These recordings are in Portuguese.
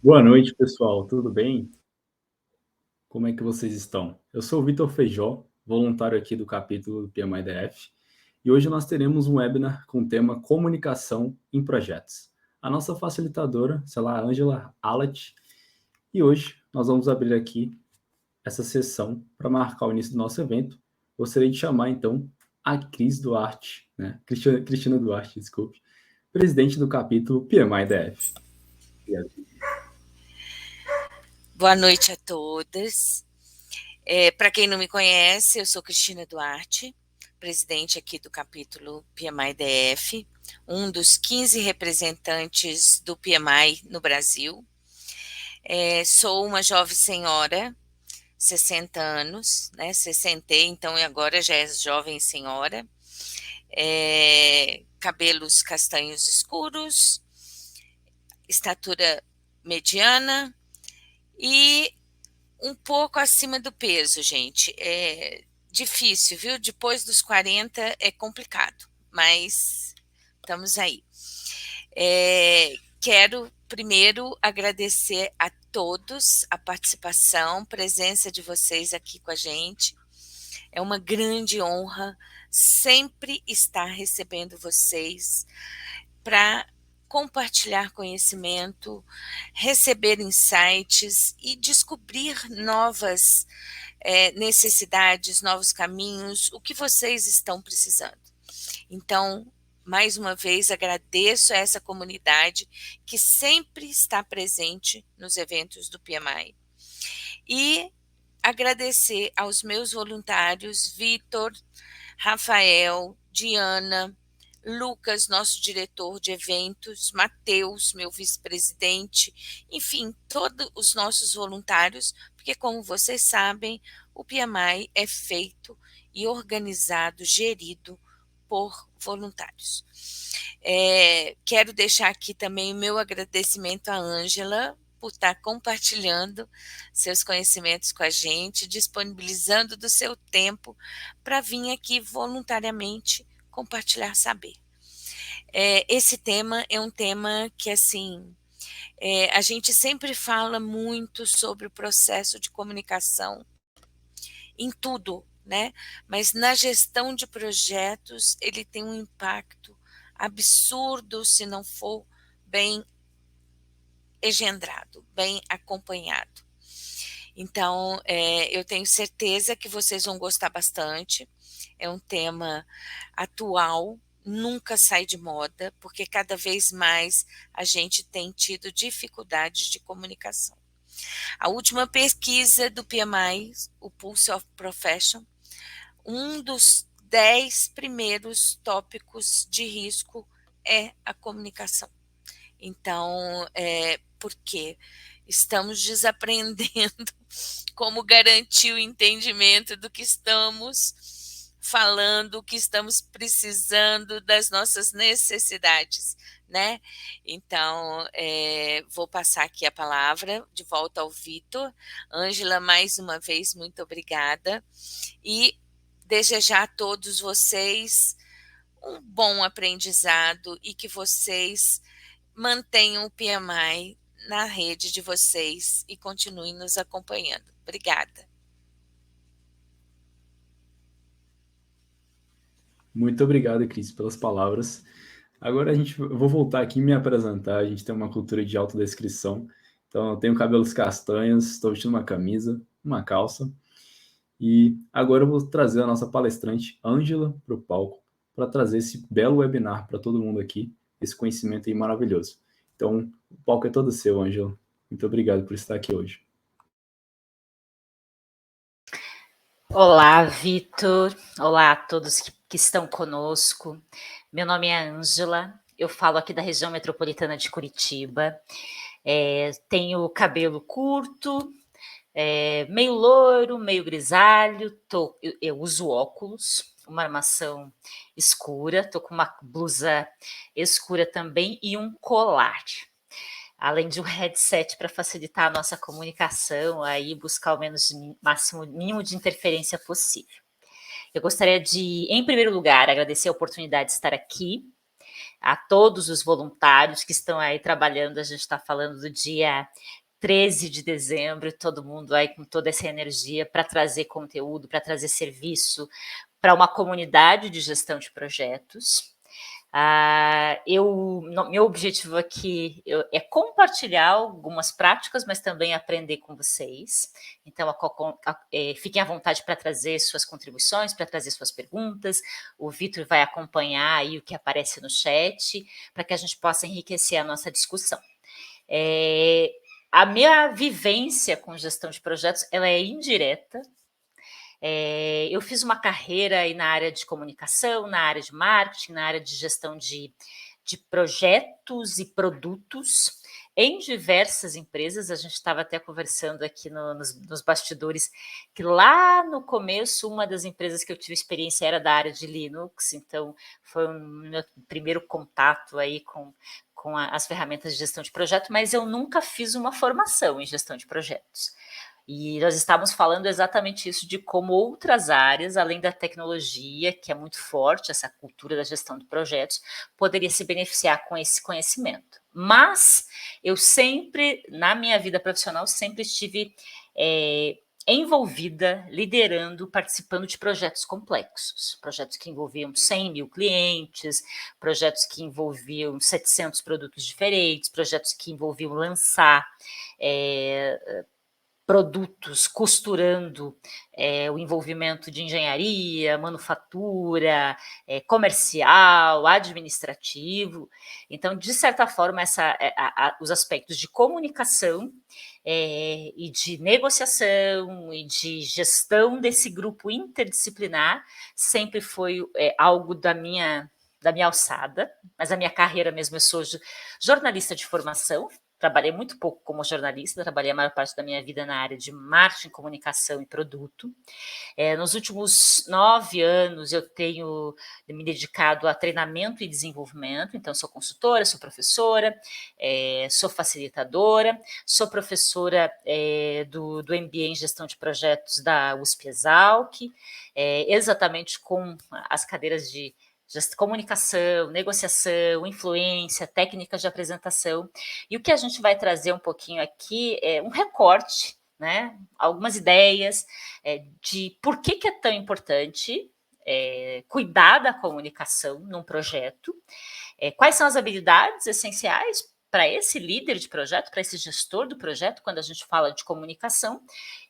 Boa noite, pessoal. Tudo bem? Como é que vocês estão? Eu sou o Vitor Feijó, voluntário aqui do capítulo do PMI-DF, e hoje nós teremos um webinar com o tema Comunicação em Projetos. A nossa facilitadora será a Ângela Alat, e hoje nós vamos abrir aqui essa sessão para marcar o início do nosso evento. Gostaria de chamar, então, a Cris Duarte, né? Cristina Duarte, desculpe, presidente do capítulo PMI-DF. Boa noite a todas. Para quem não me conhece, eu sou Cristina Duarte, presidente aqui do capítulo PMI-DF, um dos 15 representantes do PMI no Brasil. Sou uma jovem senhora, 60 anos, né? 60, então agora já é jovem senhora. Cabelos castanhos escuros, estatura mediana e um pouco acima do peso, gente. É difícil, viu? Depois dos 40 é complicado, mas estamos aí. Quero primeiro agradecer a todos a participação, presença de vocês aqui com a gente. É uma grande honra sempre estar recebendo vocês para compartilhar conhecimento, receber insights e descobrir novas necessidades, novos caminhos, o que vocês estão precisando. Então, mais uma vez, agradeço a essa comunidade que sempre está presente nos eventos do PMI. E agradecer aos meus voluntários, Vitor, Rafael, Diana, Lucas, nosso diretor de eventos, Matheus, meu vice-presidente, enfim, todos os nossos voluntários, porque como vocês sabem, o PMI é feito e organizado, gerido por voluntários. Quero deixar aqui também o meu agradecimento à Ângela por estar compartilhando seus conhecimentos com a gente, disponibilizando do seu tempo para vir aqui voluntariamente compartilhar saber. Esse tema é um tema que, assim, a gente sempre fala muito sobre o processo de comunicação em tudo, né? Mas na gestão de projetos ele tem um impacto absurdo se não for bem engendrado, bem acompanhado. Então, eu tenho certeza que vocês vão gostar bastante. É um tema atual, nunca sai de moda, porque cada vez mais a gente tem tido dificuldades de comunicação. A última pesquisa do PMI, o Pulse of Profession, um dos 10 primeiros tópicos de risco é a comunicação. Então, por quê? Estamos desaprendendo como garantir o entendimento do que estamos falando, o que estamos precisando, das nossas necessidades, né? Então, vou passar aqui a palavra de volta ao Vitor. Ângela, mais uma vez, muito obrigada. E desejar a todos vocês um bom aprendizado e que vocês mantenham o PMI na rede de vocês e continuem nos acompanhando. Obrigada. Muito obrigado, Cris, pelas palavras. Agora eu vou voltar aqui e me apresentar. A gente tem uma cultura de autodescrição. Então, eu tenho cabelos castanhos, estou vestindo uma camisa, uma calça. E agora eu vou trazer a nossa palestrante, Ângela, para o palco, para trazer esse belo webinar para todo mundo aqui, esse conhecimento aí maravilhoso. Então, o palco é todo seu, Ângela. Muito obrigado por estar aqui hoje. Olá, Vitor. Olá a todos que estão conosco. Meu nome é Ângela, eu falo aqui da região metropolitana de Curitiba. Tenho cabelo curto, meio loiro, meio grisalho, eu uso óculos, uma armação escura, estou com uma blusa escura também e um colar. Além de um headset para facilitar a nossa comunicação, aí buscar o mínimo de interferência possível. Eu gostaria de, em primeiro lugar, agradecer a oportunidade de estar aqui, a todos os voluntários que estão aí trabalhando. A gente está falando do dia 13 de dezembro, todo mundo aí com toda essa energia para trazer conteúdo, para trazer serviço para uma comunidade de gestão de projetos. Meu objetivo aqui é compartilhar algumas práticas, mas também aprender com vocês. Então, fiquem à vontade para trazer suas contribuições, para trazer suas perguntas. O Vitor vai acompanhar aí o que aparece no chat, para que a gente possa enriquecer a nossa discussão. A minha vivência com gestão de projetos, ela é indireta. Eu fiz uma carreira aí na área de comunicação, na área de marketing, na área de gestão de projetos e produtos em diversas empresas. A gente estava até conversando aqui nos bastidores que lá no começo, uma das empresas que eu tive experiência era da área de Linux, então foi o meu primeiro contato aí com as ferramentas de gestão de projeto, mas eu nunca fiz uma formação em gestão de projetos. E nós estávamos falando exatamente isso, de como outras áreas, além da tecnologia, que é muito forte, essa cultura da gestão de projetos, poderia se beneficiar com esse conhecimento. Mas eu sempre, na minha vida profissional, sempre estive envolvida, liderando, participando de projetos complexos, projetos que envolviam 100 mil clientes, projetos que envolviam 700 produtos diferentes, projetos que envolviam lançar produtos, costurando o envolvimento de engenharia, manufatura, comercial, administrativo. Então, de certa forma, os aspectos de comunicação e de negociação e de gestão desse grupo interdisciplinar sempre foi algo da minha alçada, mas a minha carreira mesmo, eu sou jornalista de formação. Trabalhei muito pouco como jornalista, trabalhei a maior parte da minha vida na área de marketing, comunicação e produto. Nos últimos 9 anos, eu tenho me dedicado a treinamento e desenvolvimento, então sou consultora, sou professora, sou facilitadora, sou professora do MBA em Gestão de Projetos da USP-Exalc, exatamente com as cadeiras de comunicação, negociação, influência, técnicas de apresentação. E o que a gente vai trazer um pouquinho aqui é um recorte, né? Algumas ideias de por que é tão importante cuidar da comunicação num projeto, quais são as habilidades essenciais para esse líder de projeto, para esse gestor do projeto, quando a gente fala de comunicação,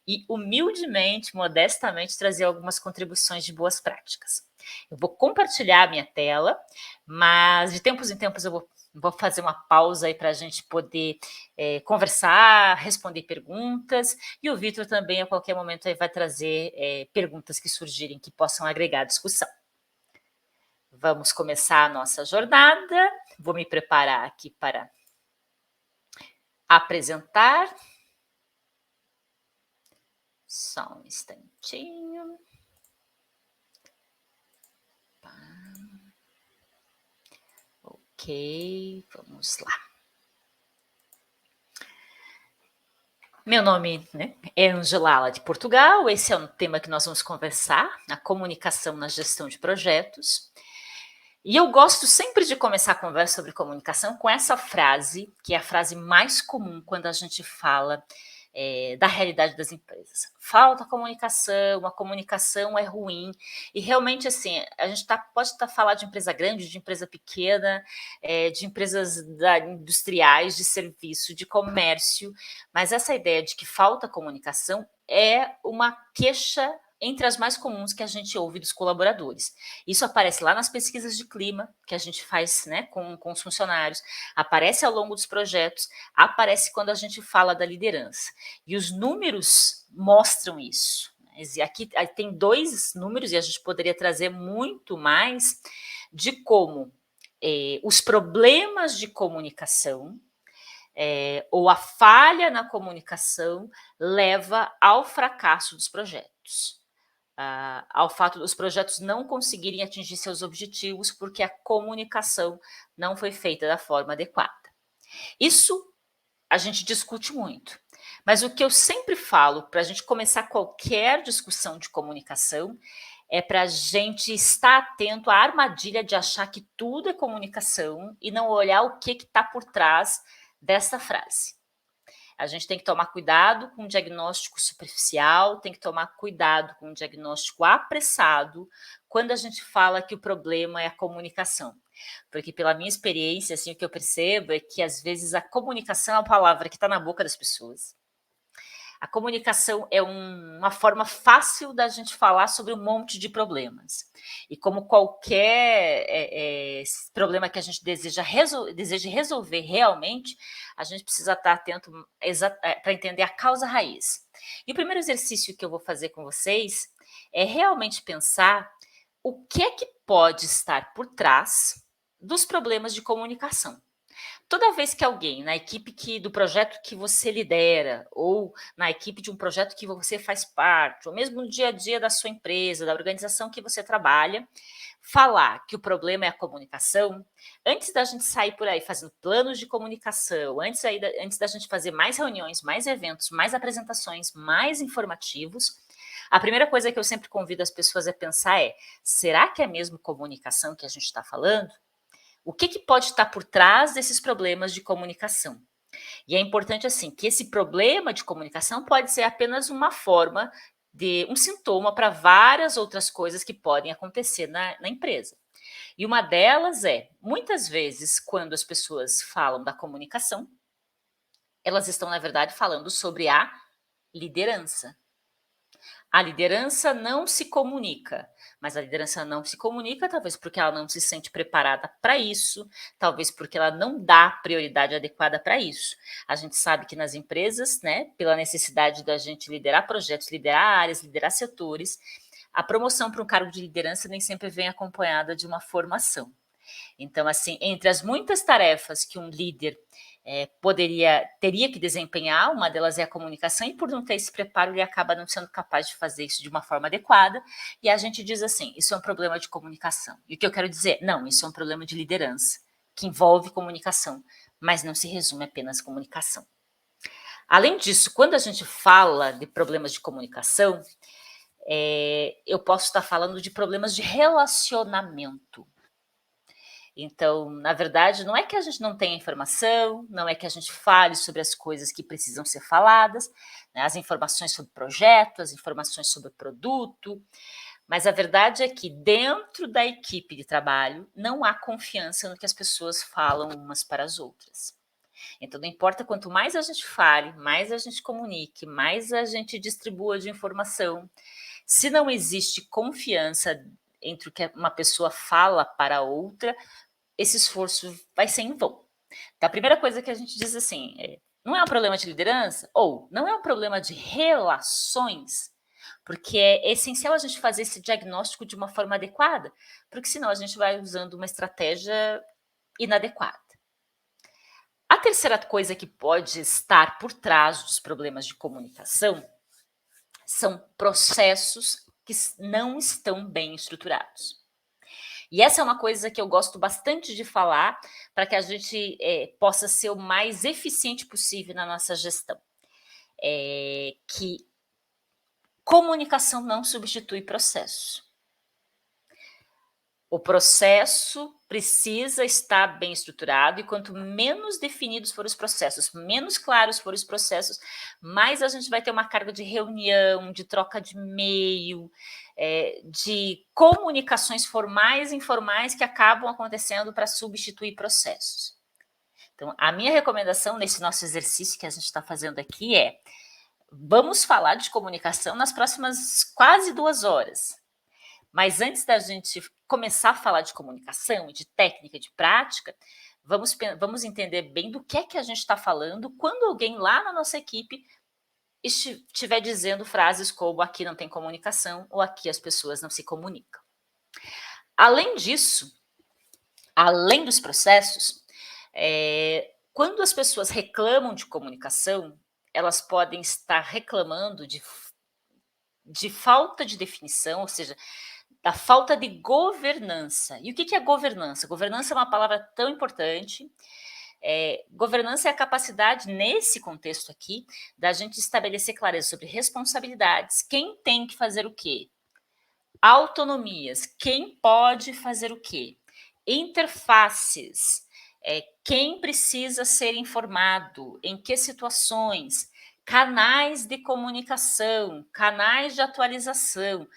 e humildemente, modestamente, trazer algumas contribuições de boas práticas. Eu vou compartilhar a minha tela, mas de tempos em tempos eu vou fazer uma pausa aí para a gente poder conversar, responder perguntas, e o Vitor também a qualquer momento aí vai trazer perguntas que surgirem que possam agregar à discussão. Vamos começar a nossa jornada. Vou me preparar aqui para apresentar. Só um instantinho. Ok, vamos lá. Meu nome, é Angela de Portugal. Esse é um tema que nós vamos conversar, a comunicação na gestão de projetos. E eu gosto sempre de começar a conversa sobre comunicação com essa frase, que é a frase mais comum quando a gente fala da realidade das empresas. Falta comunicação, a comunicação é ruim, e realmente assim, a gente pode falar de empresa grande, de empresa pequena, de empresas industriais, de serviço, de comércio, mas essa ideia de que falta comunicação é uma queixa entre as mais comuns que a gente ouve dos colaboradores. Isso aparece lá nas pesquisas de clima que a gente faz com os funcionários, aparece ao longo dos projetos, aparece quando a gente fala da liderança. E os números mostram isso. E aqui tem 2 números, e a gente poderia trazer muito mais, de como os problemas de comunicação ou a falha na comunicação leva ao fracasso dos projetos. Ao fato dos projetos não conseguirem atingir seus objetivos porque a comunicação não foi feita da forma adequada. Isso a gente discute muito, mas o que eu sempre falo para a gente começar qualquer discussão de comunicação é para a gente estar atento à armadilha de achar que tudo é comunicação e não olhar o que está por trás dessa frase. A gente tem que tomar cuidado com o diagnóstico superficial, tem que tomar cuidado com o diagnóstico apressado quando a gente fala que o problema é a comunicação. Porque pela minha experiência, assim, o que eu percebo é que às vezes a comunicação é uma palavra que está na boca das pessoas. A comunicação é uma forma fácil da gente falar sobre um monte de problemas. E como qualquer problema que a gente deseje resolver realmente, a gente precisa estar atento para entender a causa raiz. E o primeiro exercício que eu vou fazer com vocês é realmente pensar o que é que pode estar por trás dos problemas de comunicação. Toda vez que alguém na equipe do projeto que você lidera, ou na equipe de um projeto que você faz parte, ou mesmo no dia a dia da sua empresa, da organização que você trabalha, falar que o problema é a comunicação, antes da gente sair por aí fazendo planos de comunicação, antes da gente fazer mais reuniões, mais eventos, mais apresentações, mais informativos, a primeira coisa que eu sempre convido as pessoas a pensar é: será que é mesmo comunicação que a gente está falando? O que pode estar por trás desses problemas de comunicação? E é importante, assim, que esse problema de comunicação pode ser apenas uma forma de um sintoma para várias outras coisas que podem acontecer na empresa. E uma delas é, muitas vezes, quando as pessoas falam da comunicação, elas estão, na verdade, falando sobre a liderança. A liderança não se comunica, mas a liderança não se comunica talvez porque ela não se sente preparada para isso, talvez porque ela não dá prioridade adequada para isso. A gente sabe que nas empresas, né, pela necessidade da gente liderar projetos, liderar áreas, liderar setores, a promoção para um cargo de liderança nem sempre vem acompanhada de uma formação. Então, assim, entre as muitas tarefas que um líder teria que desempenhar, uma delas é a comunicação, e por não ter esse preparo, ele acaba não sendo capaz de fazer isso de uma forma adequada, e a gente diz assim, isso é um problema de comunicação. E o que eu quero dizer? Não, isso é um problema de liderança, que envolve comunicação, mas não se resume apenas à comunicação. Além disso, quando a gente fala de problemas de comunicação, eu posso estar falando de problemas de relacionamento. Então, na verdade, não é que a gente não tenha informação, não é que a gente fale sobre as coisas que precisam ser faladas, né, as informações sobre o projeto, as informações sobre o produto, mas a verdade é que dentro da equipe de trabalho não há confiança no que as pessoas falam umas para as outras. Então, não importa quanto mais a gente fale, mais a gente comunique, mais a gente distribua de informação, se não existe confiança entre o que uma pessoa fala para a outra, esse esforço vai ser em vão. Então, a primeira coisa que a gente diz assim, não é um problema de liderança, ou não é um problema de relações, porque é essencial a gente fazer esse diagnóstico de uma forma adequada, porque senão a gente vai usando uma estratégia inadequada. A terceira coisa que pode estar por trás dos problemas de comunicação são processos que não estão bem estruturados. E essa é uma coisa que eu gosto bastante de falar para que a gente possa ser o mais eficiente possível na nossa gestão. Que comunicação não substitui processo. O processo precisa estar bem estruturado e quanto menos definidos forem os processos, menos claros forem os processos, mais a gente vai ter uma carga de reunião, de troca de e-mail, de comunicações formais e informais que acabam acontecendo para substituir processos. Então, a minha recomendação nesse nosso exercício que a gente está fazendo aqui é: vamos falar de comunicação nas próximas quase 2 horas. Mas antes da gente começar a falar de comunicação, de técnica, de prática, vamos entender bem do que é que a gente está falando quando alguém lá na nossa equipe estiver dizendo frases como aqui não tem comunicação ou aqui as pessoas não se comunicam. Além disso, além dos processos, quando as pessoas reclamam de comunicação, elas podem estar reclamando de falta de definição, ou seja, da falta de governança. E o que é governança? Governança é uma palavra tão importante. Governança é a capacidade, nesse contexto aqui, da gente estabelecer clareza sobre responsabilidades, quem tem que fazer o quê, autonomias, quem pode fazer o quê? Interfaces, quem precisa ser informado, em que situações, canais de comunicação, canais de atualização,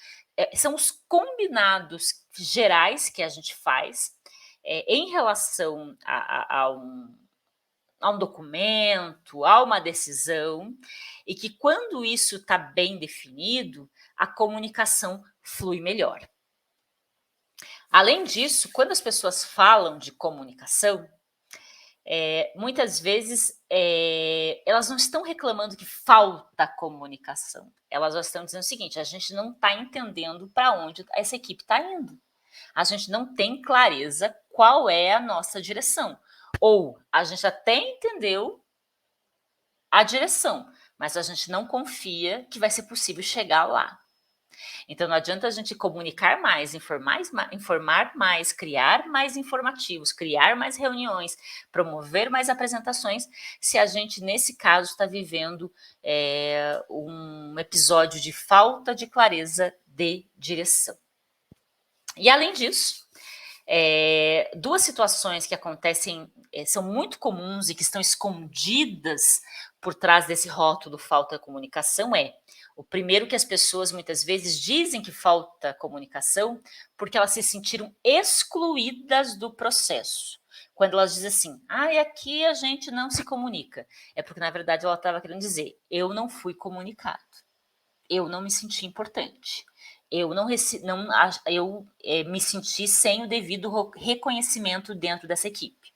são os combinados gerais que a gente faz em relação a um documento, a uma decisão, e que quando isso está bem definido, a comunicação flui melhor. Além disso, quando as pessoas falam de comunicação, muitas vezes elas não estão reclamando que falta comunicação. Elas já estão dizendo o seguinte: a gente não está entendendo para onde essa equipe está indo. A gente não tem clareza qual é a nossa direção. Ou a gente até entendeu a direção, mas a gente não confia que vai ser possível chegar lá. Então não adianta a gente comunicar mais, informar mais, criar mais informativos, criar mais reuniões, promover mais apresentações, se a gente, nesse caso, está vivendo um episódio de falta de clareza de direção. E além disso, duas situações que acontecem, são muito comuns e que estão escondidas por trás desse rótulo falta de comunicação o primeiro, que as pessoas muitas vezes dizem que falta comunicação porque elas se sentiram excluídas do processo. Quando elas dizem assim, aqui a gente não se comunica, é porque na verdade ela estava querendo dizer, eu não fui comunicado, eu não me senti importante, eu me senti sem o devido reconhecimento dentro dessa equipe.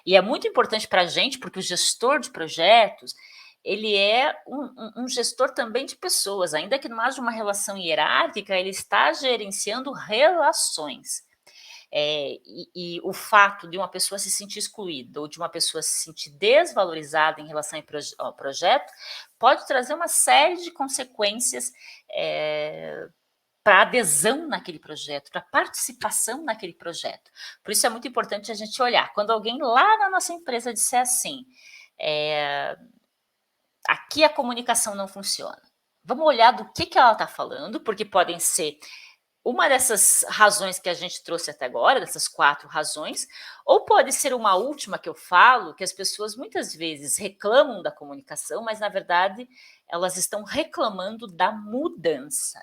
E é muito importante para a gente, porque o gestor de projetos, ele é um gestor também de pessoas, ainda que não haja uma relação hierárquica, ele está gerenciando relações. E o fato de uma pessoa se sentir excluída ou de uma pessoa se sentir desvalorizada em relação ao projeto pode trazer uma série de consequências para adesão naquele projeto, para participação naquele projeto. Por isso é muito importante a gente olhar. Quando alguém lá na nossa empresa disser assim, aqui a comunicação não funciona, vamos olhar do que ela está falando, porque podem ser uma dessas razões que a gente trouxe até agora, dessas 4 razões, ou pode ser uma última que eu falo, que as pessoas muitas vezes reclamam da comunicação, mas na verdade elas estão reclamando da mudança.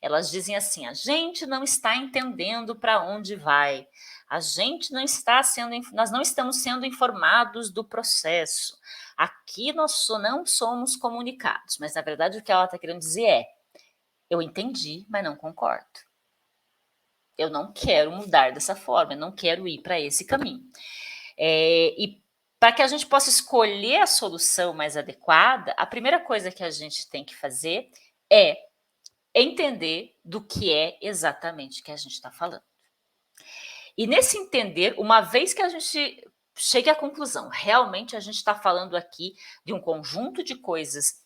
Elas dizem assim, a gente não está entendendo para onde vai, a gente não está nós não estamos sendo informados do processo, aqui nós não somos comunicados, mas na verdade o que ela está querendo dizer eu entendi, mas não concordo. Eu não quero mudar dessa forma, eu não quero ir para esse caminho. E para que a gente possa escolher a solução mais adequada, a primeira coisa que a gente tem que fazer é entender do que é exatamente que a gente está falando. E nesse entender, uma vez que a gente chegue à conclusão, realmente a gente está falando aqui de um conjunto de coisas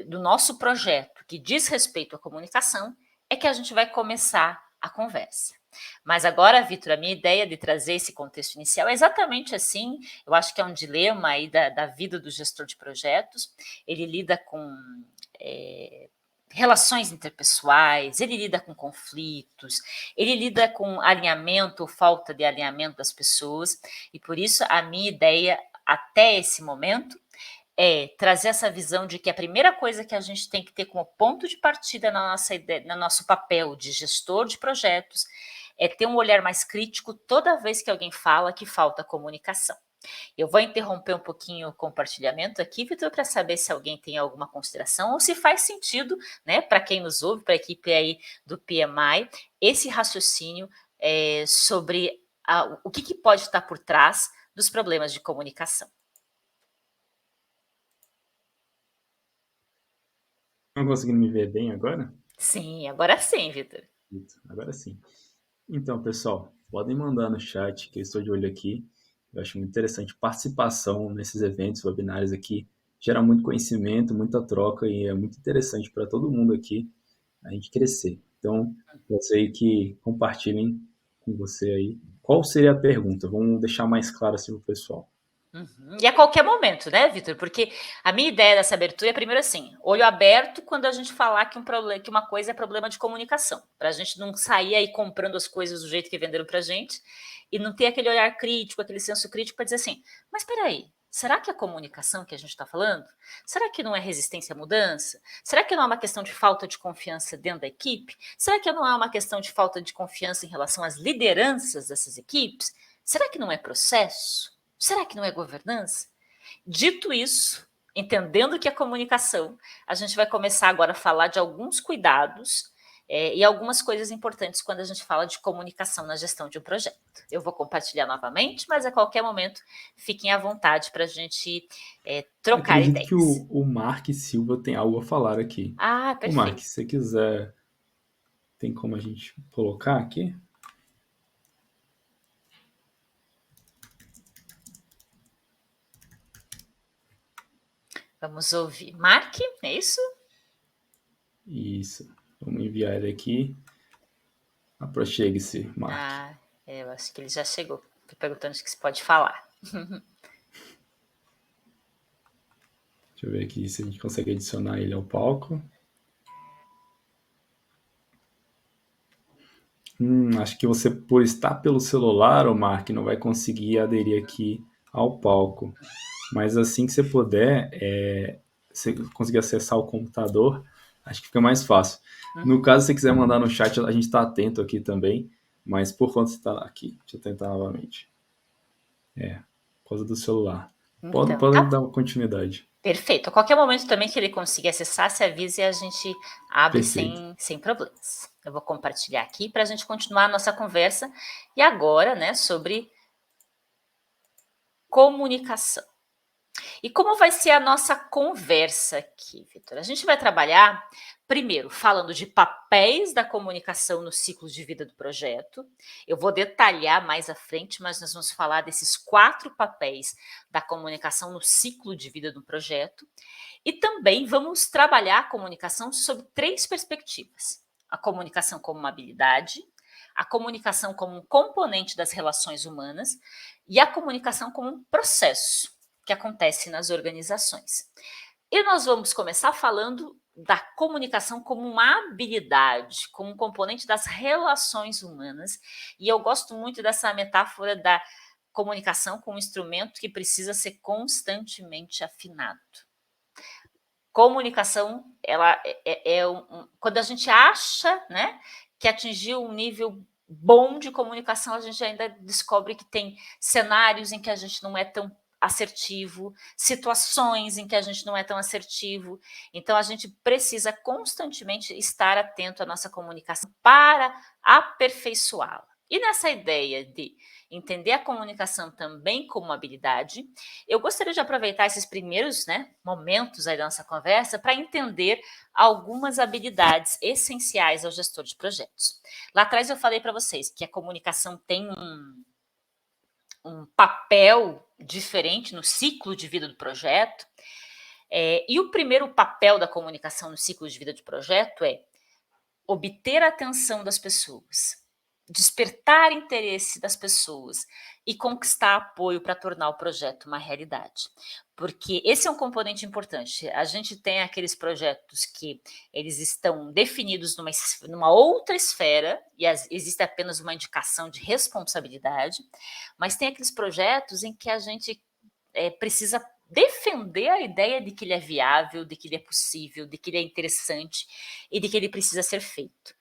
do nosso projeto que diz respeito à comunicação, é que a gente vai começar a conversa. Mas agora, Vitor, a minha ideia de trazer esse contexto inicial é exatamente assim, eu acho que é um dilema aí da vida do gestor de projetos, ele lida com relações interpessoais, ele lida com conflitos, ele lida com alinhamento ou falta de alinhamento das pessoas, e por isso a minha ideia até esse momento é trazer essa visão de que a primeira coisa que a gente tem que ter como ponto de partida na nossa ideia, no nosso papel de gestor de projetos, é ter um olhar mais crítico toda vez que alguém fala que falta comunicação. Eu vou interromper um pouquinho o compartilhamento aqui, Vitor, para saber se alguém tem alguma consideração ou se faz sentido, né, para quem nos ouve, para a equipe aí do PMI, esse raciocínio sobre o que pode estar por trás dos problemas de comunicação. Estão conseguindo me ver bem agora? Sim, agora sim, Vitor. Agora sim. Então, pessoal, podem mandar no chat, que eu estou de olho aqui. Eu acho muito interessante participação nesses eventos, webinários aqui. Gera muito conhecimento, muita troca e é muito interessante para todo mundo aqui a gente crescer. Então, peço aí que compartilhem com você aí. Qual seria a pergunta? Vamos deixar mais claro assim para o pessoal. E a qualquer momento, né, Vitor? Porque a minha ideia dessa abertura é, primeiro assim, olho aberto quando a gente falar que uma coisa é problema de comunicação, para a gente não sair aí comprando as coisas do jeito que venderam para a gente e não ter aquele olhar crítico, aquele senso crítico para dizer assim, mas espera aí, será que a comunicação que a gente está falando, será que não é resistência à mudança? Será que não é uma questão de falta de confiança dentro da equipe? Será que não é uma questão de falta de confiança em relação às lideranças dessas equipes? Será que não é processo? Será que não é governança? Dito isso, entendendo que é comunicação, a gente vai começar agora a falar de alguns cuidados e algumas coisas importantes quando a gente fala de comunicação na gestão de um projeto. Eu vou compartilhar novamente, mas a qualquer momento fiquem à vontade para a gente trocar ideias. Acredito que o Mark Silva tem algo a falar aqui. Ah, perfeito. Mark, se você quiser, tem como a gente colocar aqui? Vamos ouvir. Mark, é isso? Isso. Vamos enviar ele aqui. Aproxegue-se, Mark. Eu acho que ele já chegou. Estou perguntando se pode falar. Deixa eu ver aqui se a gente consegue adicionar ele ao palco. Acho que você, por estar pelo celular, Mark, não vai conseguir aderir aqui ao palco. Mas assim que você puder, você conseguir acessar o computador, acho que fica mais fácil. No caso, se você quiser mandar no chat, a gente está atento aqui também, mas por conta você está aqui. Deixa eu tentar novamente. Por causa do celular. Pode dar uma continuidade. Perfeito. A qualquer momento também que ele consiga acessar, se avise e a gente abre sem problemas. Eu vou compartilhar aqui para a gente continuar a nossa conversa. E agora, né, sobre comunicação. E como vai ser a nossa conversa aqui, Vitor? A gente vai trabalhar, primeiro, falando de papéis da comunicação no ciclo de vida do projeto. Eu vou detalhar mais à frente, mas nós vamos falar desses 4 papéis da comunicação no ciclo de vida do projeto. E também vamos trabalhar a comunicação sob 3 perspectivas. A comunicação como uma habilidade, a comunicação como um componente das relações humanas e a comunicação como um processo que acontece nas organizações. E nós vamos começar falando da comunicação como uma habilidade, como um componente das relações humanas. E eu gosto muito dessa metáfora da comunicação como um instrumento que precisa ser constantemente afinado. Comunicação, ela quando a gente acha, né, que atingiu um nível bom de comunicação, a gente ainda descobre que tem cenários em que a gente não é tão assertivo, situações em que a gente não é tão assertivo. Então, a gente precisa constantemente estar atento à nossa comunicação para aperfeiçoá-la. E nessa ideia de entender a comunicação também como habilidade, eu gostaria de aproveitar esses primeiros, né, momentos aí da nossa conversa para entender algumas habilidades essenciais ao gestor de projetos. Lá atrás eu falei para vocês que a comunicação tem um papel diferente no ciclo de vida do projeto, e o primeiro papel da comunicação no ciclo de vida de projeto é obter a atenção das pessoas, despertar interesse das pessoas e conquistar apoio para tornar o projeto uma realidade. Porque esse é um componente importante. A gente tem aqueles projetos que eles estão definidos numa outra esfera e existe apenas uma indicação de responsabilidade, mas tem aqueles projetos em que a gente precisa defender a ideia de que ele é viável, de que ele é possível, de que ele é interessante e de que ele precisa ser feito.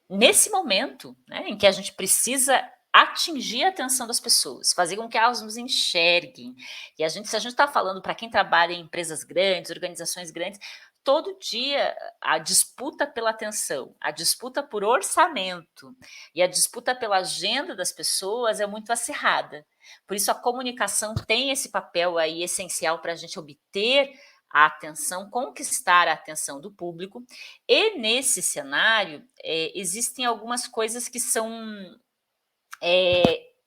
Nesse momento, né, em que a gente precisa atingir a atenção das pessoas, fazer com que elas nos enxerguem. E se a gente está falando para quem trabalha em empresas grandes, organizações grandes, todo dia a disputa pela atenção, a disputa por orçamento e a disputa pela agenda das pessoas é muito acirrada. Por isso a comunicação tem esse papel aí essencial para a gente obter a atenção, conquistar a atenção do público. E nesse cenário existem algumas coisas que são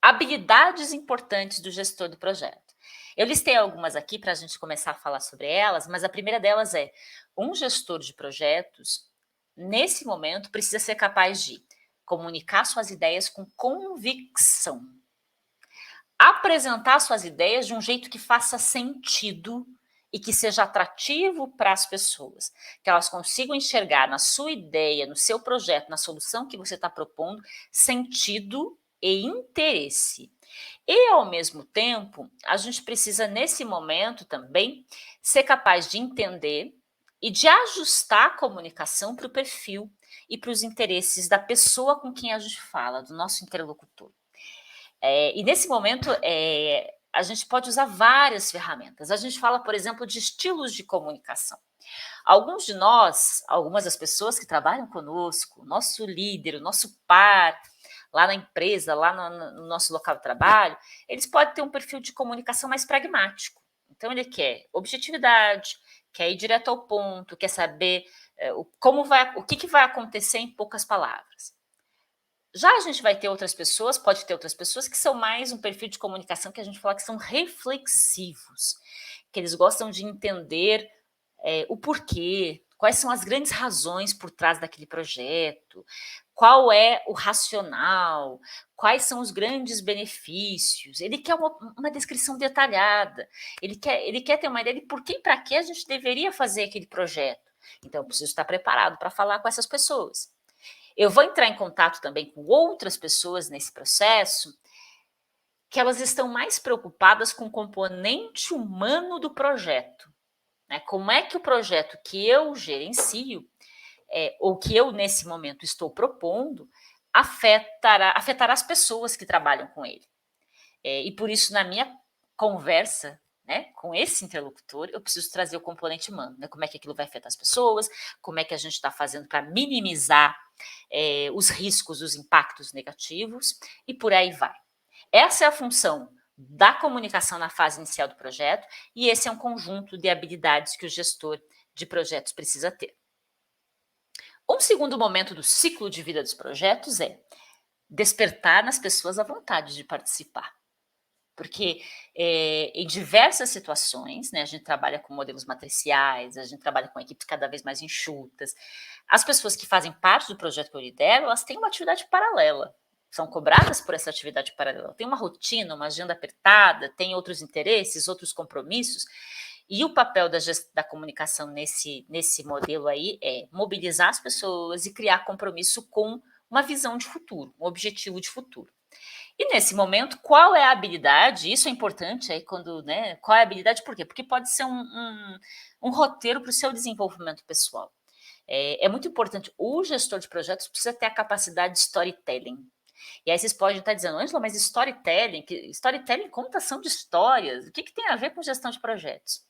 habilidades importantes do gestor do projeto. Eu listei algumas aqui para a gente começar a falar sobre elas, mas a primeira delas é: um gestor de projetos, nesse momento, precisa ser capaz de comunicar suas ideias com convicção, apresentar suas ideias de um jeito que faça sentido e que seja atrativo para as pessoas, que elas consigam enxergar na sua ideia, no seu projeto, na solução que você está propondo, sentido e interesse. E, ao mesmo tempo, a gente precisa, nesse momento também, ser capaz de entender e de ajustar a comunicação para o perfil e para os interesses da pessoa com quem a gente fala, do nosso interlocutor. E nesse momento, a gente pode usar várias ferramentas. A gente fala, por exemplo, de estilos de comunicação. Alguns de nós, algumas das pessoas que trabalham conosco, nosso líder, o nosso par, lá na empresa, lá no nosso local de trabalho, eles podem ter um perfil de comunicação mais pragmático. Então, ele quer objetividade, quer ir direto ao ponto, quer saber o que vai acontecer em poucas palavras. Já a gente vai ter outras pessoas, pode ter outras pessoas que são mais um perfil de comunicação que a gente fala que são reflexivos, que eles gostam de entender o porquê, quais são as grandes razões por trás daquele projeto, qual é o racional, quais são os grandes benefícios. Ele quer uma descrição detalhada, ele quer ter uma ideia de por que e para que a gente deveria fazer aquele projeto. Então, eu preciso estar preparado para falar com essas pessoas. Eu vou entrar em contato também com outras pessoas nesse processo que elas estão mais preocupadas com o componente humano do projeto. Né? Como é que o projeto que eu gerencio, ou que eu nesse momento estou propondo, afetará as pessoas que trabalham com ele. E por isso, na minha conversa, né, com esse interlocutor, eu preciso trazer o componente humano, né? Como é que aquilo vai afetar as pessoas, como é que a gente está fazendo para minimizar os riscos, os impactos negativos, e por aí vai. Essa é a função da comunicação na fase inicial do projeto, e esse é um conjunto de habilidades que o gestor de projetos precisa ter. Um segundo momento do ciclo de vida dos projetos é despertar nas pessoas a vontade de participar. Porque em diversas situações, né, a gente trabalha com modelos matriciais, a gente trabalha com equipes cada vez mais enxutas. As pessoas que fazem parte do projeto que eu lidero, elas têm uma atividade paralela, são cobradas por essa atividade paralela. Tem uma rotina, uma agenda apertada, tem outros interesses, outros compromissos. E o papel da comunicação nesse modelo aí é mobilizar as pessoas e criar compromisso com uma visão de futuro, um objetivo de futuro. E nesse momento, qual é a habilidade? Isso é importante, aí quando, né? Qual é a habilidade? Por quê? Porque pode ser um roteiro para o seu desenvolvimento pessoal. É muito importante. O gestor de projetos precisa ter a capacidade de storytelling. E aí vocês podem estar dizendo, Ângela, mas storytelling, contação de histórias, o que tem a ver com gestão de projetos?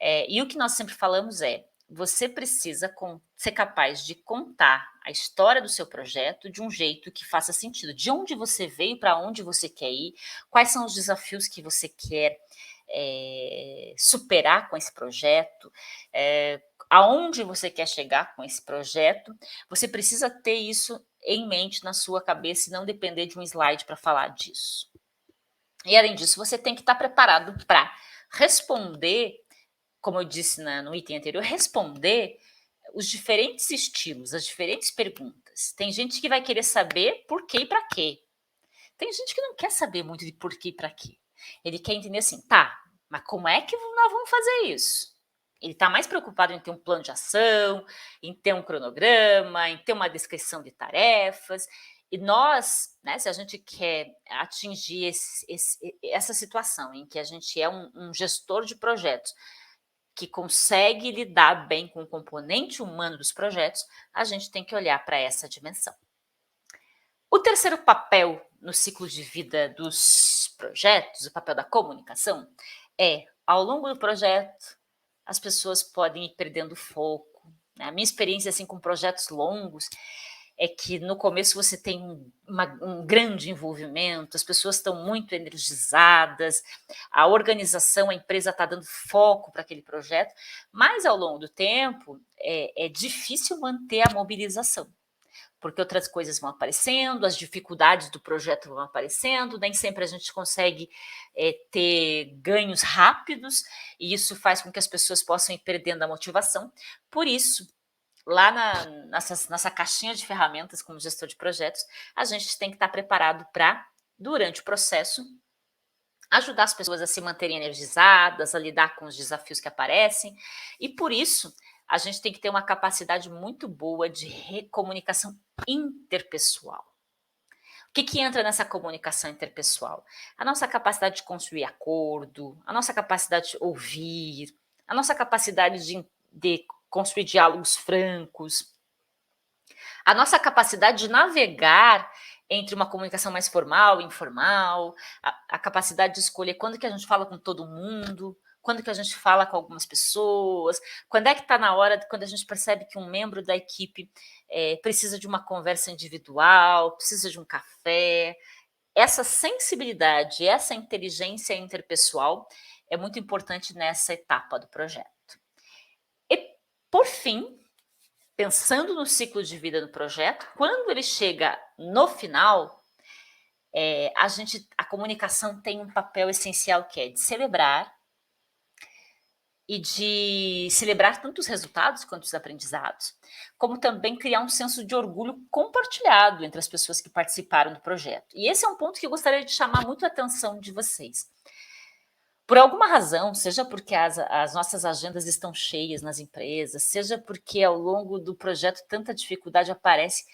E o que nós sempre falamos é, você precisa ser capaz de contar a história do seu projeto de um jeito que faça sentido. De onde você veio, para onde você quer ir, quais são os desafios que você quer superar com esse projeto, aonde você quer chegar com esse projeto. Você precisa ter isso em mente na sua cabeça e não depender de um slide para falar disso. E além disso, você tem que estar preparado para responder, como eu disse no item anterior, responder os diferentes estilos, as diferentes perguntas. Tem gente que vai querer saber por quê e para quê. Tem gente que não quer saber muito de por quê e para quê. Ele quer entender assim, tá, mas como é que nós vamos fazer isso? Ele está mais preocupado em ter um plano de ação, em ter um cronograma, em ter uma descrição de tarefas. E nós, né, se a gente quer atingir essa situação em que a gente é um gestor de projetos, que consegue lidar bem com o componente humano dos projetos, a gente tem que olhar para essa dimensão. O terceiro papel no ciclo de vida dos projetos, o papel da comunicação, ao longo do projeto, as pessoas podem ir perdendo foco. Né? A minha experiência assim, com projetos longos é que no começo você tem um grande envolvimento, as pessoas estão muito energizadas, a organização, a empresa está dando foco para aquele projeto, mas ao longo do tempo é difícil manter a mobilização, porque outras coisas vão aparecendo, as dificuldades do projeto vão aparecendo, nem sempre a gente consegue ter ganhos rápidos, e isso faz com que as pessoas possam ir perdendo a motivação. Por isso, lá nessa caixinha de ferramentas como gestor de projetos, a gente tem que estar preparado para, durante o processo, ajudar as pessoas a se manterem energizadas, a lidar com os desafios que aparecem, e por isso a gente tem que ter uma capacidade muito boa de comunicação interpessoal. O que entra nessa comunicação interpessoal? A nossa capacidade de construir acordo, a nossa capacidade de ouvir, a nossa capacidade de construir diálogos francos, a nossa capacidade de navegar entre uma comunicação mais formal e informal, a capacidade de escolher quando que a gente fala com todo mundo, quando que a gente fala com algumas pessoas, quando é que está na hora, quando a gente percebe que um membro da equipe precisa de uma conversa individual, precisa de um café. Essa sensibilidade, essa inteligência interpessoal é muito importante nessa etapa do projeto. E, por fim, pensando no ciclo de vida do projeto, quando ele chega no final, a comunicação tem um papel essencial que é de celebrar e de celebrar tanto os resultados quanto os aprendizados, como também criar um senso de orgulho compartilhado entre as pessoas que participaram do projeto. E esse é um ponto que eu gostaria de chamar muito a atenção de vocês. Por alguma razão, seja porque as nossas agendas estão cheias nas empresas, seja porque ao longo do projeto tanta dificuldade aparece,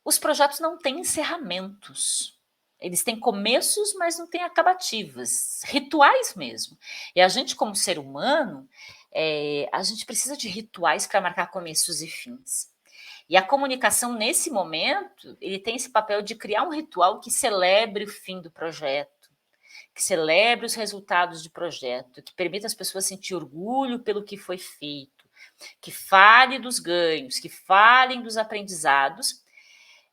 os projetos não têm encerramentos. Eles têm começos, mas não têm acabativas, rituais mesmo. E a gente, como ser humano, a gente precisa de rituais para marcar começos e fins. E a comunicação, nesse momento, ele tem esse papel de criar um ritual que celebre o fim do projeto, que celebre os resultados do projeto, que permita às pessoas sentir orgulho pelo que foi feito, que fale dos ganhos, que falem dos aprendizados,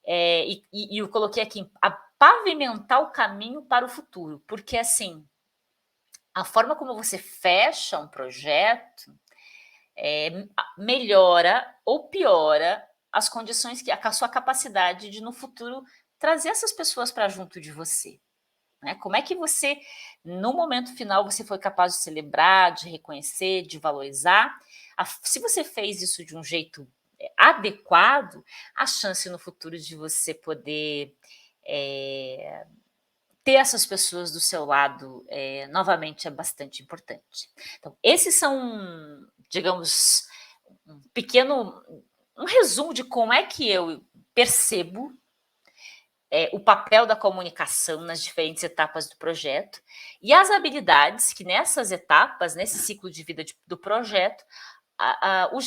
e eu coloquei aqui, a pavimentar o caminho para o futuro, porque assim, a forma como você fecha um projeto melhora ou piora as condições, a sua capacidade de no futuro trazer essas pessoas para junto de você. Né? Como é que você, no momento final, você foi capaz de celebrar, de reconhecer, de valorizar? Se você fez isso de um jeito adequado, a chance no futuro de você poder ter essas pessoas do seu lado novamente é bastante importante. Então, esses são, digamos, um resumo de como é que eu percebo o papel da comunicação nas diferentes etapas do projeto e as habilidades que nessas etapas, nesse ciclo de vida do projeto, o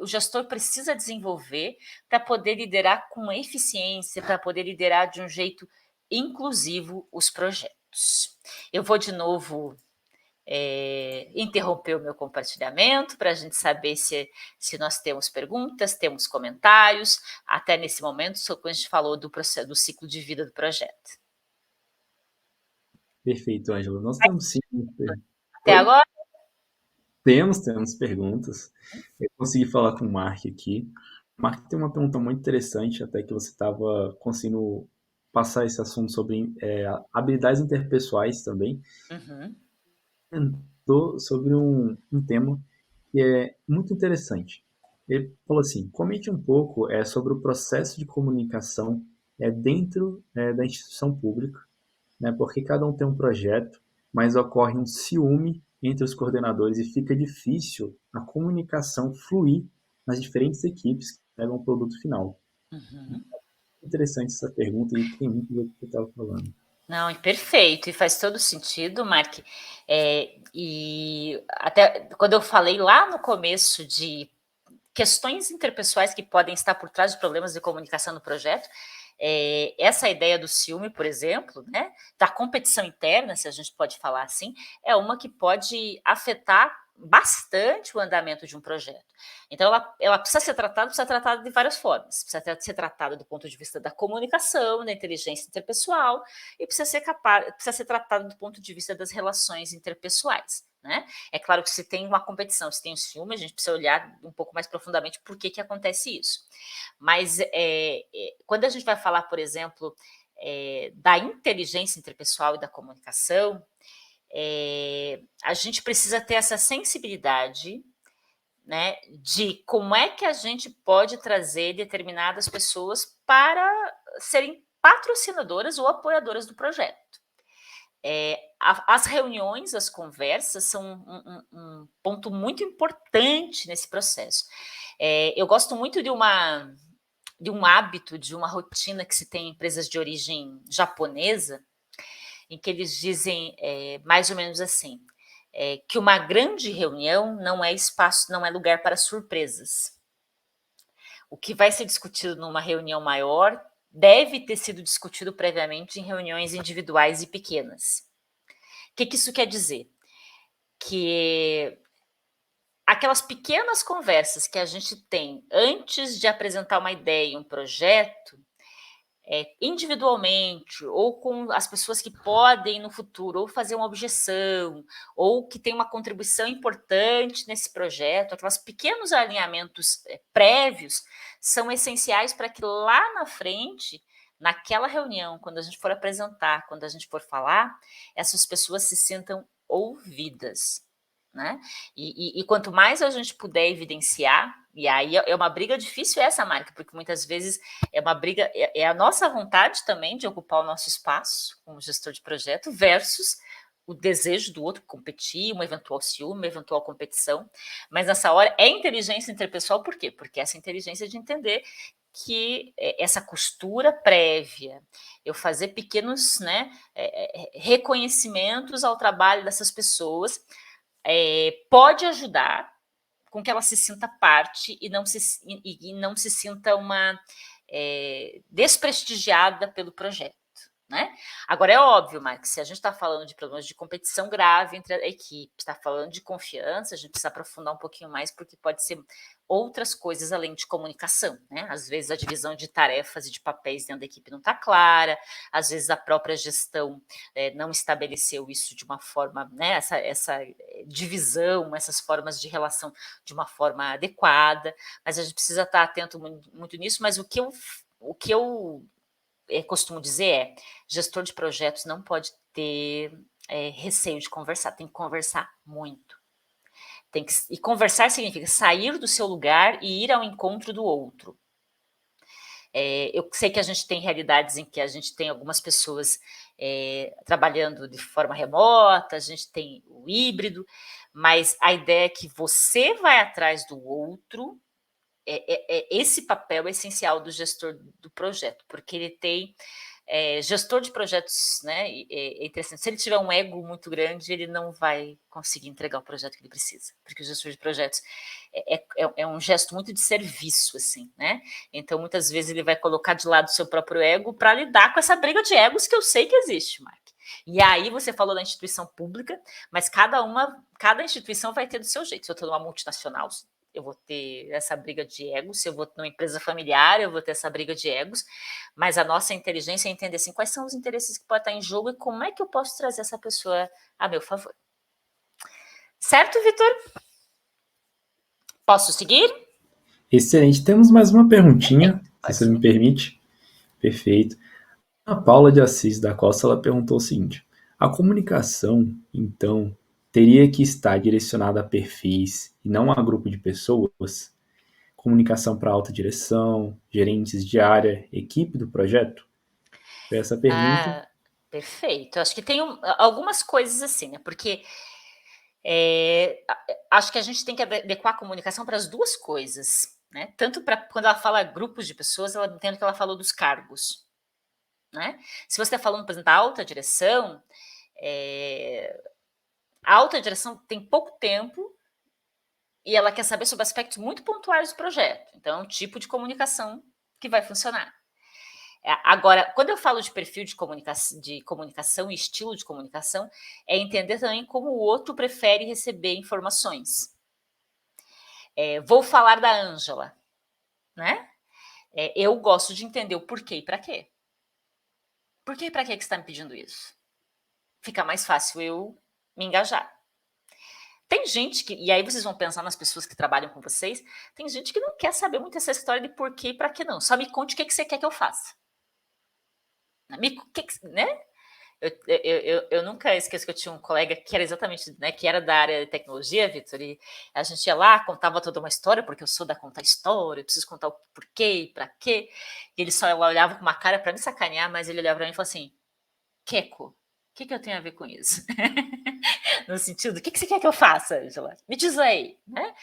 gestor precisa desenvolver para poder liderar com eficiência, para poder liderar de um jeito inclusivo os projetos. Eu vou de novo interromper o meu compartilhamento para a gente saber se nós temos perguntas, temos comentários, até nesse momento, quando a gente falou do ciclo de vida do projeto. Perfeito, Ângela. Nós temos sim. Até agora? Temos perguntas. Eu consegui falar com o Mark aqui. O Mark tem uma pergunta muito interessante, até que você estava conseguindo passar esse assunto sobre habilidades interpessoais também. Sobre um tema que é muito interessante. Ele falou assim, comente um pouco sobre o processo de comunicação dentro da instituição pública, né, porque cada um tem um projeto, mas ocorre um ciúme entre os coordenadores e fica difícil a comunicação fluir nas diferentes equipes que pegam o produto final. Interessante essa pergunta e tem muito do que você estava falando. Não, perfeito, e faz todo sentido, Mark. E até quando eu falei lá no começo de questões interpessoais que podem estar por trás de problemas de comunicação no projeto, essa ideia do ciúme, por exemplo, né, da competição interna, se a gente pode falar assim, é uma que pode afetar bastante o andamento de um projeto. Então, ela precisa ser tratada de várias formas. Precisa ser tratada do ponto de vista da comunicação, da inteligência interpessoal, e precisa ser tratada do ponto de vista das relações interpessoais. Né? É claro que se tem uma competição, se tem um ciúme, a gente precisa olhar um pouco mais profundamente por que acontece isso. Mas quando a gente vai falar, por exemplo, da inteligência interpessoal e da comunicação, a gente precisa ter essa sensibilidade, né, de como é que a gente pode trazer determinadas pessoas para serem patrocinadoras ou apoiadoras do projeto. As reuniões, as conversas são um ponto muito importante nesse processo. Eu gosto muito de um hábito, de uma rotina que se tem em empresas de origem japonesa, em que eles dizem mais ou menos assim, que uma grande reunião não é espaço, não é lugar para surpresas. O que vai ser discutido numa reunião maior deve ter sido discutido previamente em reuniões individuais e pequenas. O que isso quer dizer? Que aquelas pequenas conversas que a gente tem antes de apresentar uma ideia, um projeto, individualmente, ou com as pessoas que podem no futuro, ou fazer uma objeção, ou que tem uma contribuição importante nesse projeto, aqueles pequenos alinhamentos prévios são essenciais para que lá na frente, naquela reunião, quando a gente for apresentar, quando a gente for falar, essas pessoas se sintam ouvidas. Né? E quanto mais a gente puder evidenciar, e aí é uma briga difícil essa, Marca, porque muitas vezes é uma briga, é a nossa vontade também de ocupar o nosso espaço como gestor de projeto versus o desejo do outro competir, um eventual ciúme, uma eventual competição, mas nessa hora é inteligência interpessoal, por quê? Porque essa inteligência de entender que essa costura prévia, eu fazer pequenos reconhecimentos ao trabalho dessas pessoas, pode ajudar com que ela se sinta parte e não se sinta desprestigiada pelo projeto. Né? Agora, é óbvio, Marcos, se a gente está falando de problemas de competição grave entre a equipe, está falando de confiança, a gente precisa aprofundar um pouquinho mais, porque pode ser outras coisas além de comunicação. Né? Às vezes a divisão de tarefas e de papéis dentro da equipe não está clara, às vezes a própria gestão não estabeleceu isso de uma forma, né, essa divisão, essas formas de relação de uma forma adequada, mas a gente precisa estar atento muito nisso, mas o que eu costumo dizer gestor de projetos não pode ter receio de conversar, tem que conversar muito. E conversar significa sair do seu lugar e ir ao encontro do outro. Eu sei que a gente tem realidades em que a gente tem algumas pessoas trabalhando de forma remota, a gente tem o híbrido, mas a ideia é que você vai atrás do outro. Esse papel é essencial do gestor do projeto, porque ele tem gestor de projetos, né? É interessante. Se ele tiver um ego muito grande, ele não vai conseguir entregar o projeto que ele precisa, porque o gestor de projetos é um gesto muito de serviço, assim, né? Então, muitas vezes ele vai colocar de lado o seu próprio ego para lidar com essa briga de egos que eu sei que existe, Mark. E aí você falou da instituição pública, mas cada instituição vai ter do seu jeito. Se eu estou numa multinacional, eu vou ter essa briga de egos, se eu vou numa empresa familiar, eu vou ter essa briga de egos, mas a nossa inteligência é entender assim, quais são os interesses que podem estar em jogo e como é que eu posso trazer essa pessoa a meu favor. Certo, Vitor? Posso seguir? Excelente. Temos mais uma perguntinha, se você me permite. Perfeito. A Paula de Assis da Costa, ela perguntou o seguinte: a comunicação, então, teria que estar direcionada a perfis e não a grupo de pessoas? Comunicação para alta direção, gerentes de área, equipe do projeto? Foi essa pergunta. Perfeito. Acho que tem algumas coisas assim, né? Porque acho que a gente tem que adequar a comunicação para as duas coisas, né? Tanto para quando ela fala grupos de pessoas, ela entende que ela falou dos cargos, né? Se você está falando, por exemplo, da alta direção, a alta direção tem pouco tempo e ela quer saber sobre aspectos muito pontuais do projeto. Então, é um tipo de comunicação que vai funcionar. Agora, quando eu falo de perfil de comunicação e estilo de comunicação, é entender também como o outro prefere receber informações. Vou falar da Ângela, né? Eu gosto de entender o porquê e para quê. Por que e para que você está me pedindo isso? Fica mais fácil eu me engajar. Tem gente que, e aí vocês vão pensar nas pessoas que trabalham com vocês, tem gente que não quer saber muito essa história de por quê e para que não. Só me conte o que você quer que eu faça. Né? Eu nunca esqueço que eu tinha um colega que era exatamente, né, que era da área de tecnologia, Vitor, e a gente ia lá, contava toda uma história, porque eu sou da contar história, eu preciso contar o porquê e para quê, e ele só olhava com uma cara para me sacanear, mas ele olhava para mim e falou assim: Keco, que eu tenho a ver com isso? No sentido, o que você quer que eu faça, Angela? Me diz aí, né?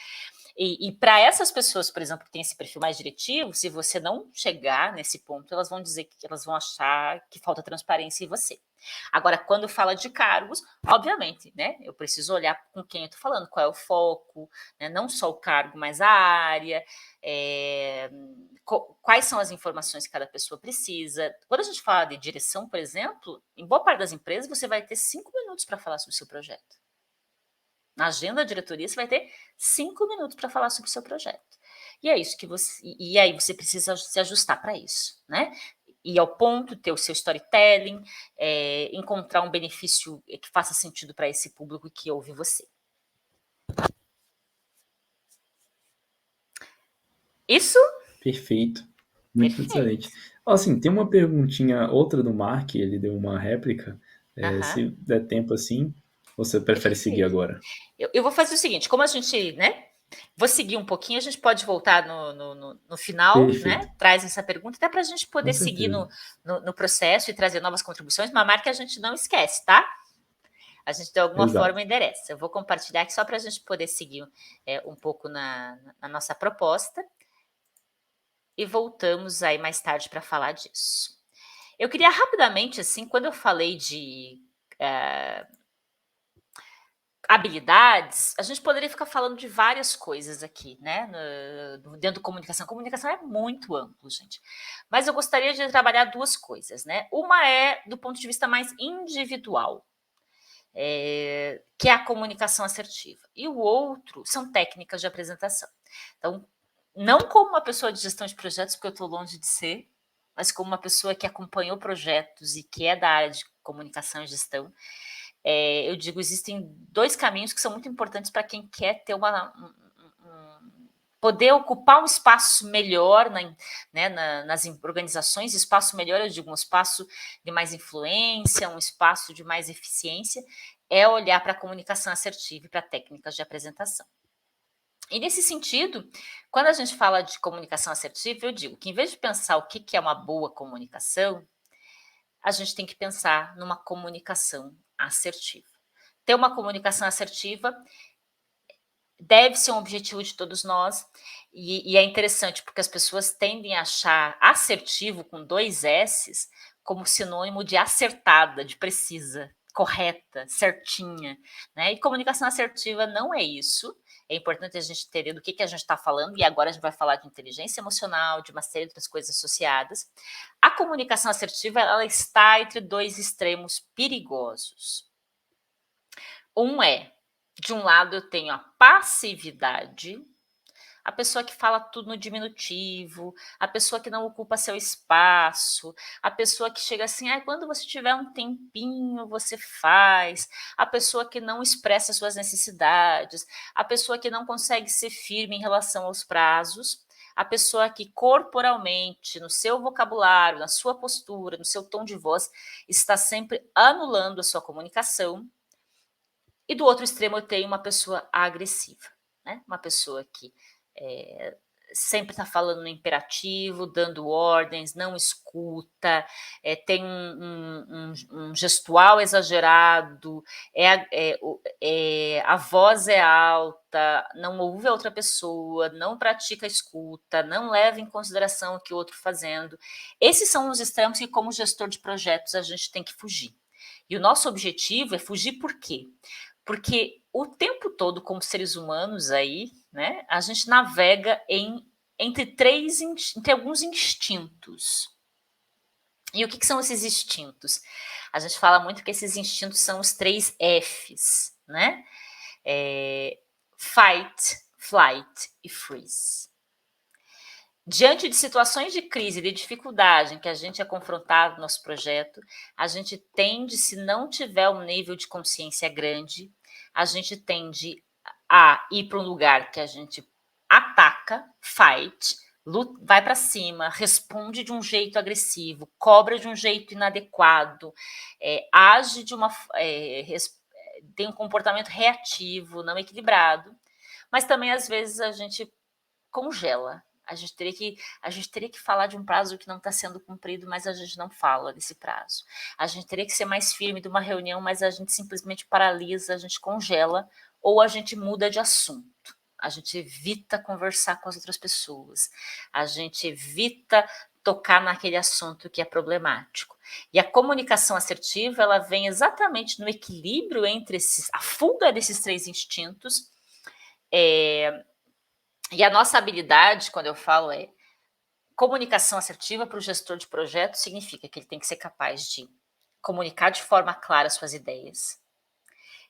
E para essas pessoas, por exemplo, que têm esse perfil mais diretivo, se você não chegar nesse ponto, elas vão dizer que elas vão achar que falta transparência em você. Agora, quando fala de cargos, obviamente, né? Eu preciso olhar com quem eu estou falando, qual é o foco, né, não só o cargo, mas a área, quais são as informações que cada pessoa precisa. Quando a gente fala de direção, por exemplo, em boa parte das empresas, você vai ter 5 minutos para falar sobre o seu projeto. Na agenda da diretoria, você vai ter 5 minutos para falar sobre o seu projeto. E é isso que você. E aí você precisa se ajustar para isso, né? Ir ao ponto, ter o seu storytelling, encontrar um benefício que faça sentido para esse público que ouve você. Isso? Perfeito. Muito excelente. Assim, tem uma perguntinha, outra do Mark, ele deu uma réplica. Se der tempo assim, você prefere seguir agora? Eu vou fazer o seguinte, como a gente, né? Vou seguir um pouquinho, a gente pode voltar no final, Perfeito. né? Traz essa pergunta, até para a gente poder seguir no processo e trazer novas contribuições, uma marca que a gente não esquece, tá? A gente de alguma forma endereça. Eu vou compartilhar aqui só para a gente poder seguir um pouco na nossa proposta. E voltamos aí mais tarde para falar disso. Eu queria rapidamente, assim, quando eu falei de habilidades, a gente poderia ficar falando de várias coisas aqui, né? Dentro da comunicação. A comunicação é muito amplo, gente. Mas eu gostaria de trabalhar duas coisas, né? Uma é do ponto de vista mais individual, que é a comunicação assertiva. E o outro são técnicas de apresentação. Então, não como uma pessoa de gestão de projetos, porque eu estou longe de ser, mas como uma pessoa que acompanhou projetos e que é da área de comunicação e gestão, eu digo, existem dois caminhos que são muito importantes para quem quer ter poder ocupar um espaço melhor nas organizações, espaço melhor, eu digo, um espaço de mais influência, um espaço de mais eficiência, é olhar para a comunicação assertiva e para técnicas de apresentação. E nesse sentido, quando a gente fala de comunicação assertiva, eu digo que em vez de pensar o que é uma boa comunicação, a gente tem que pensar numa comunicação assertiva. Ter uma comunicação assertiva deve ser um objetivo de todos nós, e é interessante porque as pessoas tendem a achar assertivo com 2 S's como sinônimo de acertada, de precisa, correta, certinha, né? E comunicação assertiva não é isso. É importante a gente entender do que a gente está falando, e agora a gente vai falar de inteligência emocional, de uma série de outras coisas associadas. A comunicação assertiva, ela está entre 2 extremos perigosos. Um é, de um lado, eu tenho a passividade, a pessoa que fala tudo no diminutivo, a pessoa que não ocupa seu espaço, a pessoa que chega assim, quando você tiver um tempinho, você faz, a pessoa que não expressa suas necessidades, a pessoa que não consegue ser firme em relação aos prazos, a pessoa que corporalmente, no seu vocabulário, na sua postura, no seu tom de voz, está sempre anulando a sua comunicação. E do outro extremo eu tenho uma pessoa agressiva, né? Uma pessoa que sempre está falando no imperativo, dando ordens, não escuta, tem um gestual exagerado, a voz é alta, não ouve a outra pessoa, não pratica a escuta, não leva em consideração o que o outro fazendo. Esses são os extremos que, como gestor de projetos, a gente tem que fugir. E o nosso objetivo é fugir por quê? Porque o tempo todo, como seres humanos aí, né, a gente navega entre alguns instintos. E o que são esses instintos? A gente fala muito que esses instintos são os 3 Fs, né? Fight, flight e freeze. Diante de situações de crise, de dificuldade em que a gente é confrontado no nosso projeto, a gente tende, se não tiver um nível de consciência grande, a gente tende a ir para um lugar que a gente ataca, fight, vai para cima, responde de um jeito agressivo, cobra de um jeito inadequado, age tem um comportamento reativo, não equilibrado, mas também às vezes a gente congela. A gente teria que falar de um prazo que não está sendo cumprido, mas a gente não fala desse prazo. A gente teria que ser mais firme de uma reunião, mas a gente simplesmente paralisa, a gente congela, ou a gente muda de assunto. A gente evita conversar com as outras pessoas. A gente evita tocar naquele assunto que é problemático. E a comunicação assertiva, ela vem exatamente no equilíbrio entre a fuga desses 3 instintos. E a nossa habilidade, quando eu falo, comunicação assertiva para o gestor de projeto significa que ele tem que ser capaz de comunicar de forma clara suas ideias.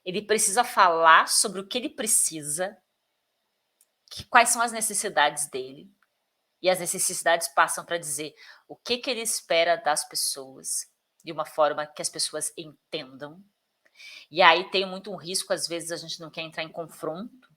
Ele precisa falar sobre o que ele precisa, quais são as necessidades dele. E as necessidades passam para dizer o que ele espera das pessoas, de uma forma que as pessoas entendam. E aí tem muito um risco, às vezes a gente não quer entrar em confronto,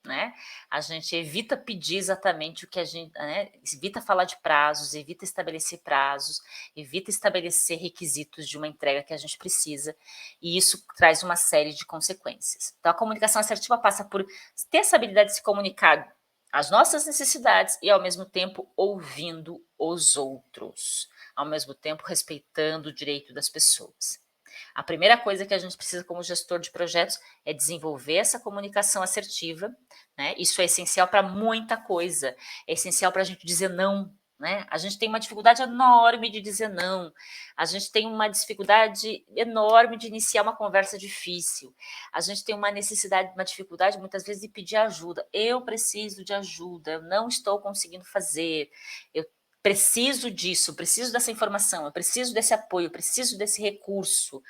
né? A gente evita pedir exatamente o que a gente, né? Evita falar de prazos, evita estabelecer prazos, evita estabelecer requisitos de uma entrega que a gente precisa, e isso traz uma série de consequências. Então, a comunicação assertiva passa por ter essa habilidade de se comunicar as nossas necessidades e, ao mesmo tempo, ouvindo os outros, ao mesmo tempo, respeitando o direito das pessoas. A primeira coisa que a gente precisa como gestor de projetos é desenvolver essa comunicação assertiva, né? Isso é essencial para muita coisa, é essencial para a gente dizer não, né? A gente tem uma dificuldade enorme de dizer não, a gente tem uma dificuldade enorme de iniciar uma conversa difícil, a gente tem uma necessidade, uma dificuldade muitas vezes de pedir ajuda. Eu preciso de ajuda, eu não estou conseguindo fazer, eu preciso disso, preciso dessa informação, eu preciso desse apoio, eu preciso desse recurso,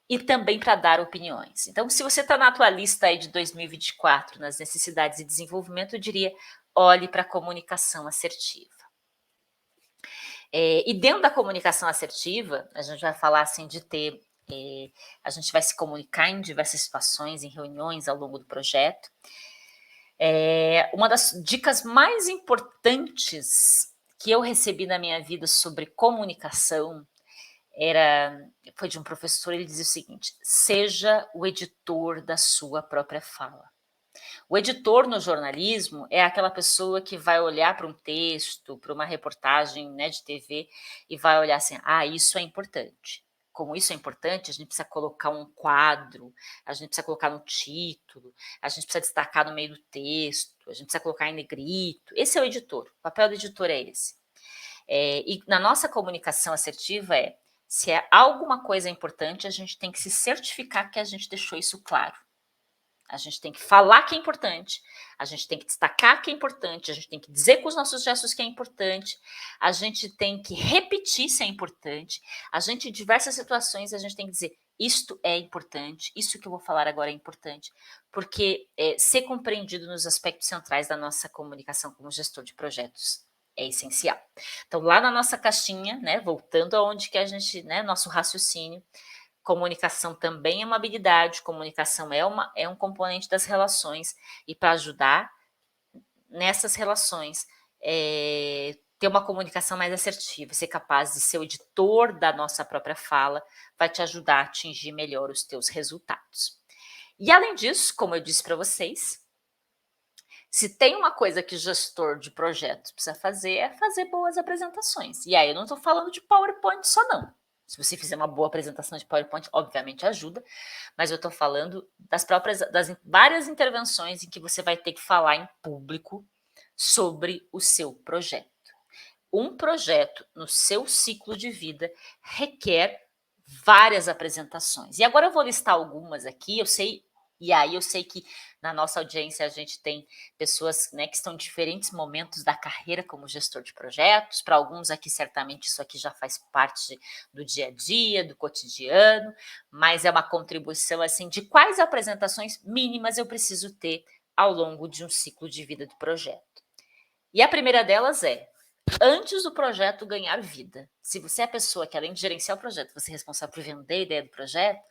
e também para dar opiniões. Então, se você está na tua lista aí de 2024, nas necessidades de desenvolvimento, eu diria, olhe para a comunicação assertiva. E dentro da comunicação assertiva, a gente vai falar assim de ter, a gente vai se comunicar em diversas situações, em reuniões ao longo do projeto. Uma das dicas mais importantes que eu recebi na minha vida sobre comunicação foi de um professor. Ele dizia o seguinte: seja o editor da sua própria fala. O editor no jornalismo é aquela pessoa que vai olhar para um texto, para uma reportagem, né, de TV, e vai olhar assim, isso é importante. Como isso é importante, a gente precisa colocar um quadro, a gente precisa colocar no título, a gente precisa destacar no meio do texto, a gente precisa colocar em negrito. Esse é o editor, o papel do editor é esse. E na nossa comunicação assertiva se alguma coisa é importante, a gente tem que se certificar que a gente deixou isso claro. A gente tem que falar que é importante, a gente tem que destacar que é importante, a gente tem que dizer com os nossos gestos que é importante, a gente tem que repetir se é importante, a gente, em diversas situações, a gente tem que dizer isto é importante, isso que eu vou falar agora é importante, porque ser compreendido nos aspectos centrais da nossa comunicação como gestor de projetos é essencial. Então, lá na nossa caixinha, né, voltando aonde que a gente, né, nosso raciocínio, comunicação também é uma habilidade, comunicação é um componente das relações, e para ajudar nessas relações, ter uma comunicação mais assertiva, ser capaz de ser o editor da nossa própria fala, vai te ajudar a atingir melhor os teus resultados. E além disso, como eu disse para vocês, se tem uma coisa que gestor de projetos precisa fazer, é fazer boas apresentações. E aí eu não estou falando de PowerPoint só não. Se você fizer uma boa apresentação de PowerPoint, obviamente ajuda, mas eu estou falando das várias intervenções em que você vai ter que falar em público sobre o seu projeto. Um projeto no seu ciclo de vida requer várias apresentações. E agora eu vou listar algumas aqui, eu sei que na nossa audiência a gente tem pessoas, né, que estão em diferentes momentos da carreira como gestor de projetos. Para alguns aqui, certamente, isso aqui já faz parte do dia a dia, do cotidiano, mas é uma contribuição assim de quais apresentações mínimas eu preciso ter ao longo de um ciclo de vida do projeto. E a primeira delas antes do projeto ganhar vida. Se você é a pessoa que, além de gerenciar o projeto, você é responsável por vender a ideia do projeto,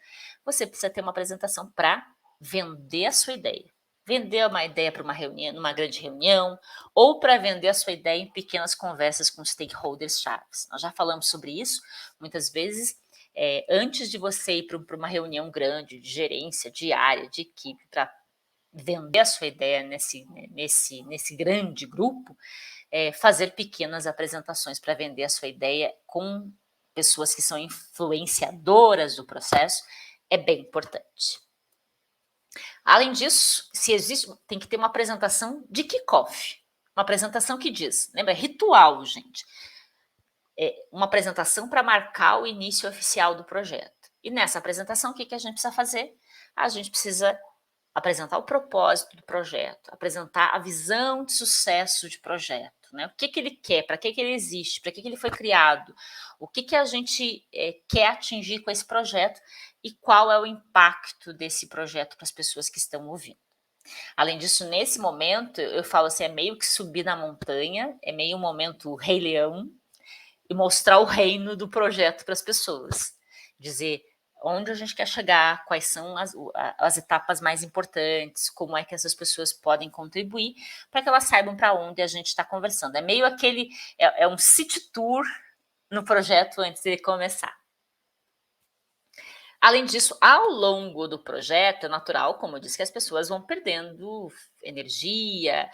você precisa ter uma apresentação para vender a sua ideia. Vender uma ideia para uma reunião, numa grande reunião, ou para vender a sua ideia em pequenas conversas com stakeholders chaves. Nós já falamos sobre isso muitas vezes. Antes de você ir para uma reunião grande de gerência, de área, de equipe, para vender a sua ideia nesse grande grupo, fazer pequenas apresentações para vender a sua ideia com pessoas que são influenciadoras do processo é bem importante. Além disso, tem que ter uma apresentação de kickoff, uma apresentação que diz, lembra, ritual, gente, uma apresentação para marcar o início oficial do projeto. E nessa apresentação, o que a gente precisa fazer? A gente precisa apresentar o propósito do projeto, apresentar a visão de sucesso de projeto, né? O que ele quer, para que ele existe, para que ele foi criado, o que a gente quer atingir com esse projeto e qual é o impacto desse projeto para as pessoas que estão ouvindo. Além disso, nesse momento, eu falo assim, é meio que subir na montanha, é meio um momento Rei Leão, e mostrar o reino do projeto para as pessoas. Dizer onde a gente quer chegar, quais são as etapas mais importantes, como é que essas pessoas podem contribuir, para que elas saibam para onde a gente está conversando. É meio é um city tour no projeto antes de começar. Além disso, ao longo do projeto, é natural, como eu disse, que as pessoas vão perdendo energia,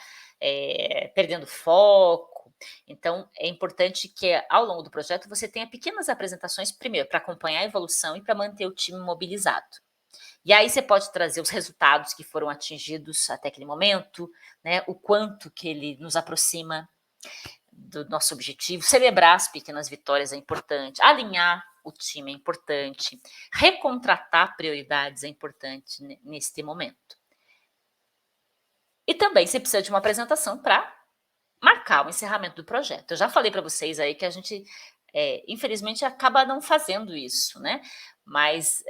perdendo foco. Então, é importante que ao longo do projeto você tenha pequenas apresentações, primeiro, para acompanhar a evolução e para manter o time mobilizado. E aí você pode trazer os resultados que foram atingidos até aquele momento, né, o quanto que ele nos aproxima do nosso objetivo, celebrar as pequenas vitórias é importante, alinhar o time é importante, recontratar prioridades é importante neste momento. E também você precisa de uma apresentação para marcar o encerramento do projeto. Eu já falei para vocês aí que a gente, infelizmente, acaba não fazendo isso, né? Mas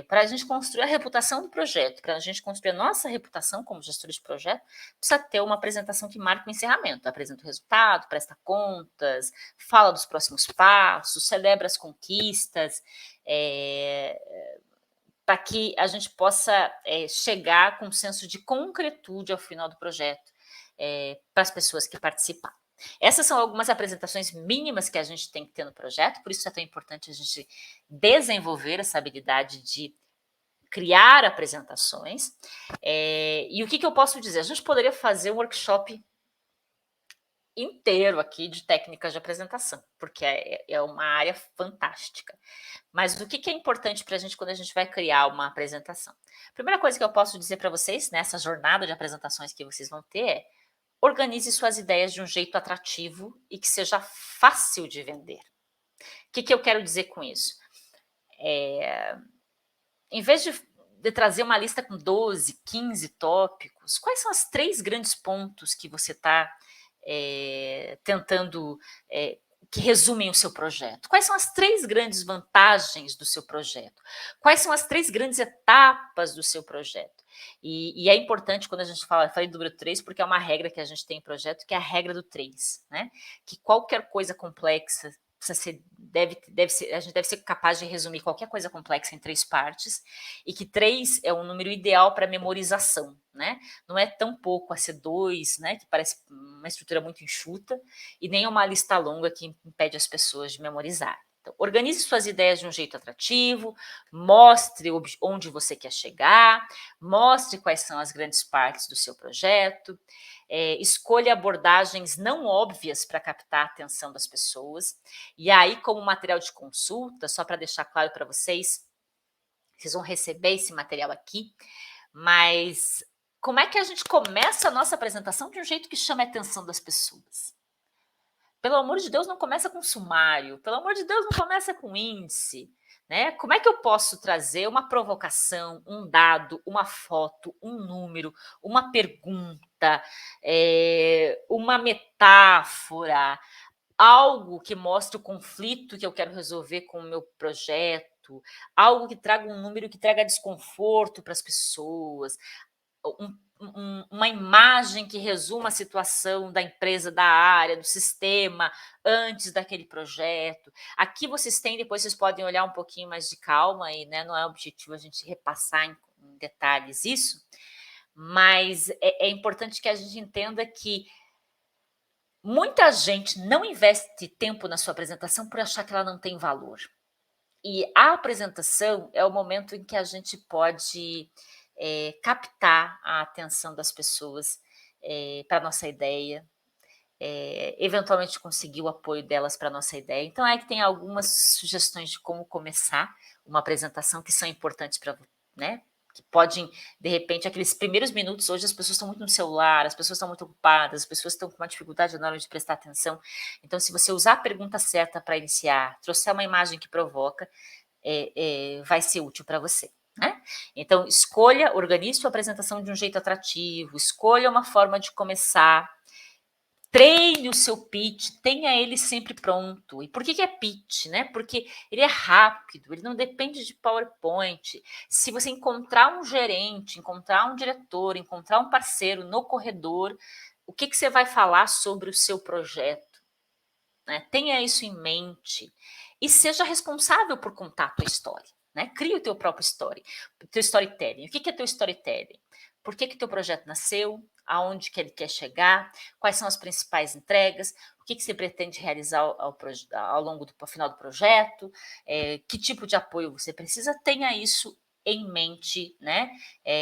para a gente construir a reputação do projeto, para a gente construir a nossa reputação como gestores de projeto, precisa ter uma apresentação que marque o encerramento. Apresenta o resultado, presta contas, fala dos próximos passos, celebra as conquistas, para que a gente possa chegar com um senso de concretude ao final do projeto para as pessoas que participaram. Essas são algumas apresentações mínimas que a gente tem que ter no projeto, por isso é tão importante a gente desenvolver essa habilidade de criar apresentações. E o que eu posso dizer? A gente poderia fazer um workshop inteiro aqui de técnicas de apresentação, porque é uma área fantástica. Mas o que é importante para a gente quando a gente vai criar uma apresentação? A primeira coisa que eu posso dizer para vocês, nessa jornada de apresentações que vocês vão ter, é organize suas ideias de um jeito atrativo e que seja fácil de vender. O que eu quero dizer com isso? Em vez de trazer uma lista com 12, 15 tópicos, quais são os 3 grandes pontos que você está tentando, que resumem o seu projeto? Quais são as 3 grandes vantagens do seu projeto? Quais são as 3 grandes etapas do seu projeto? E é importante quando a gente fala, eu falei do número 3, porque é uma regra que a gente tem em projeto, que é a regra do 3, né? Que qualquer coisa complexa a gente deve ser capaz de resumir qualquer coisa complexa em 3 partes, e que 3 é um número ideal para memorização, né? Não é tão pouco a ser 2, né? Que parece uma estrutura muito enxuta, e nem uma lista longa que impede as pessoas de memorizar. Então, organize suas ideias de um jeito atrativo, mostre onde você quer chegar, mostre quais são as grandes partes do seu projeto, escolha abordagens não óbvias para captar a atenção das pessoas. E aí, como material de consulta, só para deixar claro para vocês vão receber esse material aqui, mas como é que a gente começa a nossa apresentação de um jeito que chame a atenção das pessoas? Pelo amor de Deus, não começa com sumário. Pelo amor de Deus, não começa com índice. Né? Como é que eu posso trazer uma provocação, um dado, uma foto, um número, uma pergunta, uma metáfora, algo que mostre o conflito que eu quero resolver com o meu projeto, algo que traga um número que traga desconforto para as pessoas, uma imagem que resuma a situação da empresa, da área, do sistema, antes daquele projeto. Aqui vocês têm, depois vocês podem olhar um pouquinho mais de calma, e né, não é objetivo a gente repassar em detalhes isso, mas é importante que a gente entenda que muita gente não investe tempo na sua apresentação por achar que ela não tem valor. E a apresentação é o momento em que a gente pode captar a atenção das pessoas para a nossa ideia, eventualmente conseguir o apoio delas para a nossa ideia. Então, é que tem algumas sugestões de como começar uma apresentação que são importantes para, né? Que podem, de repente, aqueles primeiros minutos, hoje as pessoas estão muito no celular, as pessoas estão muito ocupadas, as pessoas estão com uma dificuldade na hora de prestar atenção. Então, se você usar a pergunta certa para iniciar, trouxer uma imagem que provoca, vai ser útil para você. Né? Então, escolha, organize sua apresentação de um jeito atrativo, escolha uma forma de começar, treine o seu pitch, tenha ele sempre pronto. E por que é pitch? Né? Porque ele é rápido, ele não depende de PowerPoint. Se você encontrar um gerente, encontrar um diretor, encontrar um parceiro no corredor, o que você vai falar sobre o seu projeto? Né? Tenha isso em mente e seja responsável por contar a tua história. Né? Crie o teu próprio teu storytelling. O que é teu storytelling? Por que teu projeto nasceu? Aonde que ele quer chegar? Quais são as principais entregas? O que você pretende realizar ao longo do final do projeto? Que tipo de apoio você precisa? Tenha isso em mente, né?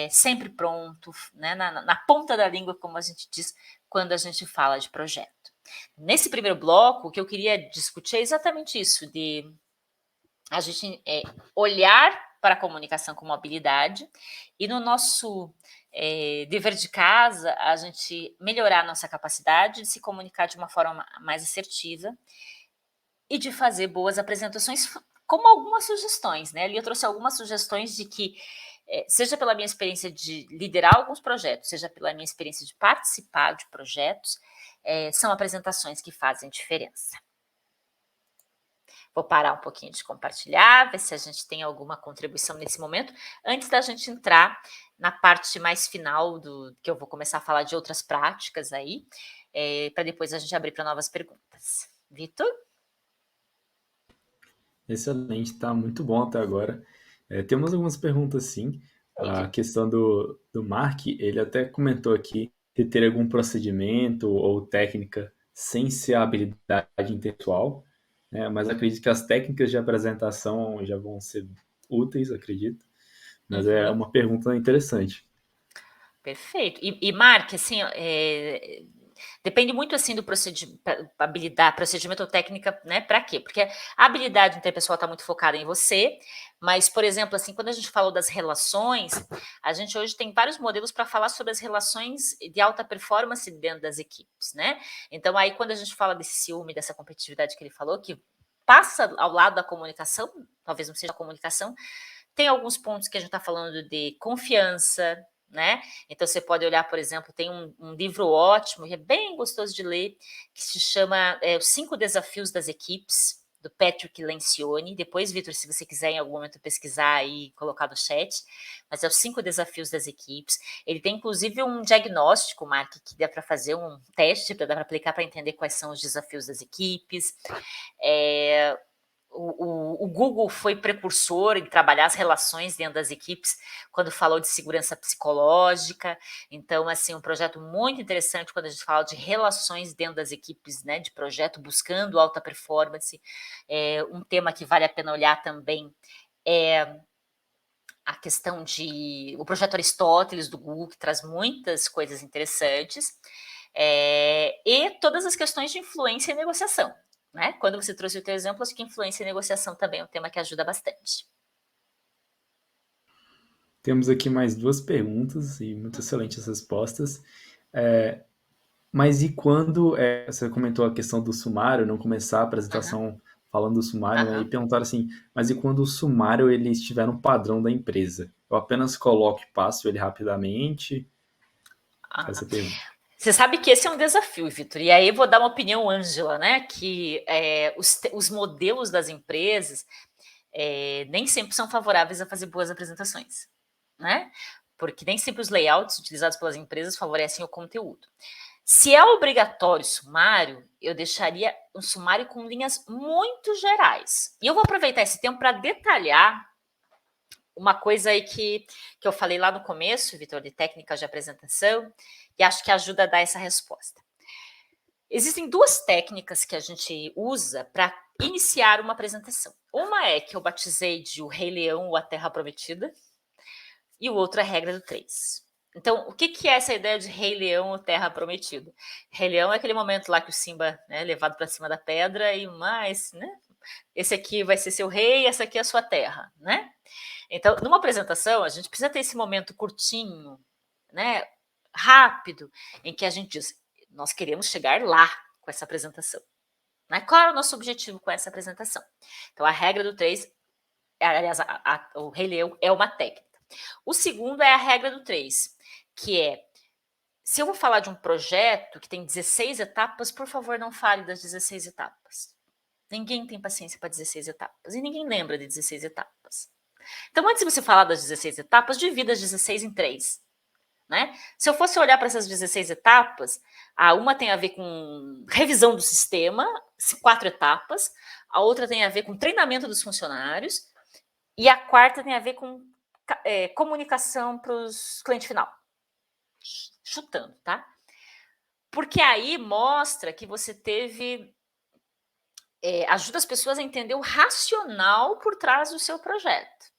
Sempre pronto, né? Na ponta da língua, como a gente diz quando a gente fala de projeto. Nesse primeiro bloco, o que eu queria discutir é exatamente isso, de a gente olhar para a comunicação como habilidade e no nosso dever de casa, a gente melhorar a nossa capacidade de se comunicar de uma forma mais assertiva e de fazer boas apresentações, como algumas sugestões, né? Ali eu trouxe algumas sugestões de que, seja pela minha experiência de liderar alguns projetos, seja pela minha experiência de participar de projetos, são apresentações que fazem diferença. Vou parar um pouquinho de compartilhar, ver se a gente tem alguma contribuição nesse momento, antes da gente entrar na parte mais final que eu vou começar a falar de outras práticas aí, para depois a gente abrir para novas perguntas. Vitor? Excelente, está muito bom até agora. Temos algumas perguntas, sim. A questão do Mark, ele até comentou aqui de ter algum procedimento ou técnica sem ser a habilidade intelectual, né? Mas acredito que as técnicas de apresentação já vão ser úteis, acredito. Mas é uma pergunta interessante. Perfeito. E Mark, assim, depende muito assim do habilidade, procedimento ou técnica, né? Para quê? Porque a habilidade interpessoal está muito focada em você, mas, por exemplo, assim, quando a gente falou das relações, a gente hoje tem vários modelos para falar sobre as relações de alta performance dentro das equipes, né? Então, aí, quando a gente fala desse ciúme, dessa competitividade que ele falou, que passa ao lado da comunicação, talvez não seja a comunicação, tem alguns pontos que a gente está falando de confiança, né? Então, você pode olhar, por exemplo, tem um livro ótimo, que é bem gostoso de ler, que se chama Os 5 Desafios das Equipes, do Patrick Lencioni. Depois, Vitor, se você quiser em algum momento pesquisar e colocar no chat, mas é Os 5 Desafios das Equipes. Ele tem, inclusive, um diagnóstico, Mark, que dá para fazer um teste, dá para aplicar para entender quais são os desafios das equipes. O Google foi precursor em trabalhar as relações dentro das equipes quando falou de segurança psicológica. Então, assim, um projeto muito interessante quando a gente fala de relações dentro das equipes, né, de projeto buscando alta performance. Um tema que vale a pena olhar também é a questão o projeto Aristóteles do Google, que traz muitas coisas interessantes, e todas as questões de influência e negociação. Né? Quando você trouxe o teu exemplo, acho que influência e negociação também é um tema que ajuda bastante. Temos aqui mais 2 perguntas e muito excelentes respostas. Mas e quando você comentou a questão do sumário, não começar a apresentação falando do sumário, né? E perguntaram assim, mas e quando o sumário ele estiver no padrão da empresa? Eu apenas coloco e passo ele rapidamente? Essa pergunta. Você sabe que esse é um desafio, Vitor, e aí eu vou dar uma opinião, Ângela, né? Que os modelos das empresas nem sempre são favoráveis a fazer boas apresentações, né? Porque nem sempre os layouts utilizados pelas empresas favorecem o conteúdo. Se é obrigatório sumário, eu deixaria um sumário com linhas muito gerais. E eu vou aproveitar esse tempo para detalhar uma coisa aí que eu falei lá no começo, Vitor, de técnicas de apresentação, e acho que ajuda a dar essa resposta. Existem 2 técnicas que a gente usa para iniciar uma apresentação. Uma é que eu batizei de O Rei Leão ou A Terra Prometida, e o outro é a regra do 3. Então, o que é essa ideia de Rei Leão ou Terra Prometida? Rei Leão é aquele momento lá que o Simba é levado para cima da pedra e mais, né? Esse aqui vai ser seu rei, essa aqui é a sua terra, né? Então, numa apresentação, a gente precisa ter esse momento curtinho, né? Rápido, em que a gente diz, nós queremos chegar lá com essa apresentação. Né? Qual é o nosso objetivo com essa apresentação? Então, a regra do 3, aliás, o Rei Leão é uma técnica. O segundo é a regra do 3, que é, se eu vou falar de um projeto que tem 16 etapas, por favor, não fale das 16 etapas. Ninguém tem paciência para 16 etapas, e ninguém lembra de 16 etapas. Então, antes de você falar das 16 etapas, divida as 16 em 3. Né? Se eu fosse olhar para essas 16 etapas, uma tem a ver com revisão do sistema, 4 etapas, a outra tem a ver com treinamento dos funcionários, e a quarta tem a ver com comunicação para os clientes final. Chutando, tá? Porque aí mostra que você teve... ajuda as pessoas a entender o racional por trás do seu projeto.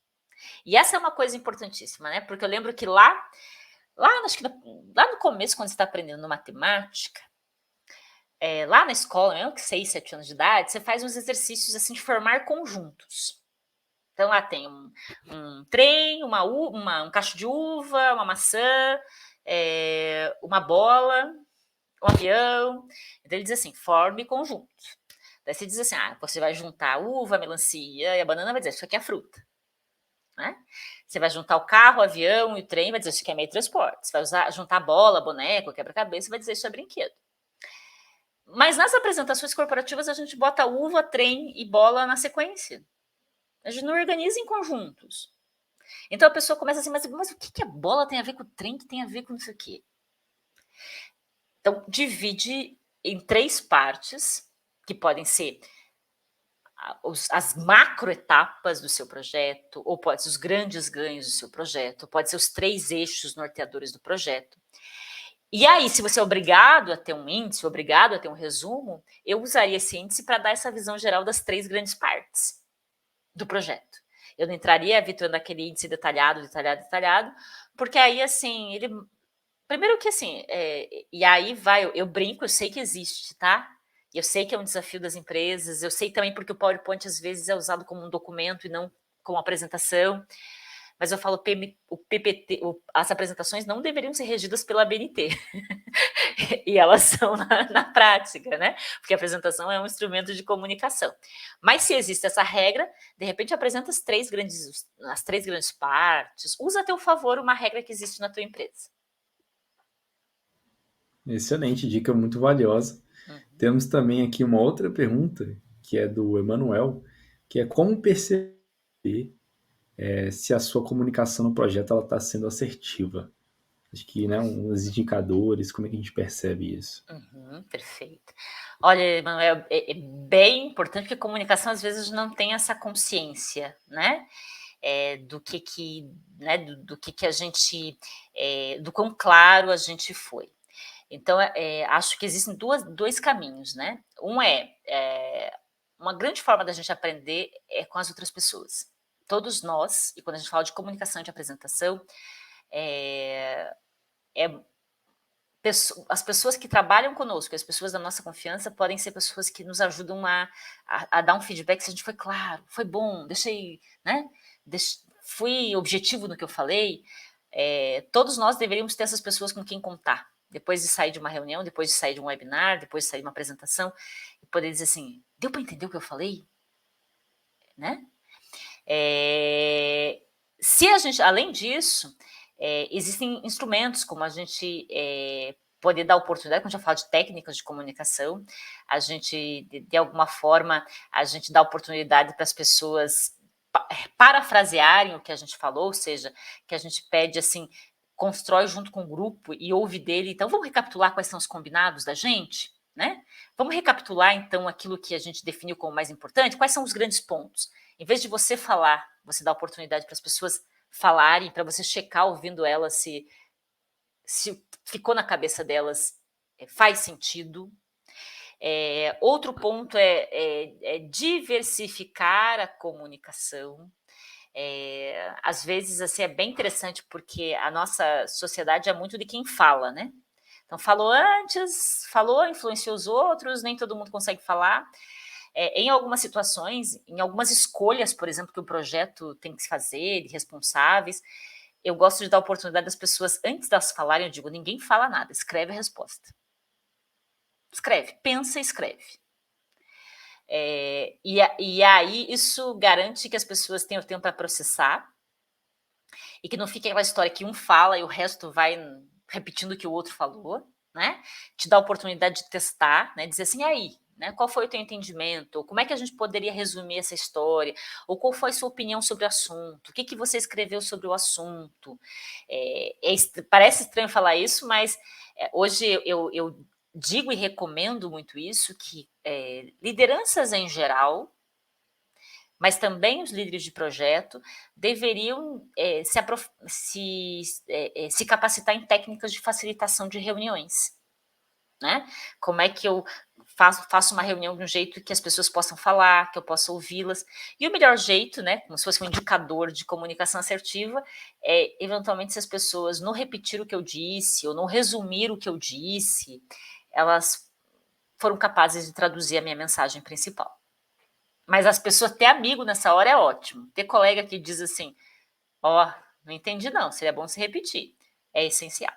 E essa é uma coisa importantíssima, né? Porque eu lembro que lá no começo, quando você está aprendendo matemática, lá na escola, mesmo que 6, 7 anos de idade, você faz uns exercícios assim de formar conjuntos. Então, lá tem um trem, um cacho de uva, uma maçã, uma bola, um avião. Então, ele diz assim, forme conjunto. Daí você diz assim, você vai juntar a uva, a melancia e a banana, vai dizer, isso aqui é a fruta. Né? Você vai juntar o carro, o avião e o trem, vai dizer isso aqui é meio de transporte. Você vai juntar bola, boneco, quebra-cabeça, vai dizer isso é brinquedo. Mas nas apresentações corporativas a gente bota uva, trem e bola na sequência. A gente não organiza em conjuntos. Então a pessoa começa assim, mas o que a bola tem a ver com o trem, que tem a ver com isso aqui? Então divide em 3 partes, que podem ser as macroetapas do seu projeto, ou pode ser os grandes ganhos do seu projeto, pode ser os 3 eixos norteadores do projeto. E aí, se você é obrigado a ter um índice, obrigado a ter um resumo, eu usaria esse índice para dar essa visão geral das 3 grandes partes do projeto. Eu não entraria, Vitor, naquele índice detalhado, porque aí, assim, ele... Primeiro que, assim, e aí eu brinco, eu sei que existe, tá? Eu sei que é um desafio das empresas, eu sei também porque o PowerPoint às vezes é usado como um documento e não como apresentação, mas eu falo, o PPT, as apresentações não deveriam ser regidas pela BNT, e elas são na prática, né? Porque a apresentação é um instrumento de comunicação. Mas se existe essa regra, de repente apresenta as 3 grandes partes, usa a teu favor uma regra que existe na tua empresa. Excelente, dica muito valiosa. Temos também aqui uma outra pergunta, que é do Emanuel, que é como perceber se a sua comunicação no projeto está sendo assertiva. Acho que, né, uns indicadores, como é que a gente percebe isso? Perfeito. Olha, Emanuel, é bem importante, porque a comunicação às vezes não tem essa consciência, né? Do que a gente, do quão claro a gente foi. Então, acho que existem dois caminhos, né? Um uma grande forma da gente aprender é com as outras pessoas. Todos nós, e quando a gente fala de comunicação e de apresentação, as pessoas que trabalham conosco, as pessoas da nossa confiança, podem ser pessoas que nos ajudam a dar um feedback se a gente foi claro, foi bom, fui objetivo no que eu falei. Todos nós deveríamos ter essas pessoas com quem contar. Depois de sair de uma reunião, depois de sair de um webinar, depois de sair de uma apresentação, e poder dizer assim, deu para entender o que eu falei? Né? Se a gente, além disso, existem instrumentos como a gente poder dar oportunidade, quando a gente fala de técnicas de comunicação, a gente, de alguma forma, a gente dá oportunidade para as pessoas parafrasearem o que a gente falou, ou seja, que a gente pede assim, constrói junto com o grupo e ouve dele. Então, vamos recapitular quais são os combinados da gente, né? Vamos recapitular, então, aquilo que a gente definiu como mais importante, quais são os grandes pontos. Em vez de você falar, você dá oportunidade para as pessoas falarem, para você checar ouvindo elas se ficou na cabeça delas, faz sentido. Outro ponto é diversificar a comunicação. Às vezes, assim, é bem interessante, porque a nossa sociedade é muito de quem fala, né? Então, falou antes, falou, influenciou os outros, nem todo mundo consegue falar. Em algumas situações, em algumas escolhas, por exemplo, que o projeto tem que se fazer, de responsáveis, eu gosto de dar a oportunidade das pessoas, antes de elas falarem, eu digo, ninguém fala nada, escreve a resposta. Escreve, pensa e escreve. E aí isso garante que as pessoas tenham tempo para processar e que não fique aquela história que um fala e o resto vai repetindo o que o outro falou, né? Te dá a oportunidade de testar, né? Dizer assim, aí, né? Qual foi o teu entendimento? Ou como é que a gente poderia resumir essa história? Ou qual foi a sua opinião sobre o assunto? O que, que você escreveu sobre o assunto? Parece estranho falar isso, mas hoje eu digo e recomendo muito isso, que lideranças em geral, mas também os líderes de projeto deveriam se capacitar em técnicas de facilitação de reuniões, né? Como é que eu faço uma reunião de um jeito que as pessoas possam falar, que eu possa ouvi-las, e o melhor jeito, né, como se fosse um indicador de comunicação assertiva, eventualmente, se as pessoas não repetir o que eu disse, ou não resumir o que eu disse, elas foram capazes de traduzir a minha mensagem principal. Mas as pessoas ter amigo nessa hora é ótimo. Ter colega que diz assim, não entendi não, seria bom se repetir. É essencial.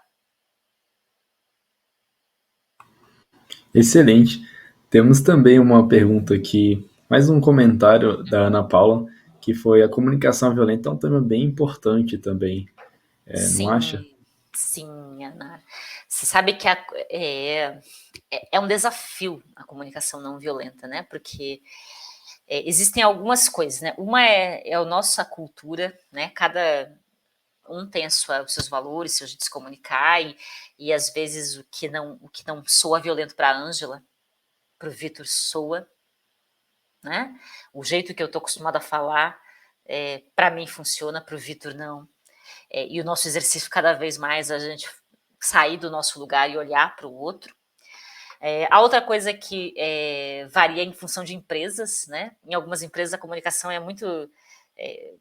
Excelente. Temos também uma pergunta aqui, mais um comentário da Ana Paula, que foi a comunicação violenta é um tema bem importante também, não acha? Sim, Ana. Você sabe que é um desafio a comunicação não violenta, né? Porque existem algumas coisas, né? Uma é a nossa cultura, né? Cada um tem os seus valores, seu jeito de se comunicar, e às vezes o que não soa violento para a Ângela, para o Vitor soa, né? O jeito que eu estou acostumada a falar, para mim funciona, para o Vitor não. E o nosso exercício, cada vez mais, a gente sair do nosso lugar e olhar para o outro. A outra coisa que varia em função de empresas, né? Em algumas empresas a comunicação é muito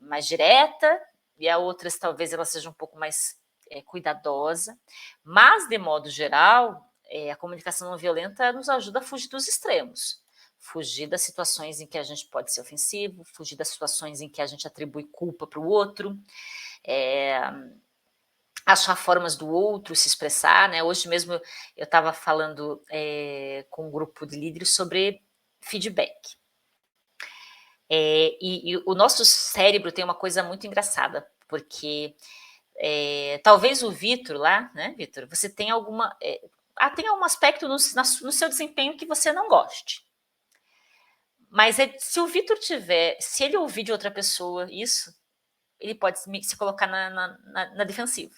mais direta, e a outras talvez ela seja um pouco mais cuidadosa, mas de modo geral a comunicação não violenta nos ajuda a fugir dos extremos, fugir das situações em que a gente pode ser ofensivo, fugir das situações em que a gente atribui culpa para o outro, achar formas do outro se expressar, né? Hoje mesmo eu estava falando com um grupo de líderes sobre feedback. E o nosso cérebro tem uma coisa muito engraçada, porque talvez o Vitor lá, né, Vitor, você tem tem algum aspecto no seu desempenho que você não goste. Mas se o Vitor se ele ouvir de outra pessoa isso, ele pode se colocar na defensiva.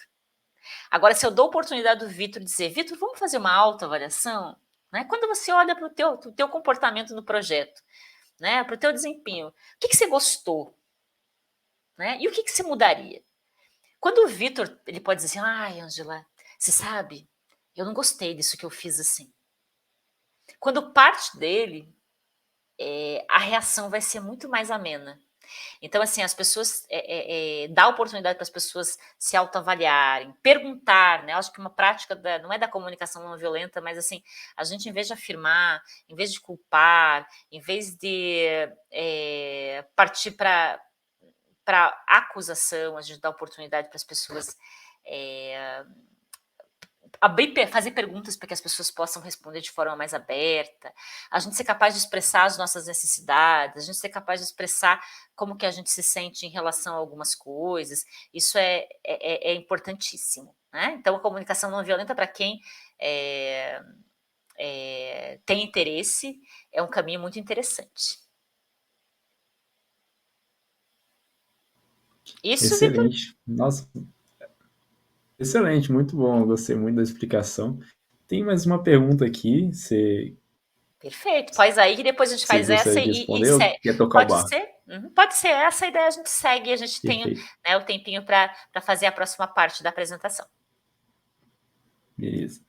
Agora, se eu dou a oportunidade do Vitor dizer, Vitor, vamos fazer uma autoavaliação? Né? Quando você olha para o teu comportamento no projeto, né, para o teu desempenho, o que você gostou? Né? E o que você mudaria? Quando o Vitor, ele pode dizer assim, ai, Ângela, você sabe, eu não gostei disso que eu fiz assim. Quando parte dele, a reação vai ser muito mais amena. Então, assim, as pessoas dá oportunidade para as pessoas se autoavaliarem, perguntar, né? Eu acho que uma prática não é da comunicação não violenta, mas assim, a gente, em vez de afirmar, em vez de culpar, em vez de partir para acusação, a gente dá oportunidade para as pessoas fazer perguntas para que as pessoas possam responder de forma mais aberta, a gente ser capaz de expressar as nossas necessidades, a gente ser capaz de expressar como que a gente se sente em relação a algumas coisas, isso é importantíssimo, né? Então, a comunicação não violenta, para quem tem interesse, é um caminho muito interessante. Isso, Excelente. Victor? Nossa, excelente, muito bom, eu gostei muito da explicação. Tem mais uma pergunta aqui, Perfeito, faz aí que depois a gente faz essa e segue. Quer tocar pode o barco? ser? Pode ser, essa ideia a gente segue, a gente Perfeito. tem, né, o tempinho para fazer a próxima parte da apresentação. Beleza.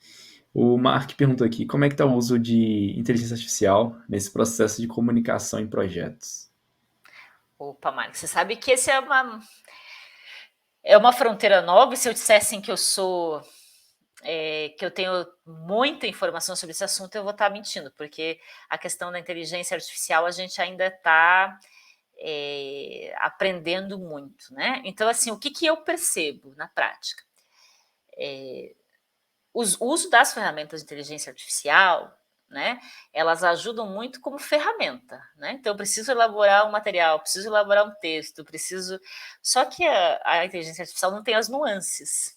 O Mark perguntou aqui, como é que está o uso de inteligência artificial nesse processo de comunicação em projetos? Opa, Marcos, você sabe que esse é uma fronteira nova, e se eu dissessem que eu sou... que eu tenho muita informação sobre esse assunto, eu vou estar mentindo, porque a questão da inteligência artificial a gente ainda está aprendendo muito, né? Então, assim, o que eu percebo na prática? O uso das ferramentas de inteligência artificial, né, elas ajudam muito como ferramenta, né? Então, eu preciso elaborar um material, preciso elaborar um texto, preciso... Só que a inteligência artificial não tem as nuances,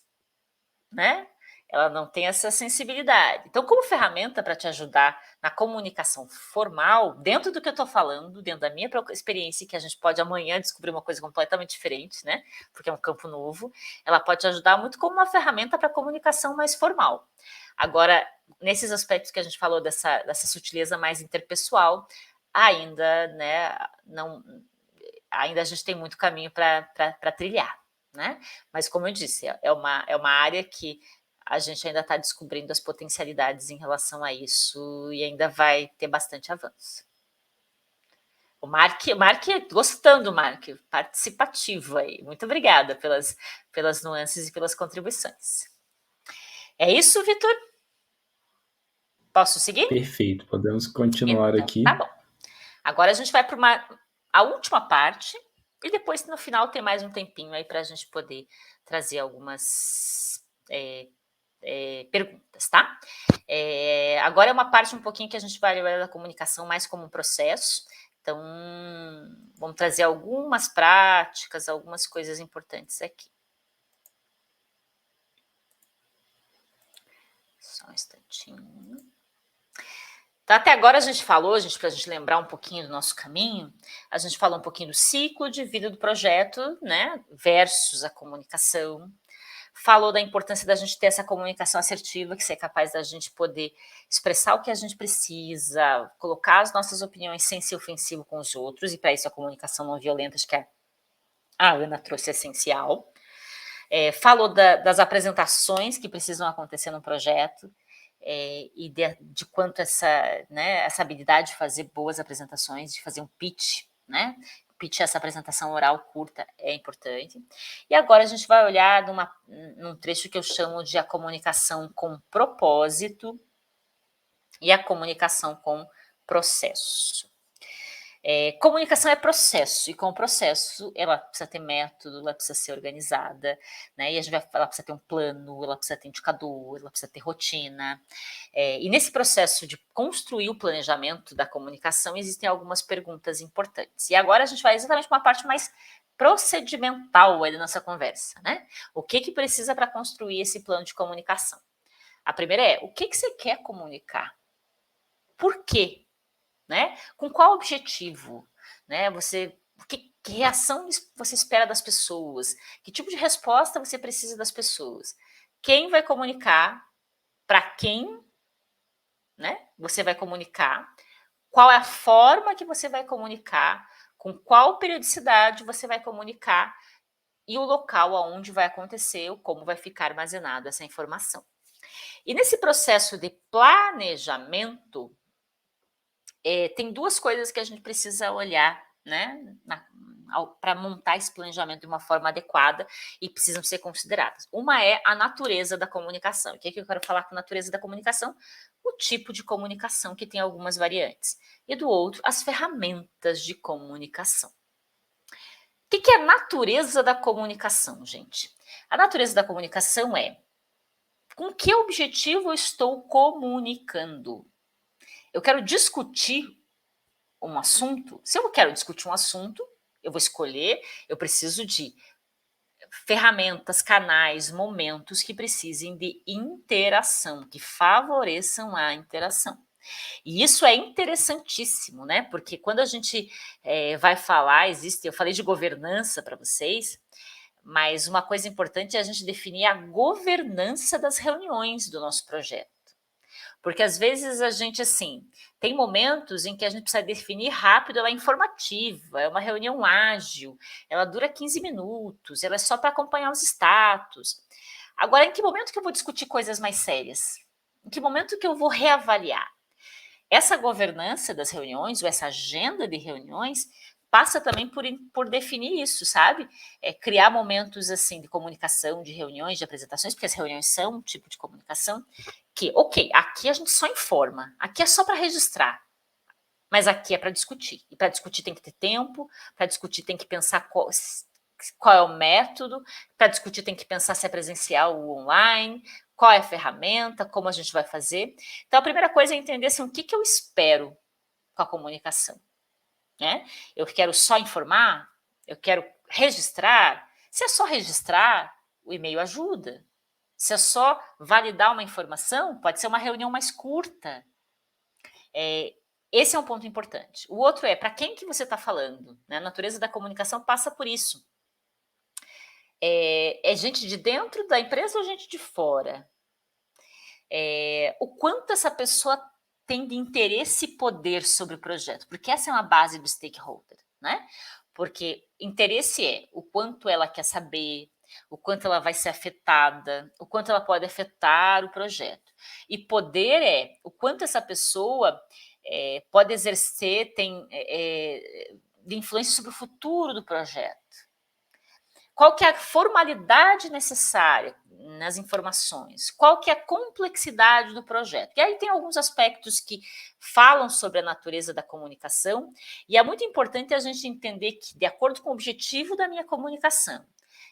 né? Ela não tem essa sensibilidade. Então, como ferramenta para te ajudar na comunicação formal, dentro do que eu estou falando, dentro da minha experiência, que a gente pode amanhã descobrir uma coisa completamente diferente, né? Porque é um campo novo, ela pode te ajudar muito como uma ferramenta para comunicação mais formal. Agora, nesses aspectos que a gente falou dessa sutileza mais interpessoal, ainda, né, ainda a gente tem muito caminho para trilhar, né? Mas, como eu disse, é uma área que a gente ainda está descobrindo as potencialidades em relação a isso e ainda vai ter bastante avanço. O Mark gostando, Mark, participativo aí. Muito obrigada pelas nuances e pelas contribuições. É isso, Vitor? Posso seguir? Perfeito, podemos continuar então, aqui. Tá bom. Agora a gente vai para a última parte e depois no final tem mais um tempinho aí para a gente poder trazer algumas perguntas, tá? Agora é uma parte um pouquinho que a gente vai olhar da comunicação mais como um processo. Então, vamos trazer algumas práticas, algumas coisas importantes aqui. Só um instantinho. Então, até agora a gente falou, para a gente lembrar um pouquinho do nosso caminho, a gente falou um pouquinho do ciclo de vida do projeto, né, versus a comunicação. Falou da importância da gente ter essa comunicação assertiva, que é capaz da gente poder expressar o que a gente precisa, colocar as nossas opiniões sem ser ofensivo com os outros, e para isso a comunicação não violenta, acho que a Ana trouxe essencial. Falou das apresentações que precisam acontecer no projeto, e de quanto essa habilidade de fazer boas apresentações, de fazer um pitch, né? Pitch, essa apresentação oral curta, é importante. E agora a gente vai olhar num trecho que eu chamo de a comunicação com propósito e a comunicação com processo. Comunicação é processo, e com o processo ela precisa ter método, ela precisa ser organizada, né? E ela precisa ter um plano, ela precisa ter indicador, ela precisa ter rotina. E nesse processo de construir o planejamento da comunicação, existem algumas perguntas importantes. E agora a gente vai exatamente para uma parte mais procedimental aí da nossa conversa, né? O que precisa para construir esse plano de comunicação? A primeira é, o que você quer comunicar? Por quê? Né? Com qual objetivo? Né? Que reação você espera das pessoas? Que tipo de resposta você precisa das pessoas? Quem vai comunicar? Para quem, né, você vai comunicar? Qual é a forma que você vai comunicar? Com qual periodicidade você vai comunicar? E o local aonde vai acontecer, ou como vai ficar armazenada essa informação. E nesse processo de planejamento, tem duas coisas que a gente precisa olhar, né, para montar esse planejamento de uma forma adequada e precisam ser consideradas. Uma é a natureza da comunicação. O que eu quero falar com a natureza da comunicação? O tipo de comunicação, que tem algumas variantes. E do outro, as ferramentas de comunicação. O que é a natureza da comunicação, gente? A natureza da comunicação é com que objetivo eu estou comunicando? Eu quero discutir um assunto. Se eu quero discutir um assunto, eu vou escolher, eu preciso de ferramentas, canais, momentos que precisem de interação, que favoreçam a interação. E isso é interessantíssimo, né? Porque quando a gente vai falar, eu falei de governança para vocês, mas uma coisa importante é a gente definir a governança das reuniões do nosso projeto. Porque às vezes a gente, assim, tem momentos em que a gente precisa definir rápido, ela é informativa, é uma reunião ágil, ela dura 15 minutos, ela é só para acompanhar os status. Agora, em que momento que eu vou discutir coisas mais sérias? Em que momento que eu vou reavaliar? Essa governança das reuniões, ou essa agenda de reuniões, passa também por definir isso, sabe? Criar momentos assim de comunicação, de reuniões, de apresentações, porque as reuniões são um tipo de comunicação que, ok, aqui a gente só informa, aqui é só para registrar, mas aqui é para discutir. E para discutir tem que ter tempo, para discutir tem que pensar qual é o método, para discutir tem que pensar se é presencial ou online, qual é a ferramenta, como a gente vai fazer. Então, a primeira coisa é entender assim, o que eu espero com a comunicação. Né? Eu quero só informar? Eu quero registrar? Se é só registrar, o e-mail ajuda. Se é só validar uma informação, pode ser uma reunião mais curta. Esse é um ponto importante. O outro é, para quem que você está falando? Né? A natureza da comunicação passa por isso. É gente de dentro da empresa ou gente de fora? O quanto essa pessoa tem de interesse e poder sobre o projeto, porque essa é uma base do stakeholder, né? Porque interesse é o quanto ela quer saber, o quanto ela vai ser afetada, o quanto ela pode afetar o projeto. E poder é o quanto essa pessoa pode exercer, de influência sobre o futuro do projeto. Qual que é a formalidade necessária nas informações? Qual que é a complexidade do projeto? E aí tem alguns aspectos que falam sobre a natureza da comunicação, e é muito importante a gente entender que, de acordo com o objetivo da minha comunicação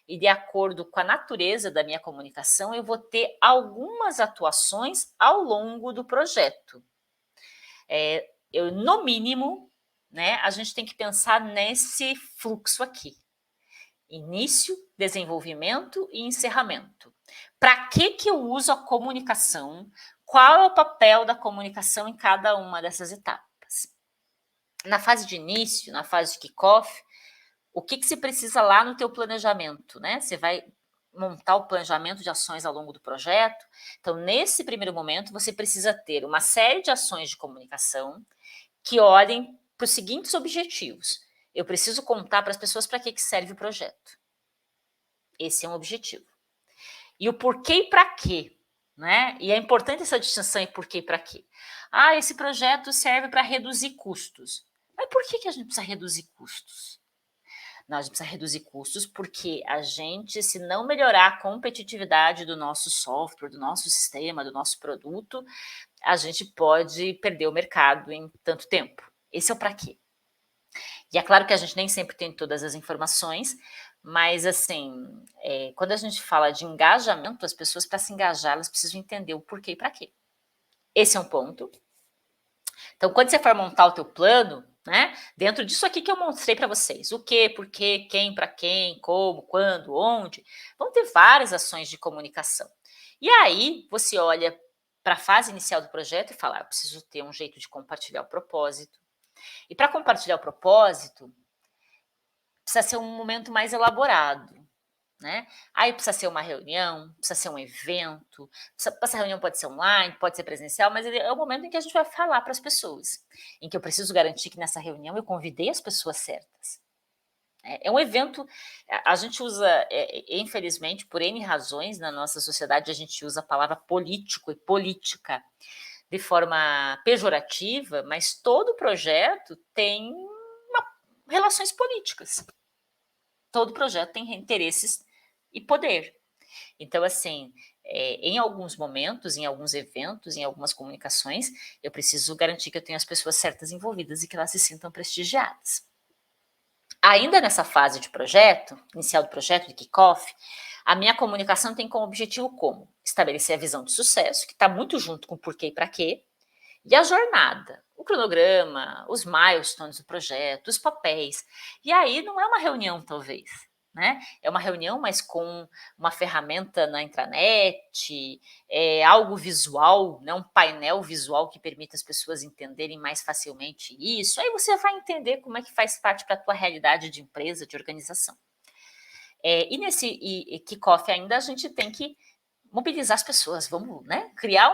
e de acordo com a natureza da minha comunicação, eu vou ter algumas atuações ao longo do projeto. No mínimo, né, a gente tem que pensar nesse fluxo aqui. Início, desenvolvimento e encerramento. Para que eu uso a comunicação? Qual é o papel da comunicação em cada uma dessas etapas? Na fase de início, na fase de kickoff, o que se precisa lá no teu planejamento, né? Você vai montar o planejamento de ações ao longo do projeto. Então, nesse primeiro momento, você precisa ter uma série de ações de comunicação que olhem para os seguintes objetivos. Eu preciso contar para as pessoas para que serve o projeto. Esse é um objetivo. E o porquê e para quê, né? E é importante essa distinção em porquê e para quê. Esse projeto serve para reduzir custos. Mas por que a gente precisa reduzir custos? A gente precisa reduzir custos porque a gente, se não melhorar a competitividade do nosso software, do nosso sistema, do nosso produto, a gente pode perder o mercado em tanto tempo. Esse é o para quê. E é claro que a gente nem sempre tem todas as informações, mas assim, quando a gente fala de engajamento, as pessoas, para se engajar, elas precisam entender o porquê e para quê. Esse é um ponto. Então, quando você for montar o teu plano, né, dentro disso aqui que eu mostrei para vocês, o que, porquê, quem, para quem, como, quando, onde, vão ter várias ações de comunicação. E aí, você olha para a fase inicial do projeto e fala, eu preciso ter um jeito de compartilhar o propósito. E para compartilhar o propósito, precisa ser um momento mais elaborado, né? Aí precisa ser uma reunião, precisa ser um evento, essa reunião pode ser online, pode ser presencial, mas é o momento em que a gente vai falar para as pessoas, em que eu preciso garantir que nessa reunião eu convidei as pessoas certas. É um evento, a gente usa, infelizmente, por N razões, na nossa sociedade, a gente usa a palavra político e política de forma pejorativa, mas todo projeto tem relações políticas. Todo projeto tem interesses e poder. Então, assim, em alguns momentos, em alguns eventos, em algumas comunicações, eu preciso garantir que eu tenho as pessoas certas envolvidas e que elas se sintam prestigiadas. Ainda nessa fase de projeto, inicial do projeto, de kickoff, a minha comunicação tem como objetivo como? Estabelecer a visão de sucesso, que está muito junto com o porquê e para quê, e a jornada, o cronograma, os milestones do projeto, os papéis. E aí não é uma reunião, talvez, né? É uma reunião, mas com uma ferramenta na intranet, algo visual, né? Um painel visual que permita as pessoas entenderem mais facilmente isso. Aí você vai entender como é que faz parte para a tua realidade de empresa, de organização. E nesse kickoff ainda a gente tem que mobilizar as pessoas, vamos, né, criar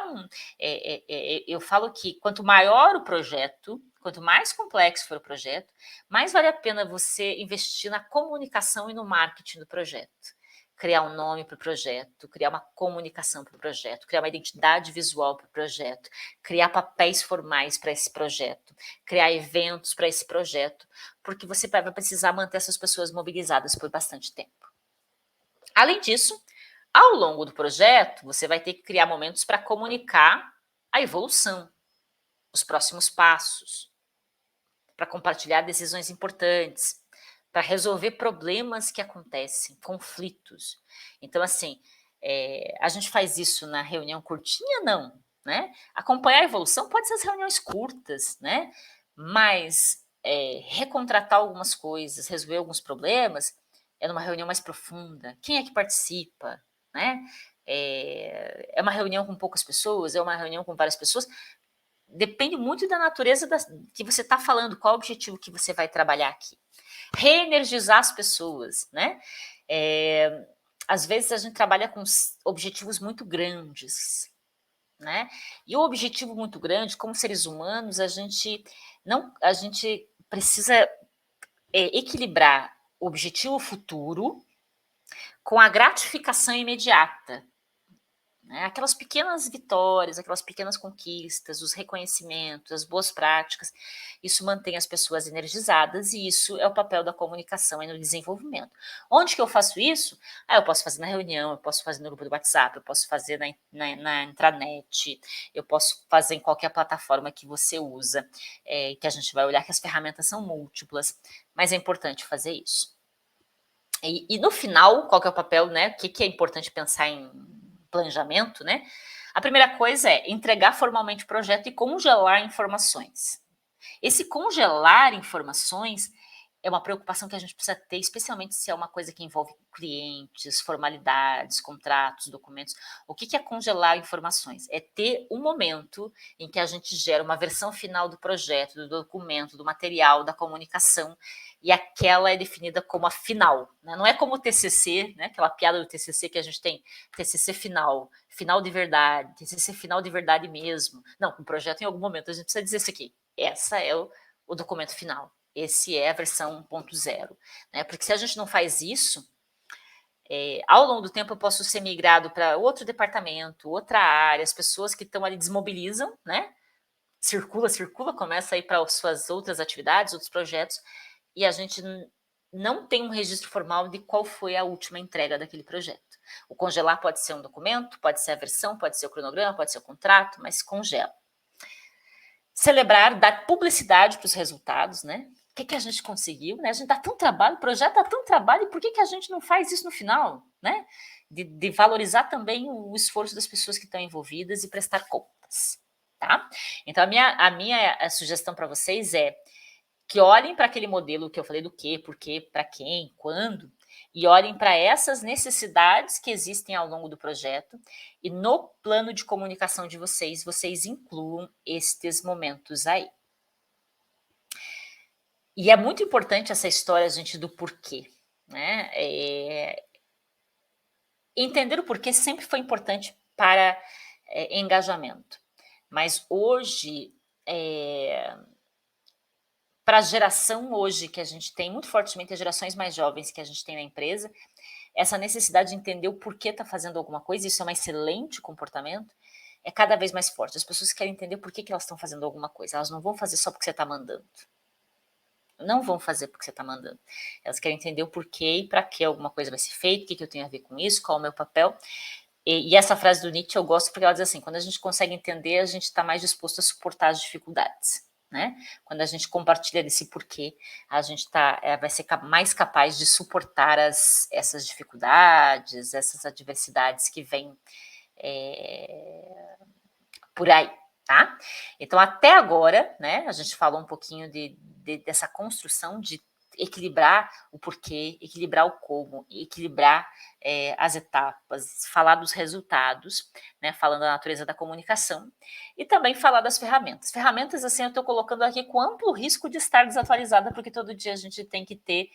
eu falo que quanto maior o projeto, quanto mais complexo for o projeto, mais vale a pena você investir na comunicação e no marketing do projeto. criar um nome para o projeto, criar uma comunicação para o projeto, criar uma identidade visual para o projeto, criar papéis formais para esse projeto, criar eventos para esse projeto, porque você vai precisar manter essas pessoas mobilizadas por bastante tempo. Além disso, ao longo do projeto, você vai ter que criar momentos para comunicar a evolução, os próximos passos, para compartilhar decisões importantes, para resolver problemas que acontecem, conflitos. Então, assim, a gente faz isso na reunião curtinha? Não, né? Acompanhar a evolução pode ser as reuniões curtas, né? Mas recontratar algumas coisas, resolver alguns problemas, é numa reunião mais profunda. Quem é que participa, né? É uma reunião com poucas pessoas? É uma reunião com várias pessoas? Depende muito da natureza que você está falando, qual o objetivo que você vai trabalhar aqui. Reenergizar as pessoas, né? Às vezes a gente trabalha com objetivos muito grandes, né? E o objetivo muito grande, como seres humanos, a gente precisa equilibrar o objetivo futuro com a gratificação imediata. Né? Aquelas pequenas vitórias, aquelas pequenas conquistas, os reconhecimentos, as boas práticas, isso mantém as pessoas energizadas e isso é o papel da comunicação e no desenvolvimento. Onde que eu faço isso? Eu posso fazer na reunião, eu posso fazer no grupo do WhatsApp, eu posso fazer na intranet, eu posso fazer em qualquer plataforma que você usa, que a gente vai olhar que as ferramentas são múltiplas, mas é importante fazer isso. E no final, qual que é o papel, né? O que é importante pensar em planejamento, né? A primeira coisa é entregar formalmente o projeto e congelar informações. Esse congelar informações é uma preocupação que a gente precisa ter, especialmente se é uma coisa que envolve clientes, formalidades, contratos, documentos. O que é congelar informações? É ter um momento em que a gente gera uma versão final do projeto, do documento, do material, da comunicação, e aquela é definida como a final. Né? Não é como o TCC, né? Aquela piada do TCC que a gente tem, TCC final, final de verdade, TCC final de verdade mesmo. Não, um projeto em algum momento a gente precisa dizer isso aqui. Essa é o documento final. Esse é a versão 1.0. Né? Porque se a gente não faz isso, ao longo do tempo eu posso ser migrado para outro departamento, outra área, as pessoas que estão ali desmobilizam, né? Circula, começa a ir para suas outras atividades, outros projetos, e a gente não tem um registro formal de qual foi a última entrega daquele projeto. O congelar pode ser um documento, pode ser a versão, pode ser o cronograma, pode ser o contrato, mas congela. Celebrar, dar publicidade para os resultados, né? O que a gente conseguiu, né? A gente dá tanto trabalho, o projeto dá tanto trabalho, e por que a gente não faz isso no final, né? De valorizar também o esforço das pessoas que estão envolvidas e prestar contas, tá? Então, a minha sugestão para vocês é que olhem para aquele modelo que eu falei do quê, por quê, para quem, quando, e olhem para essas necessidades que existem ao longo do projeto e no plano de comunicação de vocês, vocês incluam estes momentos aí. E é muito importante essa história, gente, do porquê, né? Entender o porquê sempre foi importante para engajamento, mas hoje para a geração hoje que a gente tem, muito fortemente as gerações mais jovens que a gente tem na empresa, essa necessidade de entender o porquê está fazendo alguma coisa, isso é um excelente comportamento, é cada vez mais forte. As pessoas querem entender por que elas estão fazendo alguma coisa, elas não vão fazer só porque você está mandando. Não vão fazer porque você está mandando. Elas querem entender o porquê e para que alguma coisa vai ser feita, o que eu tenho a ver com isso, qual é o meu papel. E essa frase do Nietzsche eu gosto porque ela diz assim, quando a gente consegue entender, a gente está mais disposto a suportar as dificuldades. Né? Quando a gente compartilha desse porquê, a gente vai ser mais capaz de suportar essas dificuldades, essas adversidades que vêm por aí, tá? Então, até agora, né, a gente falou um pouquinho dessa construção de equilibrar o porquê, equilibrar o como, equilibrar as etapas, falar dos resultados, né, falando da natureza da comunicação, e também falar das ferramentas. Ferramentas, assim, eu estou colocando aqui com amplo risco de estar desatualizada, porque todo dia a gente tem que ter,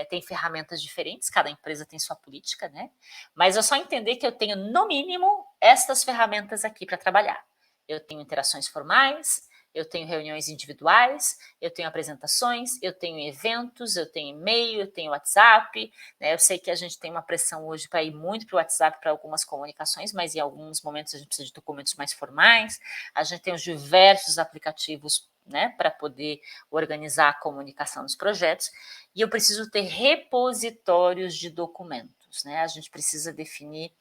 tem ferramentas diferentes, cada empresa tem sua política, né? Mas é só entender que eu tenho, no mínimo, estas ferramentas aqui para trabalhar. Eu tenho interações formais, eu tenho reuniões individuais, eu tenho apresentações, eu tenho eventos, eu tenho e-mail, eu tenho WhatsApp, né? Eu sei que a gente tem uma pressão hoje para ir muito para o WhatsApp para algumas comunicações, mas em alguns momentos a gente precisa de documentos mais formais. A gente tem os diversos aplicativos, né, para poder organizar a comunicação dos projetos, e eu preciso ter repositórios de documentos, né? A gente precisa definir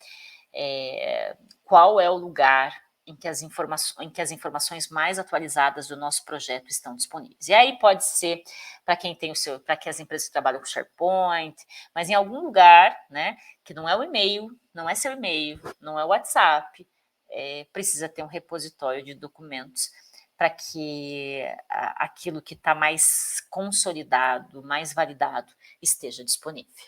qual é o lugar em que as informações mais atualizadas do nosso projeto estão disponíveis. E aí pode ser para quem tem para que as empresas que trabalham com SharePoint, mas em algum lugar, né, que não é o e-mail, não é seu e-mail, não é o WhatsApp, precisa ter um repositório de documentos para que aquilo que está mais consolidado, mais validado, esteja disponível.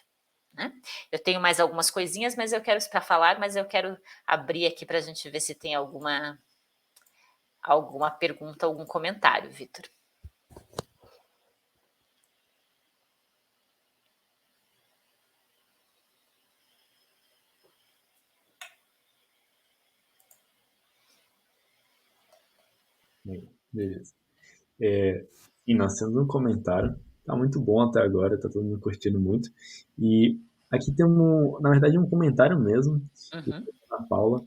Né? Eu tenho mais algumas coisinhas, mas eu quero para falar, mas eu quero abrir aqui para a gente ver se tem alguma pergunta, algum comentário, Vitor. Beleza. E nós temos um comentário, tá muito bom até agora, tá todo mundo curtindo muito. E aqui temos, na verdade, um comentário mesmo, da Paula,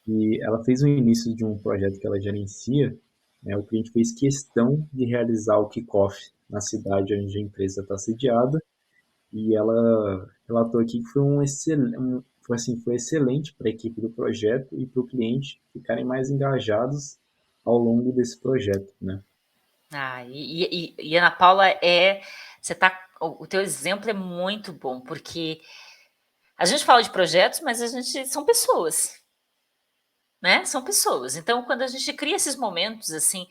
e ela fez o início de um projeto que ela gerencia, né? O cliente fez questão de realizar o kickoff na cidade onde a empresa está sediada, e ela relatou aqui que foi excelente para a equipe do projeto e para o cliente ficarem mais engajados ao longo desse projeto, né? E Ana Paula, o teu exemplo é muito bom, porque a gente fala de projetos, mas são pessoas, né? São pessoas. Então, quando a gente cria esses momentos, assim,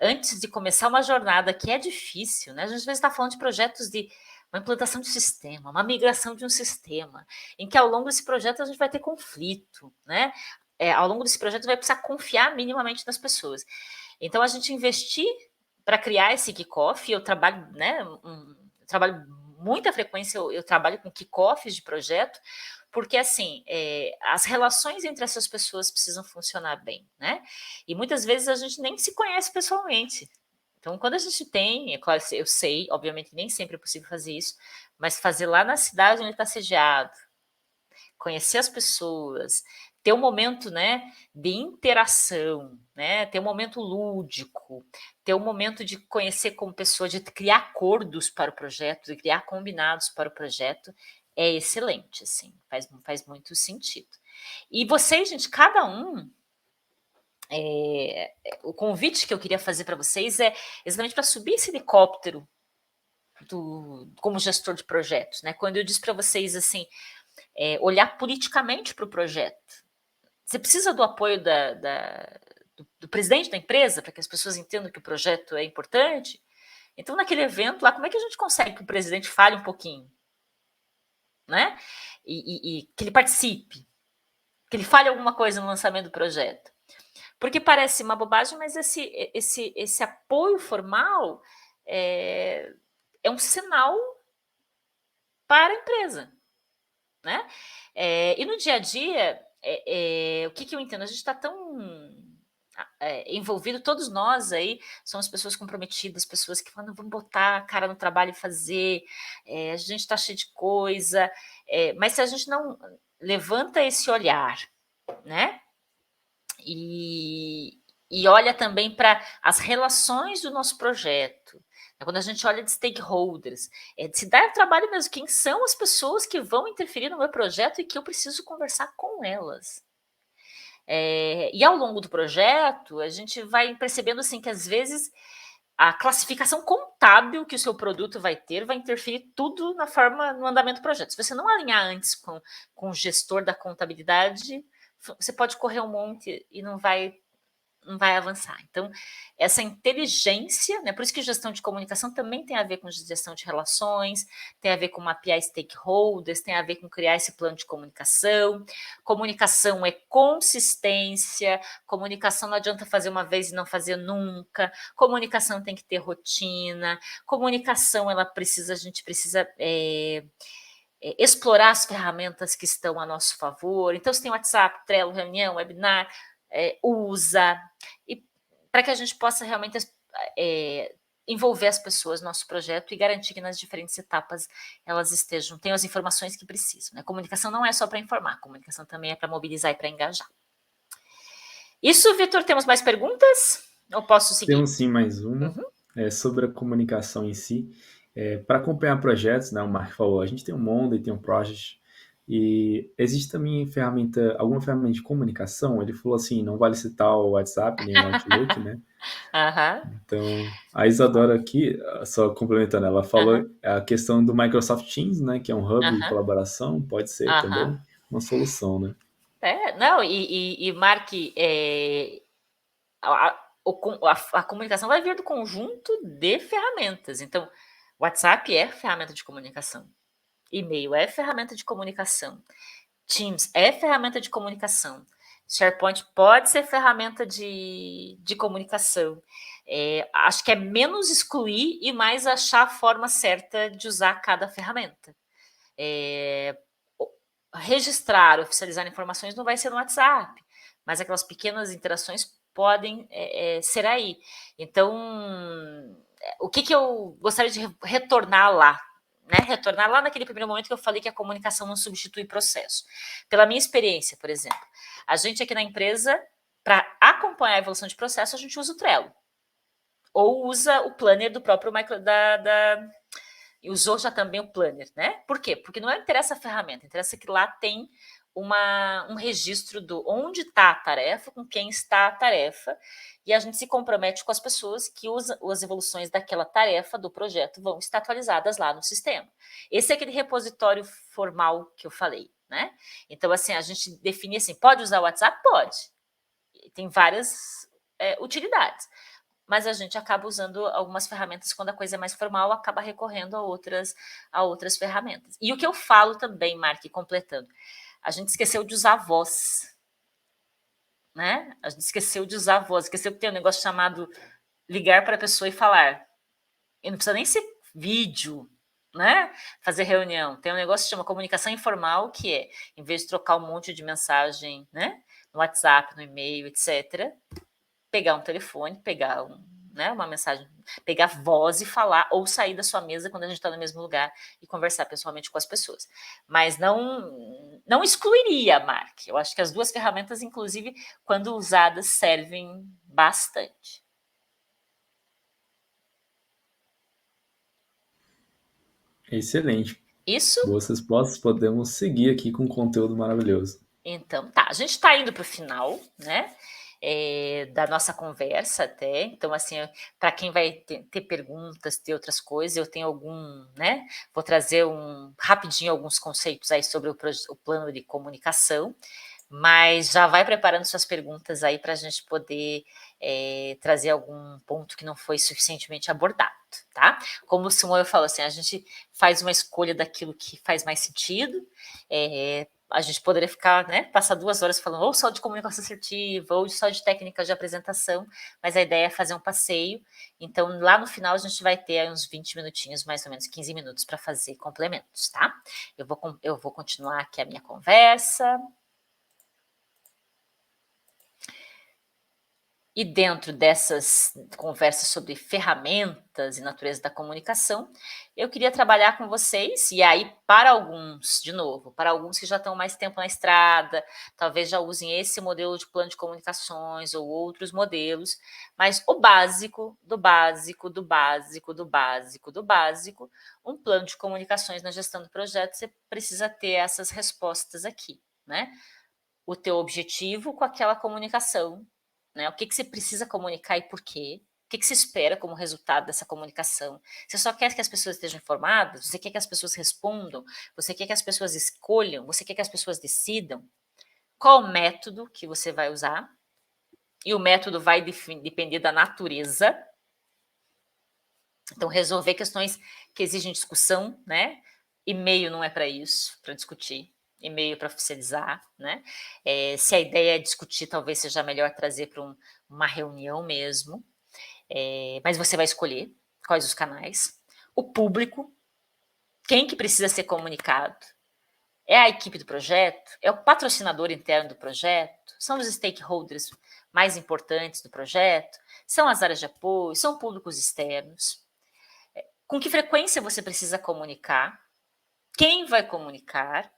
antes de começar uma jornada que é difícil, né? A gente às vezes está falando de projetos de uma implantação de sistema, uma migração de um sistema, em que ao longo desse projeto a gente vai ter conflito, né? Ao longo desse projeto vai precisar confiar minimamente nas pessoas. Então, a gente investir para criar esse kickoff, eu trabalho, né? Trabalho muita frequência, eu trabalho com kickoffs de projeto, porque assim, as relações entre essas pessoas precisam funcionar bem, né? E muitas vezes a gente nem se conhece pessoalmente. Então, quando a gente tem, é claro, eu sei, obviamente nem sempre é possível fazer isso, mas fazer lá na cidade onde está sediado, conhecer as pessoas, ter um momento, né, de interação, né, ter um momento lúdico, ter um momento de conhecer como pessoa, de criar acordos para o projeto, de criar combinados para o projeto, é excelente, assim, faz muito sentido. E vocês, gente, cada um, o convite que eu queria fazer para vocês é exatamente para subir esse helicóptero como gestor de projetos, né? Quando eu disse para vocês assim, olhar politicamente para o projeto. Você precisa do apoio do presidente da empresa para que as pessoas entendam que o projeto é importante. Então, naquele evento lá, como é que a gente consegue que o presidente fale um pouquinho? Né? E que ele participe, que ele fale alguma coisa no lançamento do projeto. Porque parece uma bobagem, mas esse apoio formal é um sinal para a empresa. Né? E no dia a dia, o que eu entendo? A gente está tão envolvido, todos nós aí somos pessoas comprometidas, pessoas que falam, vamos botar a cara no trabalho e fazer, a gente está cheio de coisa, mas se a gente não levanta esse olhar, né? E olha também para as relações do nosso projeto. Quando a gente olha de stakeholders, de se dar trabalho mesmo, quem são as pessoas que vão interferir no meu projeto e que eu preciso conversar com elas. E ao longo do projeto, a gente vai percebendo assim, que às vezes a classificação contábil que o seu produto vai ter vai interferir tudo no andamento do projeto. Se você não alinhar antes com o gestor da contabilidade, você pode correr um monte e não vai avançar. Então, essa inteligência, né, por isso que gestão de comunicação também tem a ver com gestão de relações, tem a ver com mapear stakeholders, tem a ver com criar esse plano de comunicação. Comunicação é consistência, comunicação não adianta fazer uma vez e não fazer nunca, comunicação tem que ter rotina, comunicação a gente precisa explorar as ferramentas que estão a nosso favor. Então, você tem WhatsApp, Trello, reunião, webinar, usa. E para que a gente possa realmente envolver as pessoas no nosso projeto e garantir que nas diferentes etapas elas tenham as informações que precisam. Né? Comunicação não é só para informar, comunicação também é para mobilizar e para engajar. Isso, Vitor, temos mais perguntas? Ou posso seguir? Temos sim mais uma, sobre a comunicação em si. Para acompanhar projetos, né, o Mark falou, a gente tem o Monday, tem o Project, e existe também alguma ferramenta de comunicação? Ele falou assim, não vale citar o WhatsApp nem o Outlook, né? Então, a Isadora aqui, só complementando, ela falou a questão do Microsoft Teams, né, que é um hub de colaboração, pode ser também uma solução, né? Não, e Mark, a comunicação vai vir do conjunto de ferramentas. Então, WhatsApp é ferramenta de comunicação. E-mail é ferramenta de comunicação. Teams é ferramenta de comunicação. SharePoint pode ser ferramenta de comunicação. Acho que é menos excluir e mais achar a forma certa de usar cada ferramenta. Registrar, oficializar informações não vai ser no WhatsApp, mas aquelas pequenas interações podem ser aí. Então, o que eu gostaria de retornar lá? Né? Retornar lá naquele primeiro momento que eu falei que a comunicação não substitui processo. Pela minha experiência, por exemplo, a gente aqui na empresa, para acompanhar a evolução de processo, a gente usa o Trello. Ou usa o planner do próprio usou já também o planner, né? Por quê? Porque não interessa a ferramenta, interessa que lá tem um registro do onde está a tarefa, com quem está a tarefa, e a gente se compromete com as pessoas que as evoluções daquela tarefa do projeto vão estar atualizadas lá no sistema. Esse é aquele repositório formal que eu falei, né? Então, assim, a gente define assim, pode usar o WhatsApp? Pode. Tem várias utilidades. Mas a gente acaba usando algumas ferramentas quando a coisa é mais formal, acaba recorrendo a outras ferramentas. E o que eu falo também, Mark, completando, a gente esqueceu de usar a voz, né? A gente esqueceu de usar a voz, esqueceu que tem um negócio chamado ligar para a pessoa e falar. E não precisa nem ser vídeo, né? Fazer reunião. Tem um negócio que chama comunicação informal, que é, em vez de trocar um monte de mensagem, né? No WhatsApp, no e-mail, etc., pegar um telefone, pegar uma mensagem, pegar voz e falar, ou sair da sua mesa quando a gente está no mesmo lugar e conversar pessoalmente com as pessoas. Mas não excluiria, Mark. Eu acho que as duas ferramentas, inclusive, quando usadas, servem bastante. Excelente. Isso? Boas respostas, podemos seguir aqui com um conteúdo maravilhoso. Então, tá, a gente está indo para o final, né? Da nossa conversa até. Então, assim, para quem vai ter perguntas, ter outras coisas, eu tenho né? Vou trazer rapidinho alguns conceitos aí sobre o plano de comunicação, mas já vai preparando suas perguntas aí para a gente poder trazer algum ponto que não foi suficientemente abordado, tá? Como o Simão falou, assim, a gente faz uma escolha daquilo que faz mais sentido, a gente poderia ficar, né, passar 2 horas falando ou só de comunicação assertiva, ou só de técnicas de apresentação, mas a ideia é fazer um passeio. Então, lá no final, a gente vai ter aí uns 20 minutinhos, mais ou menos 15 minutos, para fazer complementos, tá? Eu vou continuar aqui a minha conversa. E dentro dessas conversas sobre ferramentas e natureza da comunicação, eu queria trabalhar com vocês, e aí para alguns, de novo, para alguns que já estão mais tempo na estrada, talvez já usem esse modelo de plano de comunicações ou outros modelos, mas o básico, do básico, do básico, do básico, do básico, um plano de comunicações na gestão do projeto, você precisa ter essas respostas aqui, né? O teu objetivo com aquela comunicação, né? O que você precisa comunicar e por quê? O que você espera como resultado dessa comunicação? Você só quer que as pessoas estejam informadas? Você quer que as pessoas respondam? Você quer que as pessoas escolham? Você quer que as pessoas decidam? Qual o método que você vai usar? E o método vai depender da natureza. Então, resolver questões que exigem discussão, né? E-mail não é para isso, para discutir. E-mail para oficializar, né? Se a ideia é discutir, talvez seja melhor trazer para uma reunião mesmo. Mas você vai escolher quais os canais. O público, quem que precisa ser comunicado, É a equipe do projeto? É o patrocinador interno do projeto? São os stakeholders mais importantes do projeto? São as áreas de apoio? São públicos externos? Com que frequência você precisa comunicar? Quem vai comunicar?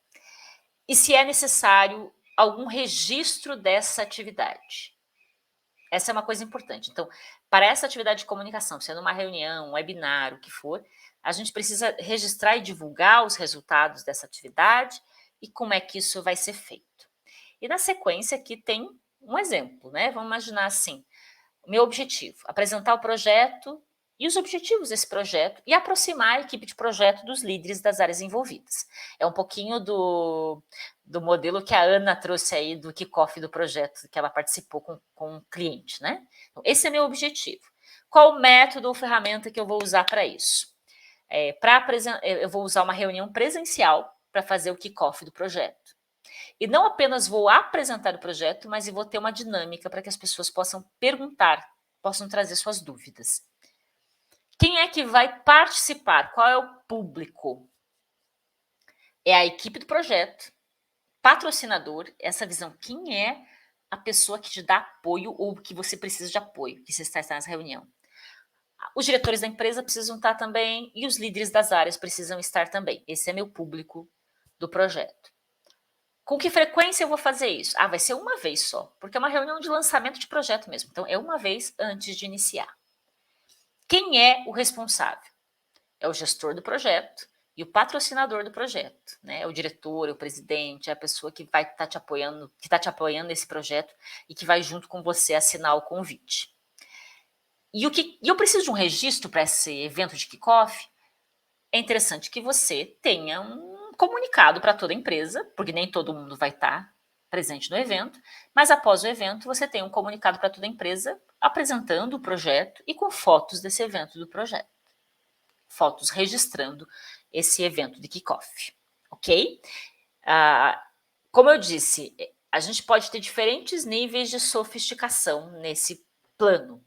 E se é necessário algum registro dessa atividade? Essa é uma coisa importante. Então, para essa atividade de comunicação, sendo uma reunião, um webinar, o que for, a gente precisa registrar e divulgar os resultados dessa atividade e como é que isso vai ser feito. E na sequência aqui tem um exemplo, né? Vamos imaginar assim, o meu objetivo, apresentar o projeto e os objetivos desse projeto e aproximar a equipe de projeto dos líderes das áreas envolvidas. É um pouquinho do modelo que a Ana trouxe aí do kickoff do projeto, que ela participou com um cliente, né? Então, esse é meu objetivo. Qual o método ou ferramenta que eu vou usar para isso? Eu vou usar uma reunião presencial para fazer o kickoff do projeto. E não apenas vou apresentar o projeto, mas eu vou ter uma dinâmica para que as pessoas possam perguntar, possam trazer suas dúvidas. Quem é que vai participar? Qual é o público? É a equipe do projeto, patrocinador, essa visão. Quem é a pessoa que te dá apoio ou que você precisa de apoio, que você está nessa reunião? Os diretores da empresa precisam estar também e os líderes das áreas precisam estar também. Esse é meu público do projeto. Com que frequência eu vou fazer isso? Vai ser uma vez só, porque é uma reunião de lançamento de projeto mesmo. Então, é uma vez antes de iniciar. Quem é o responsável? É o gestor do projeto e o patrocinador do projeto, né? É o diretor, é o presidente, é a pessoa que vai estar te apoiando, que está te apoiando nesse projeto e que vai junto com você assinar o convite. E eu preciso de um registro para esse evento de kickoff? É interessante que você tenha um comunicado para toda a empresa, porque nem todo mundo vai estar presente no evento, mas após o evento você tem um comunicado para toda a empresa apresentando o projeto e com fotos desse evento do projeto. Fotos registrando esse evento de kickoff, ok? Como eu disse, a gente pode ter diferentes níveis de sofisticação nesse plano.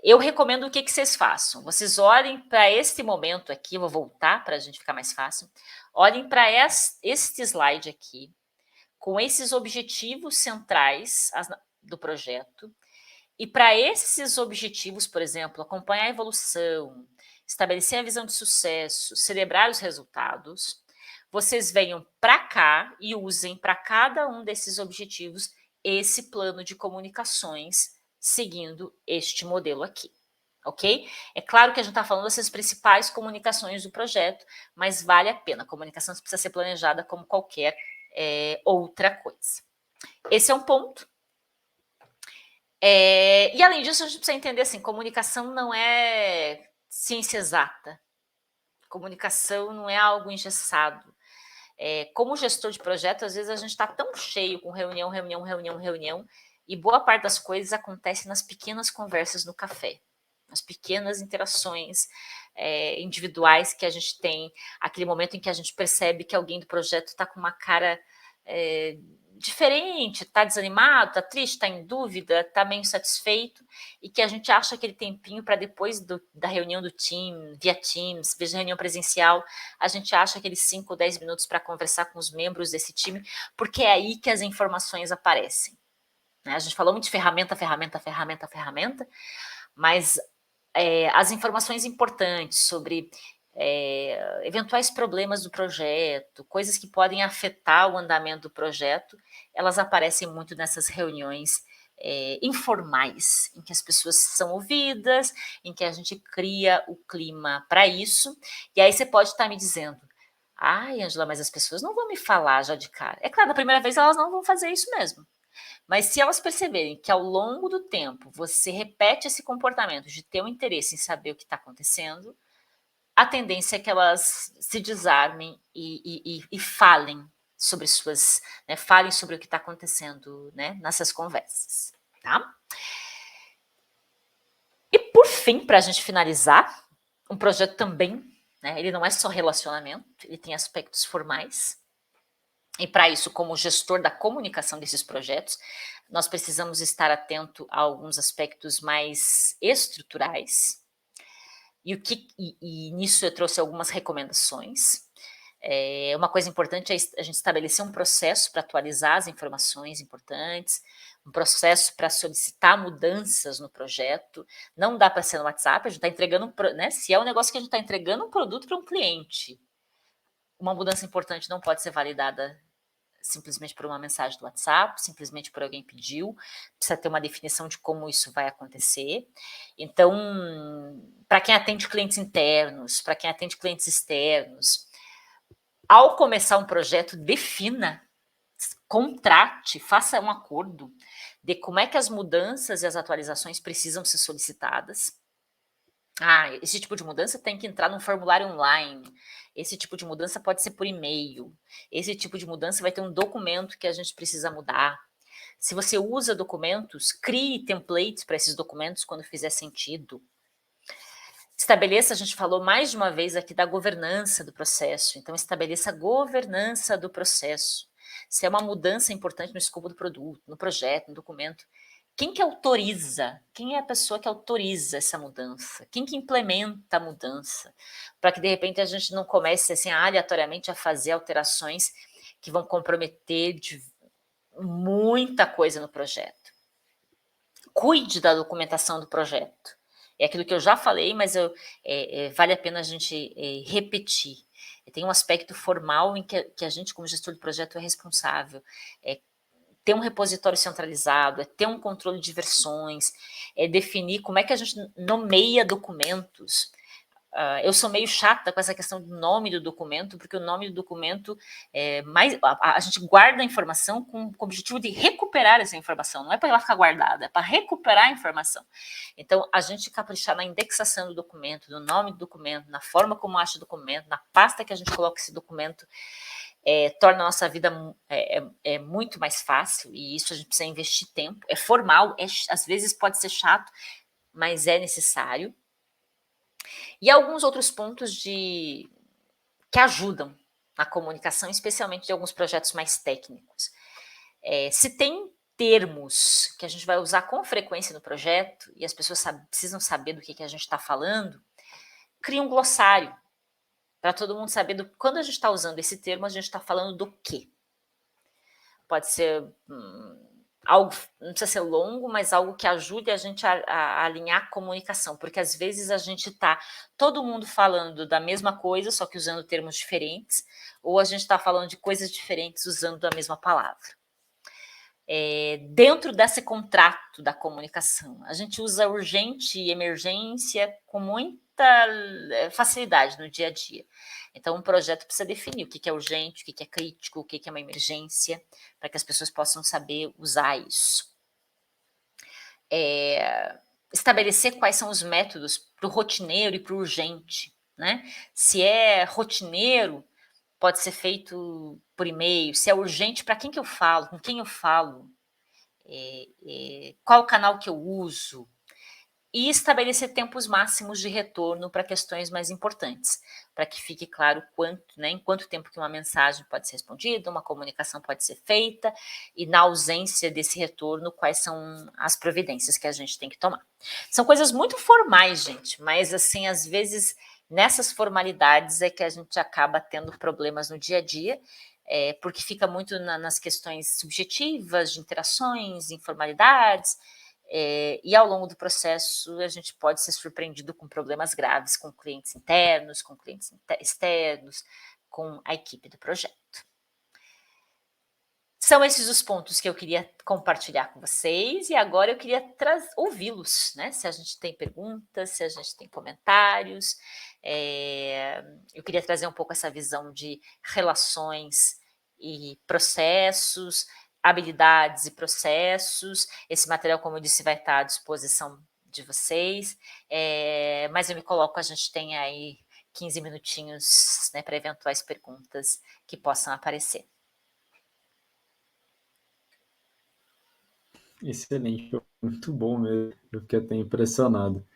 Eu recomendo o que vocês façam. Vocês olhem para este momento aqui, eu vou voltar para a gente ficar mais fácil. Olhem para este slide aqui, com esses objetivos centrais do projeto. E para esses objetivos, por exemplo, acompanhar a evolução, estabelecer a visão de sucesso, celebrar os resultados, vocês venham para cá e usem para cada um desses objetivos esse plano de comunicações seguindo este modelo aqui, ok? É claro que a gente está falando dessas principais comunicações do projeto, mas vale a pena. A comunicação precisa ser planejada como qualquer outra coisa. Esse é um ponto. E além disso, a gente precisa entender assim, comunicação não é ciência exata. Comunicação não é algo engessado. Como gestor de projeto, às vezes a gente está tão cheio com reunião, e boa parte das coisas acontece nas pequenas conversas no café, nas pequenas interações individuais que a gente tem, aquele momento em que a gente percebe que alguém do projeto está com uma cara diferente, está desanimado, está triste, está em dúvida, está meio insatisfeito, e que a gente acha aquele tempinho para depois da reunião do time, via Teams, veja reunião presencial, a gente acha aqueles 5 ou 10 minutos para conversar com os membros desse time, porque é aí que as informações aparecem. Né? A gente falou muito de ferramenta, mas as informações importantes sobre eventuais problemas do projeto, coisas que podem afetar o andamento do projeto, elas aparecem muito nessas reuniões informais, em que as pessoas são ouvidas, em que a gente cria o clima para isso, e aí você pode estar me dizendo, Ângela, mas as pessoas não vão me falar já de cara. É claro, na primeira vez elas não vão fazer isso mesmo. Mas se elas perceberem que ao longo do tempo você repete esse comportamento de ter um interesse em saber o que está acontecendo, a tendência é que elas se desarmem e falem sobre falem sobre o que está acontecendo, né, nessas conversas, tá? E por fim, para a gente finalizar, um projeto também, né, ele não é só relacionamento, ele tem aspectos formais. E para isso, como gestor da comunicação desses projetos, nós precisamos estar atento a alguns aspectos mais estruturais. E nisso eu trouxe algumas recomendações. Uma coisa importante é a gente estabelecer um processo para atualizar as informações importantes, um processo para solicitar mudanças no projeto. Não dá para ser no WhatsApp, a gente está entregando, né? Se é um negócio que a gente está entregando um produto para um cliente, uma mudança importante não pode ser validada simplesmente por uma mensagem do WhatsApp, simplesmente por alguém pediu, precisa ter uma definição de como isso vai acontecer. Então, para quem atende clientes internos, para quem atende clientes externos, ao começar um projeto, defina, contrate, faça um acordo de como é que as mudanças e as atualizações precisam ser solicitadas. Esse tipo de mudança tem que entrar num formulário online, esse tipo de mudança pode ser por e-mail, esse tipo de mudança vai ter um documento que a gente precisa mudar. Se você usa documentos, crie templates para esses documentos quando fizer sentido. Estabeleça, a gente falou mais de uma vez aqui da governança do processo, então estabeleça a governança do processo. Se é uma mudança importante no escopo do produto, no projeto, no documento, quem que autoriza? Quem é a pessoa que autoriza essa mudança? Quem que implementa a mudança? Para que, de repente, a gente não comece, assim, aleatoriamente a fazer alterações que vão comprometer muita coisa no projeto. Cuide da documentação do projeto. É aquilo que eu já falei, mas vale a pena a gente repetir. Tem um aspecto formal em que a gente, como gestor de projeto, é responsável. Ter um repositório centralizado, ter um controle de versões, definir como é que a gente nomeia documentos. Eu sou meio chata com essa questão do nome do documento, porque o nome do documento a gente guarda a informação com o objetivo de recuperar essa informação, não é para ela ficar guardada, é para recuperar a informação. Então, a gente caprichar na indexação do documento, no nome do documento, na forma como acha o documento, na pasta que a gente coloca esse documento, torna a nossa vida muito mais fácil, e isso a gente precisa investir tempo. É formal, às vezes pode ser chato, mas é necessário. E alguns outros pontos que ajudam na comunicação, especialmente de alguns projetos mais técnicos. Se tem termos que a gente vai usar com frequência no projeto e as pessoas precisam saber do que a gente está falando, cria um glossário para todo mundo saber quando a gente está usando esse termo, a gente está falando do quê. Pode ser algo, não precisa ser longo, mas algo que ajude a gente a alinhar a comunicação, porque às vezes a gente está todo mundo falando da mesma coisa, só que usando termos diferentes, ou a gente está falando de coisas diferentes usando a mesma palavra. Dentro desse contrato da comunicação, a gente usa urgente e emergência com muita facilidade no dia a dia. Então, um projeto precisa definir o que é urgente, o que é crítico, o que é uma emergência, para que as pessoas possam saber usar isso. Estabelecer quais são os métodos para o rotineiro e para o urgente, né? Se é rotineiro, pode ser feito por e-mail. Se é urgente, para quem que eu falo? Com quem eu falo? Qual o canal que eu uso? E estabelecer tempos máximos de retorno para questões mais importantes, para que fique claro em quanto tempo que uma mensagem pode ser respondida, uma comunicação pode ser feita, e na ausência desse retorno, quais são as providências que a gente tem que tomar. São coisas muito formais, gente, mas assim, às vezes, nessas formalidades é que a gente acaba tendo problemas no dia a dia, porque fica muito nas questões subjetivas, de interações, informalidades, e ao longo do processo a gente pode ser surpreendido com problemas graves com clientes internos, com clientes externos, com a equipe do projeto. São esses os pontos que eu queria compartilhar com vocês, e agora eu queria ouvi-los, né? Se a gente tem perguntas, se a gente tem comentários. Eu queria trazer um pouco essa visão de relações e processos, habilidades e processos. Esse material, como eu disse, vai estar à disposição de vocês, mas eu me coloco, a gente tem aí 15 minutinhos, né, para eventuais perguntas que possam aparecer. Excelente, muito bom mesmo, eu fiquei até impressionado.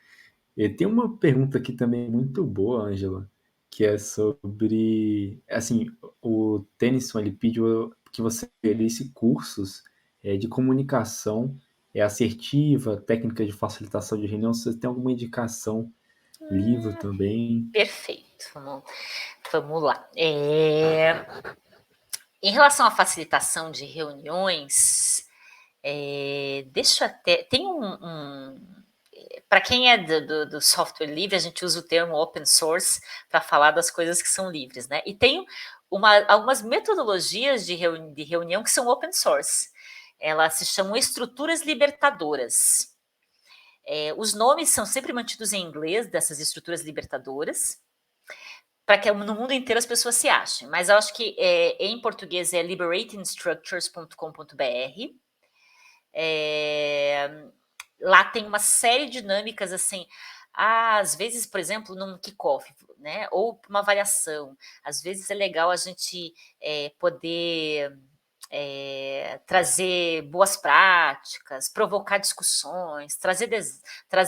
E tem uma pergunta aqui também muito boa, Ângela, que é sobre, assim, o Tennyson, ele pediu que você oferecesse cursos de comunicação assertiva, técnica de facilitação de reunião. Você tem alguma indicação, livro também? Perfeito, vamos Vamos lá. Em relação à facilitação de reuniões, deixa eu até... Tem para quem é do software livre, a gente usa o termo open source para falar das coisas que são livres, né? E tem algumas metodologias de reunião que são open source. Elas se chamam estruturas libertadoras. Os nomes são sempre mantidos em inglês dessas estruturas libertadoras, para que no mundo inteiro as pessoas se achem. Mas eu acho que em português é liberatingstructures.com.br. Lá tem uma série de dinâmicas assim, às vezes, por exemplo, num kickoff, né, ou uma avaliação, às vezes é legal a gente poder trazer boas práticas, provocar discussões, trazer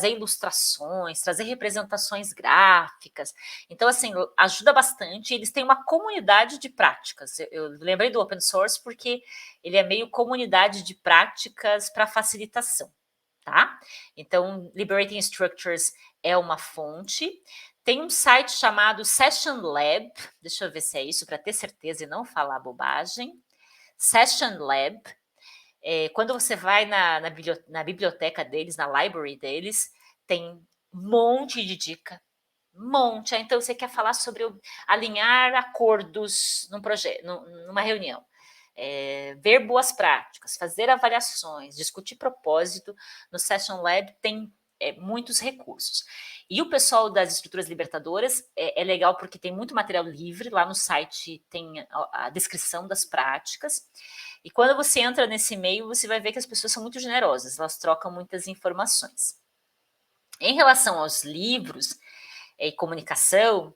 ilustrações, trazer representações gráficas. Então, assim, ajuda bastante. Eles têm uma comunidade de práticas. Eu lembrei do open source porque ele é meio comunidade de práticas para facilitação, tá? Então, Liberating Structures é uma fonte. Tem um site chamado Session Lab, deixa eu ver se é isso, para ter certeza e não falar bobagem. Session Lab, quando você vai na biblioteca deles, na library deles, tem um monte de dica, Então você quer falar sobre alinhar acordos num projeto, numa reunião, ver boas práticas, fazer avaliações, discutir propósito, no Session Lab tem muitos recursos. E o pessoal das estruturas libertadoras é legal porque tem muito material livre, lá no site tem a descrição das práticas, e quando você entra nesse meio, você vai ver que as pessoas são muito generosas, elas trocam muitas informações. Em relação aos livros e comunicação,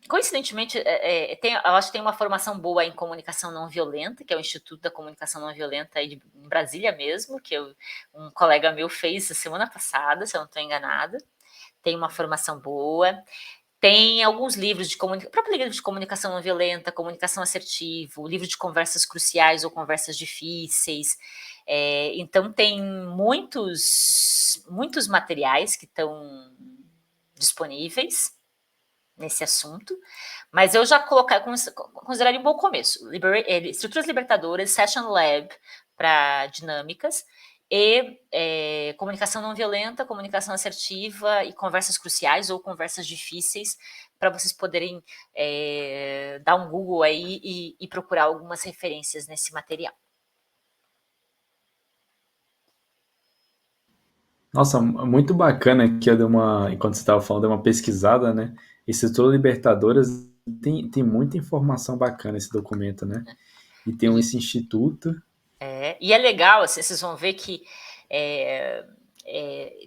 coincidentemente, eu acho que tem uma formação boa em comunicação não violenta, que é o Instituto da Comunicação Não Violenta aí em Brasília mesmo, que um colega meu fez a semana passada, se eu não estou enganada. Tem uma formação boa. Tem alguns livros de comunicação, próprio livro de comunicação não violenta, comunicação assertiva, livro de conversas cruciais ou conversas difíceis. Então, tem muitos materiais que estão disponíveis nesse assunto, mas eu já consideraria um bom começo. Estruturas libertadoras, Session Lab para dinâmicas, e comunicação não violenta, comunicação assertiva e conversas cruciais ou conversas difíceis, para vocês poderem dar um Google aí e procurar algumas referências nesse material. Nossa, muito bacana que enquanto você estava falando, deu uma pesquisada, né? Estrutura Libertadoras tem muita informação bacana esse documento, né? E tem esse instituto. E é legal, assim, vocês vão ver que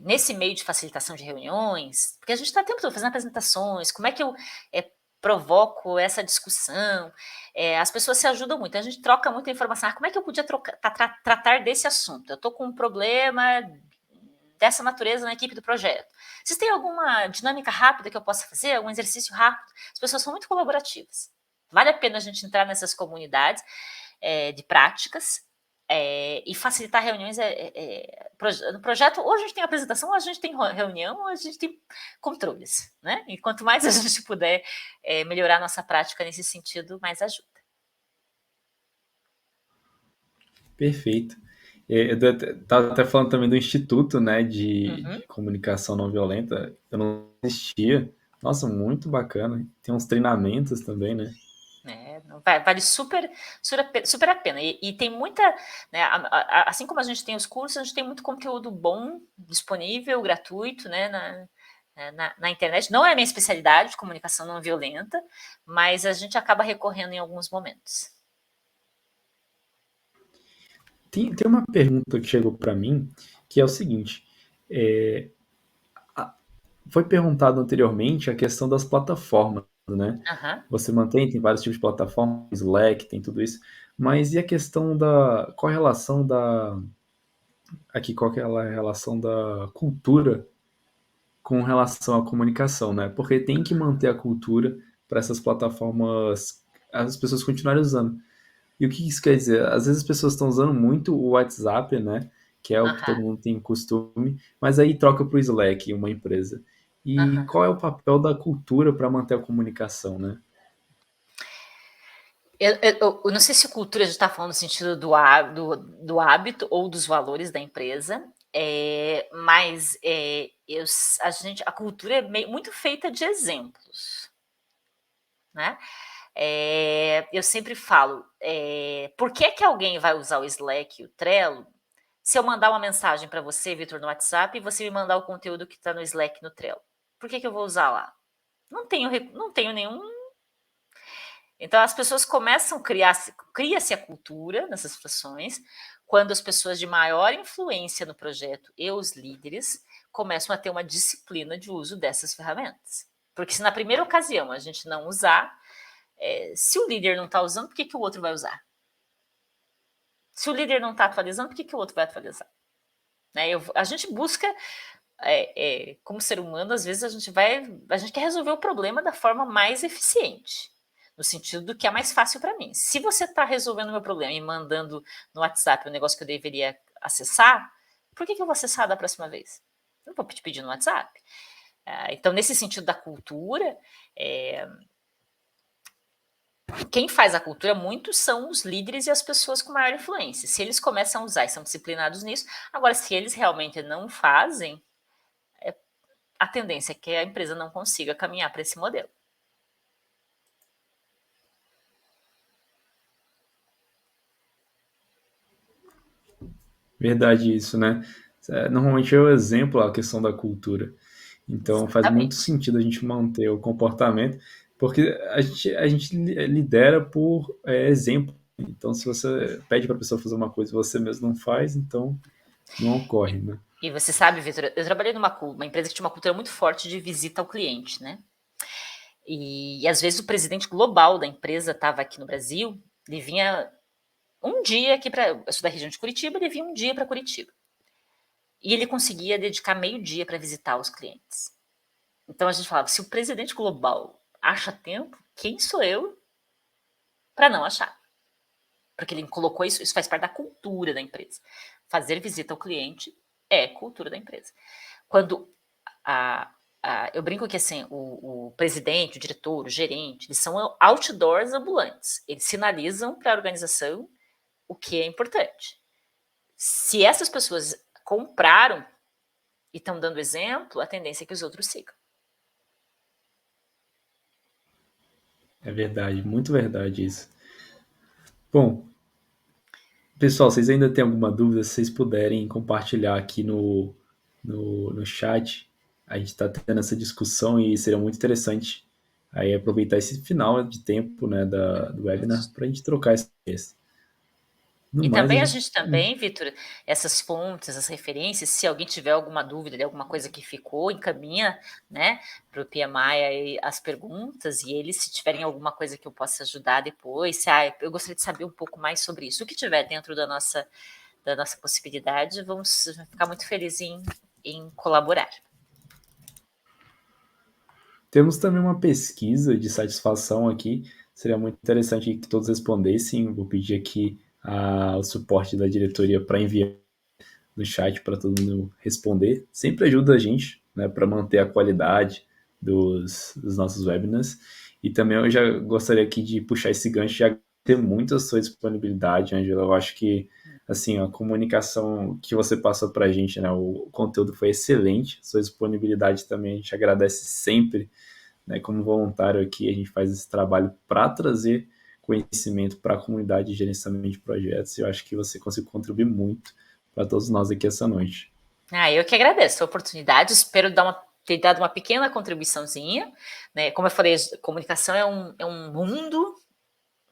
nesse meio de facilitação de reuniões, porque a gente está o tempo todo fazendo apresentações, como é que eu provoco essa discussão? As pessoas se ajudam muito, a gente troca muita informação. Como é que eu podia tratar desse assunto? Eu estou com um problema dessa natureza na equipe do projeto. Vocês têm alguma dinâmica rápida que eu possa fazer? Algum exercício rápido? As pessoas são muito colaborativas. Vale a pena a gente entrar nessas comunidades de práticas e facilitar reuniões no projeto. Ou a gente tem apresentação, ou a gente tem reunião, ou a gente tem controles, né? E quanto mais a gente puder melhorar nossa prática nesse sentido, mais ajuda. Perfeito. Eu estava até falando também do Instituto, né, de Comunicação Não Violenta. Eu não assistia. Nossa, muito bacana. Tem uns treinamentos também, né? Vale super a pena. E tem muita, né, assim como a gente tem os cursos, a gente tem muito conteúdo bom, disponível, gratuito, né, na internet. Não é a minha especialidade, comunicação não violenta, mas a gente acaba recorrendo em alguns momentos. Tem uma pergunta que chegou para mim, que é o seguinte: foi perguntado anteriormente a questão das plataformas, né? Você tem vários tipos de plataformas, Slack, tem tudo isso, mas e a questão qual a relação qual que é a relação da cultura com relação à comunicação, né? Porque tem que manter a cultura para essas plataformas, as pessoas continuarem usando. E o que isso quer dizer? Às vezes as pessoas estão usando muito o WhatsApp, né? Que é o que todo mundo tem costume, mas aí troca para o Slack, uma empresa. E qual é o papel da cultura para manter a comunicação, né? Eu não sei se cultura a gente está falando no sentido do hábito ou dos valores da empresa, mas a cultura é muito feita de exemplos, né? Eu sempre falo, por que alguém vai usar o Slack e o Trello se eu mandar uma mensagem para você, Vitor, no WhatsApp, e você me mandar o conteúdo que está no Slack e no Trello? Por que eu vou usar lá? Não tenho nenhum. Então as pessoas começam a cria-se a cultura nessas situações, quando as pessoas de maior influência no projeto e os líderes começam a ter uma disciplina de uso dessas ferramentas. Porque se na primeira ocasião a gente não usar, se o líder não está usando, por que o outro vai usar? Se o líder não está atualizando, por que o outro vai atualizar? Né? A gente busca, como ser humano, às vezes a gente quer resolver o problema da forma mais eficiente, no sentido do que é mais fácil para mim. Se você está resolvendo o meu problema e mandando no WhatsApp o negócio que eu deveria acessar, por que eu vou acessar da próxima vez? Eu não vou te pedir no WhatsApp. Então, nesse sentido da cultura, quem faz a cultura muito são os líderes e as pessoas com maior influência. Se eles começam a usar e são disciplinados nisso, agora, se eles realmente não fazem, a tendência é que a empresa não consiga caminhar para esse modelo. Verdade isso, né? Normalmente é o exemplo a questão da cultura. Então faz muito Exatamente. sentido a gente manter o comportamento, porque a gente lidera por exemplo. Então se você pede para a pessoa fazer uma coisa e você mesmo não faz, então não ocorre, né? E você sabe, Vitor, eu trabalhei numa empresa que tinha uma cultura muito forte de visita ao cliente, né? E às vezes o presidente global da empresa estava aqui no Brasil, ele vinha um dia aqui para. Eu sou da região de Curitiba, ele vinha um dia para Curitiba. E ele conseguia dedicar meio dia para visitar os clientes. Então a gente falava: se o presidente global acha tempo, quem sou eu para não achar? Porque ele colocou isso faz parte da cultura da empresa. Fazer visita ao cliente é cultura da empresa. Quando eu brinco que assim, o presidente, o diretor, o gerente, eles são outdoors ambulantes. Eles sinalizam para a organização o que é importante. Se essas pessoas compraram e estão dando exemplo, a tendência é que os outros sigam. É verdade, muito verdade isso. Bom, pessoal, vocês ainda têm alguma dúvida? Se vocês puderem compartilhar aqui no chat, a gente está tendo essa discussão e seria muito interessante aí aproveitar esse final de tempo, né, do webinar para a gente trocar essa experiência. No E mais, a também gente. Vitor, essas fontes, essas referências, se alguém tiver alguma dúvida de alguma coisa que ficou, encaminha, né, para o PMI aí as perguntas, e eles, se tiverem alguma coisa que eu possa ajudar depois, eu gostaria de saber um pouco mais sobre isso. O que tiver dentro da nossa possibilidade, vamos ficar muito felizes em colaborar. Temos também uma pesquisa de satisfação aqui. Seria muito interessante que todos respondessem. Vou pedir aqui o suporte da diretoria para enviar no chat para todo mundo responder. Sempre ajuda a gente, né, para manter a qualidade dos nossos webinars. E também eu já gostaria aqui de puxar esse gancho e agradecer muito a sua disponibilidade, Angela. Eu acho que assim, a comunicação que você passou para a gente, né, o conteúdo foi excelente. Sua disponibilidade também a gente agradece sempre, né, como voluntário aqui, a gente faz esse trabalho para trazer conhecimento para a comunidade de gerenciamento de projetos. E eu acho que você conseguiu contribuir muito para todos nós aqui essa noite. Eu que agradeço a oportunidade, espero ter dado uma pequena contribuiçãozinha, né? Como eu falei, comunicação é um mundo,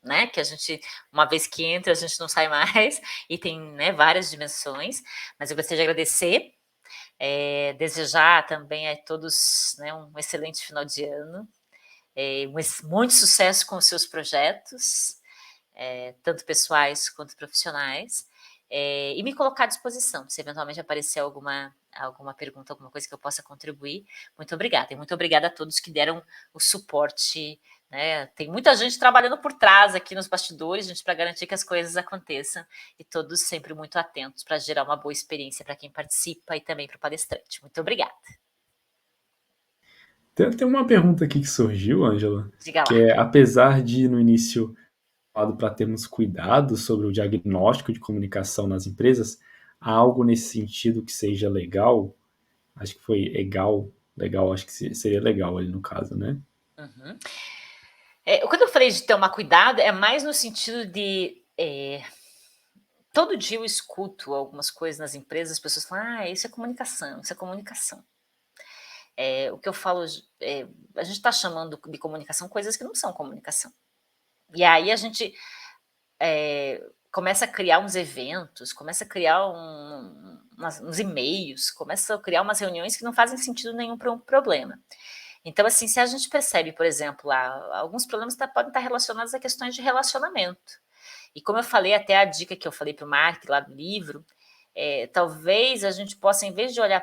né? Que a gente, uma vez que entra, a gente não sai mais, e tem, né, várias dimensões, mas eu gostaria de agradecer, desejar também a todos, né, um excelente final de ano, muito sucesso com os seus projetos, tanto pessoais quanto profissionais, e me colocar à disposição, se eventualmente aparecer alguma pergunta, alguma coisa que eu possa contribuir. Muito obrigada. E muito obrigada a todos que deram o suporte, né? Tem muita gente trabalhando por trás aqui nos bastidores, gente, para garantir que as coisas aconteçam, e todos sempre muito atentos para gerar uma boa experiência para quem participa e também para o palestrante. Muito obrigada. Tem uma pergunta aqui que surgiu, Ângela, Diga que lá. é, apesar de no início falado para termos cuidado sobre o diagnóstico de comunicação nas empresas, há algo nesse sentido que seja legal? Acho que foi legal, acho que seria legal ali no caso, né? Uhum. Quando eu falei de tomar cuidado, é mais no sentido de. Todo dia eu escuto algumas coisas nas empresas, as pessoas falam, isso é comunicação, isso é comunicação. O que eu falo, a gente está chamando de comunicação coisas que não são comunicação. E aí a gente começa a criar uns eventos, começa a criar uns e-mails, começa a criar umas reuniões que não fazem sentido nenhum para um problema. Então, assim, se a gente percebe, por exemplo, alguns problemas podem estar relacionados a questões de relacionamento. E como eu falei, até a dica que eu falei para o Mark lá do livro, talvez a gente possa, em vez de olhar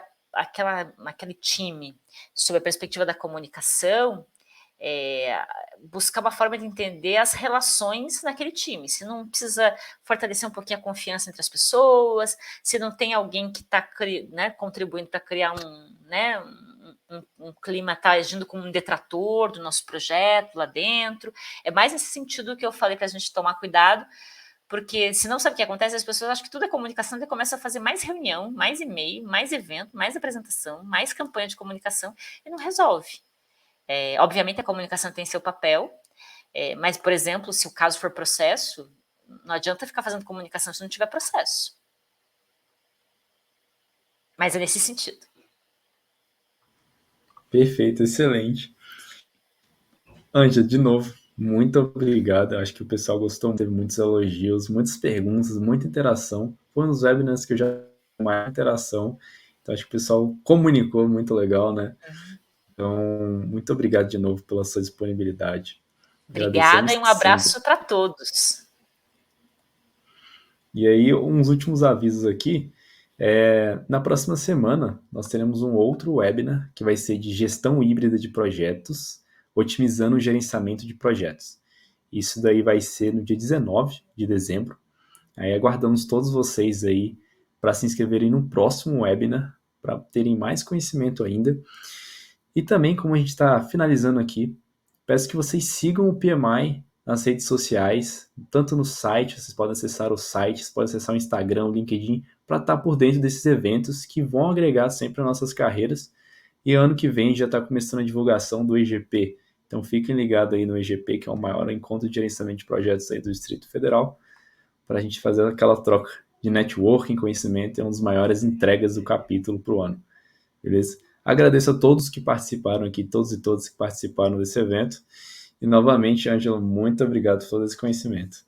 aquele time sob a perspectiva da comunicação, buscar uma forma de entender as relações naquele time. Se não precisa fortalecer um pouquinho a confiança entre as pessoas, se não tem alguém que está contribuindo para criar um clima, está agindo como um detrator do nosso projeto lá dentro. É mais nesse sentido que eu falei para a gente tomar cuidado, porque se não sabe o que acontece, as pessoas acham que tudo é comunicação e começam a fazer mais reunião, mais e-mail, mais evento, mais apresentação, mais campanha de comunicação e não resolve. Obviamente a comunicação tem seu papel, mas, por exemplo, se o caso for processo, não adianta ficar fazendo comunicação se não tiver processo. Mas é nesse sentido. Perfeito, excelente. Ângela, de novo, muito obrigado. Acho que o pessoal gostou, teve muitos elogios, muitas perguntas, muita interação. Foi um dos webinars que eu já tive mais interação. Então, acho que o pessoal comunicou muito legal, né? Então, muito obrigado de novo pela sua disponibilidade. Obrigada e um abraço para todos. E aí, uns últimos avisos aqui. Na próxima semana, nós teremos um outro webinar que vai ser de gestão híbrida de projetos, otimizando o gerenciamento de projetos. Isso daí vai ser no dia 19 de dezembro. Aí aguardamos todos vocês aí para se inscreverem no próximo webinar, para terem mais conhecimento ainda. E também, como a gente está finalizando aqui, peço que vocês sigam o PMI nas redes sociais, tanto no site, vocês podem acessar o site, vocês podem acessar o Instagram, o LinkedIn, para estar por dentro desses eventos que vão agregar sempre as nossas carreiras. E ano que vem já está começando a divulgação do EGP. Então fiquem ligados aí no EGP, que é o maior encontro de gerenciamento de projetos aí do Distrito Federal, para a gente fazer aquela troca de networking, conhecimento, é uma das maiores entregas do capítulo para o ano. Beleza? Agradeço a todos que participaram aqui, todos e todas que participaram desse evento. E novamente, Ângela, muito obrigado por todo esse conhecimento.